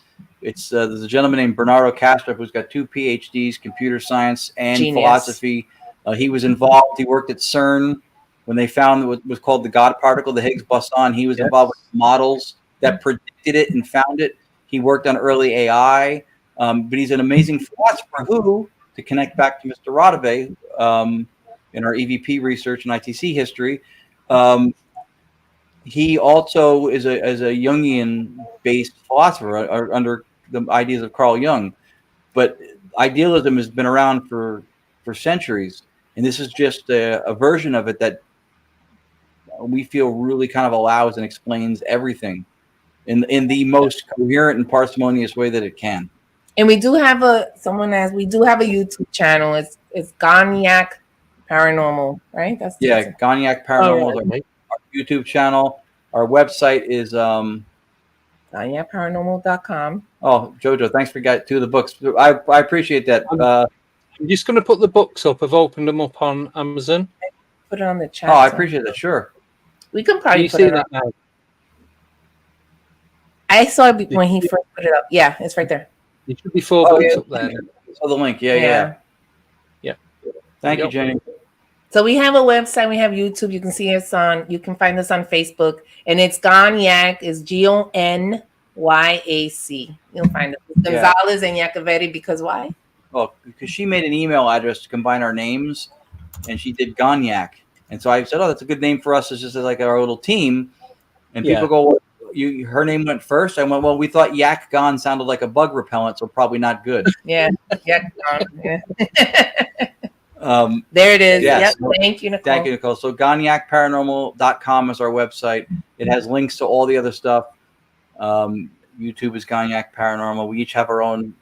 a gentleman named Bernardo Castro who's got 2 PhDs, computer science and philosophy. He was involved. He worked at CERN when they found what was called the God particle, the Higgs boson. He was involved with models that predicted it and found it. He worked on early AI, but he's an amazing philosopher who, to connect back to Mr. Rodave in our EVP research and ITC history, he also is a Jungian-based philosopher under the ideas of Carl Jung. But idealism has been around for centuries, and this is just a version of it that we feel really kind of allows and explains everything in the most coherent and parsimonious way that it can. And we do have a YouTube channel. It's GonYac Paranormal, right? GonYac Paranormal is our YouTube channel. Our website is GonYacParanormal.com. Oh, Jojo, thanks for getting 2 of the books. I appreciate that. I'm just going to put the books up. I've opened them up on Amazon. Put it on the chat. Oh, I appreciate that. Sure. We can probably put it up now. I saw it when he first put it up. Yeah, it's right there. It should be 4 books up there. Oh, the link. Yeah. Thank you, Jenny. So we have a website. We have YouTube. You can see us on. You can find us on Facebook, and it's GonYac. It's GonYac. You'll find it. Gonzalez and Yacovetti. Because why? Well, because she made an email address to combine our names, and she did GonYac. And so I said, "Oh, that's a good name for us. It's just like our little team." And people go, well, her name went first. I went, well, we thought Yak Gone sounded like a bug repellent, so probably not good. Yeah, Yak Gone. Yeah. There it is. Yes. Yep. Thank you, Nicole. Thank you, Nicole. So GonYacParanormal.com is our website. It has links to all the other stuff. YouTube is GonYac Paranormal. We each have our own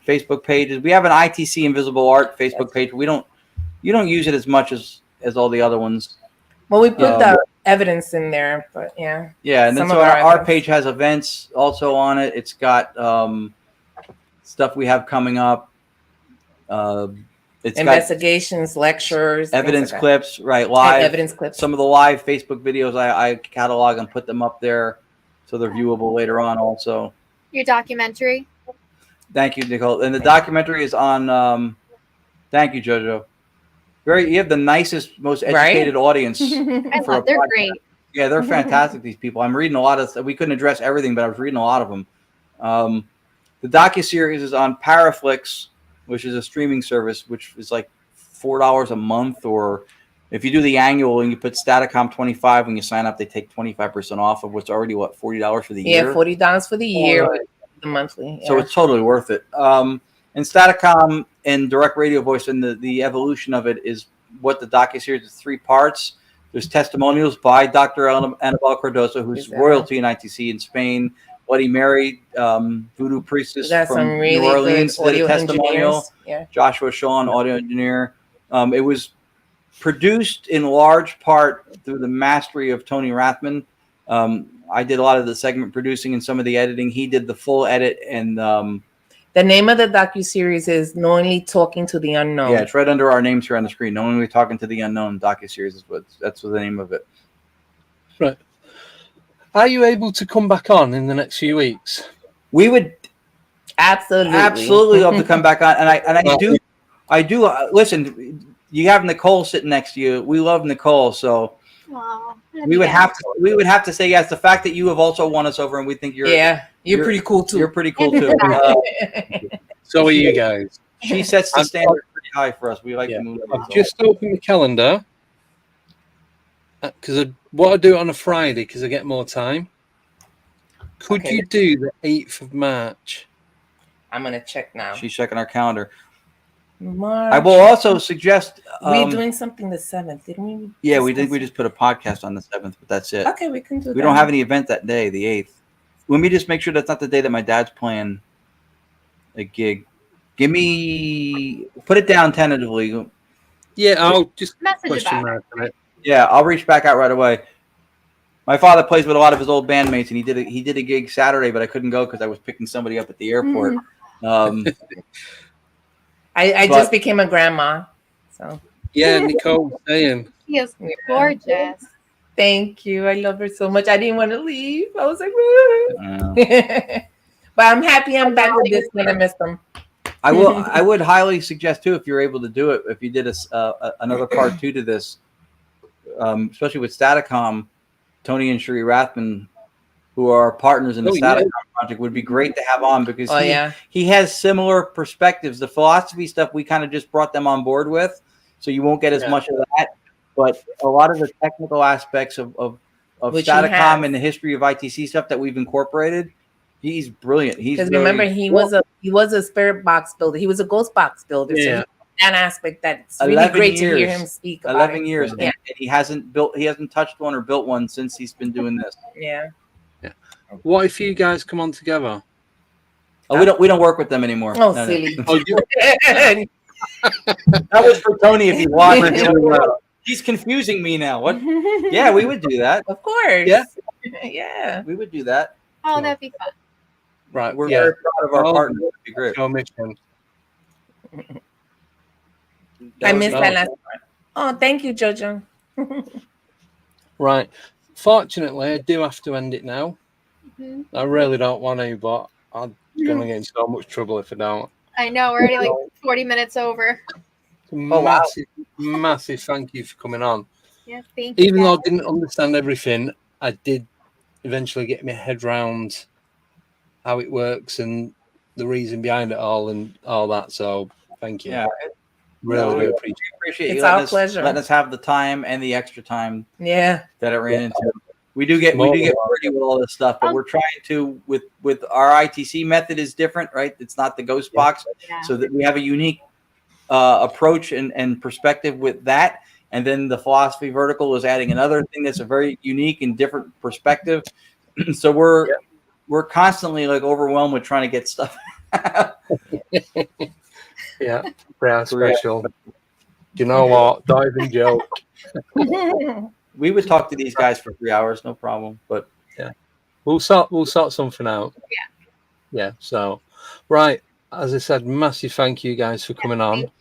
Facebook pages. We have an ITC Invisible Art Facebook page. You don't use it as much as all the other ones. Well, we put the evidence in there, but yeah. Yeah, and then so our page has events also on it. It's got stuff we have coming up. It's investigations, lectures, evidence clips, right? Live evidence clips. Some of the live Facebook videos I catalog and put them up there, so they're viewable later on. Also, your documentary. Thank you, Nicole. And the documentary is on. Thank you, Jojo. You have the nicest, most educated audience. They're great. Yeah, they're fantastic. These people. I'm reading a lot of. We couldn't address everything, but I was reading a lot of them. The docuseries is on Paraflix, which is a streaming service, which is like $4 a month, or if you do the annual and you put Staticom 25 when you sign up, they take 25% off of what's already $40 for the year. Yeah, $40 for the year, the monthly. Yeah. So it's totally worth it. And Staticom and direct radio voice and the evolution of it is what the docuseries is 3 parts. There's testimonials by Dr. Annabelle Cardoso, who's royalty in ITC in Spain. Bloody Mary, Voodoo Priestess We got from some really New Orleans, good did a audio testimonial. engineers. Yeah. Joshua Shaw, audio engineer. It was produced in large part through the mastery of Tony Rathman. I did a lot of the segment producing and some of the editing. He did the full edit, and the name of the docuseries is Knowingly Talking to the Unknown. yeah, it's right under our names here on the screen. Knowingly Talking to the Unknown docuseries is that's the name of it. Right. Are you able to come back on in the next few weeks? We would absolutely love to come back on, and I do. Listen, you have Nicole sitting next to you. We love Nicole, so. We would have to say yes. The fact that you have also won us over, and we think you're pretty cool too. You're pretty cool too. So are you guys. She sets the standard pretty high for us. We like to move. I've just opened the calendar because what I do it on a Friday because I get more time. Could you do the 8th of March? I'm gonna check now. She's checking our calendar. March. I will also suggest we're doing something the 7th, didn't we? Yeah, we did. We just put a podcast on the 7th, but that's it. Okay, we can do that. We don't have any event that day, the 8th. Let me just make sure that's not the day that my dad's playing a gig. Put it down tentatively. Yeah, I'll just message mark on it. Yeah, I'll reach back out right away. My father plays with a lot of his old bandmates, and he did a gig Saturday, but I couldn't go because I was picking somebody up at the airport. I just became a grandma, so yeah. Nicole was saying she is gorgeous. Thank you. I love her so much. I didn't want to leave. I was like, but I'm happy I'm back with this when I missed them. I would highly suggest too, if you're able to do it, if you did another part 2 to this, especially with Staticom, Tony and Sheree Rathman, who are partners in the Staticom project, would be great to have on because he has similar perspectives. The philosophy stuff we kind of just brought them on board with, so you won't get as much of that. But a lot of the technical aspects of Staticom and the history of ITC stuff that we've incorporated, he's brilliant. Because remember, he was a spirit box builder. He was a ghost box builder. Yeah. So that aspect, that's really great to hear him speak about 11 years, and he hasn't touched one or built one since he's been doing this. Yeah. What if you guys come on together? Oh, we don't work with them anymore. Oh, no, silly. No. That was for Tony if he watched. He's confusing me now. What? Yeah, we would do that. Of course. Yeah. Yeah. We would do that. Oh, that'd be fun. Right. We're very proud of our partners. That'd be great. No mission. I missed that last part. Oh, thank you, Jojo. Right. Fortunately, I do have to end it now. Mm-hmm. I really don't want to, but I'm going to get in so much trouble if I don't. I know. We're already like 40 minutes over. Massive thank you for coming on. Yeah, thank you. Even though I didn't understand everything, I did eventually get my head around how it works and the reason behind it all and all that. So thank you. Yeah. Really appreciate it's you our pleasure. Letting us have the time and the extra time. Yeah. That it ran into. We do get pretty with all this stuff, but we're trying to with our ITC method is different, right? It's not the ghost box, so that we have a unique approach and perspective with that. And then the philosophy vertical is adding another thing that's a very unique and different perspective. So we're constantly like overwhelmed with trying to get stuff. Yeah, pretty special. You know what? Don't even joke. We would talk to these guys for 3 hours, no problem. But yeah, we'll sort something out. Yeah. So, right, as I said, massive thank you guys for coming on.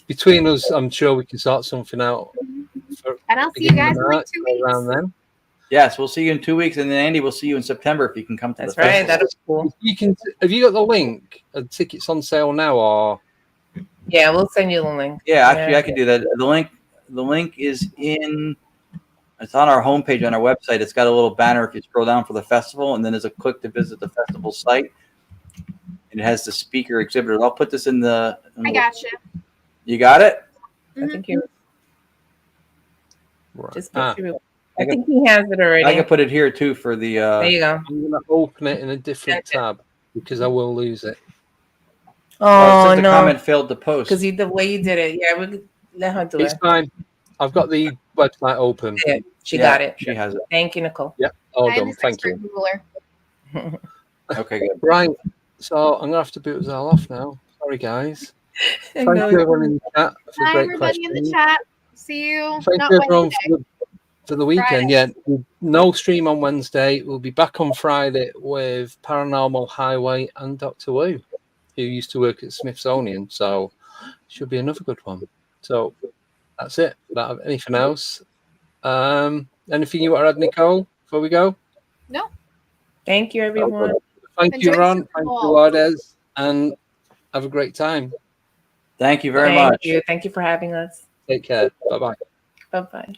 Between us, I'm sure we can sort something out. And I'll see you guys in like 2 weeks. Around then. Yes, we'll see you in 2 weeks, and then Andy, we'll see you in September if you can come to That's the right. festival. That's cool. You can. Have you got the link? Are tickets on sale now, or? Yeah, we'll send you the link. Yeah, actually, I can do that. The link is in. It's on our homepage on our website. It's got a little banner if you scroll down for the festival, and then there's a click to visit the festival site. And it has the speaker exhibitor. I'll put this in the. I got you. You got it? I think you. Right. Just I think he has it already. I can put it here too for the. There you go. I'm going to open it in a different tab because I will lose it. Oh, the no. comment failed to post. Because the way you did it. Yeah, we'll let her do It's fine. I've got the website open. Yeah, she got it. She has it. Thank you, Nicole. Yeah. All I am done. his Thank expert you. Googler. Okay, good. Right. So I'm gonna have to boot us all off now. Sorry, guys. I Thank know. you everyone in the chat for Hi, great everybody in the questions. chat. See you. Thank Not you everyone Wednesday. for the weekend. Friday. Yeah, no stream on Wednesday. We'll be back on Friday with Paranormal Highway and Doctor Wu, who used to work at Smithsonian. So should be another good one. So that's it. Don't have anything else. Anything you want to add, Nicole, before we go? No. Thank you, everyone. Thank Enjoy you, the Ron. Super Thank you, Bowl. Lourdes, and have a great time. Thank you very Thank much. you. Thank you for having us. Take care. Bye bye. Bye bye.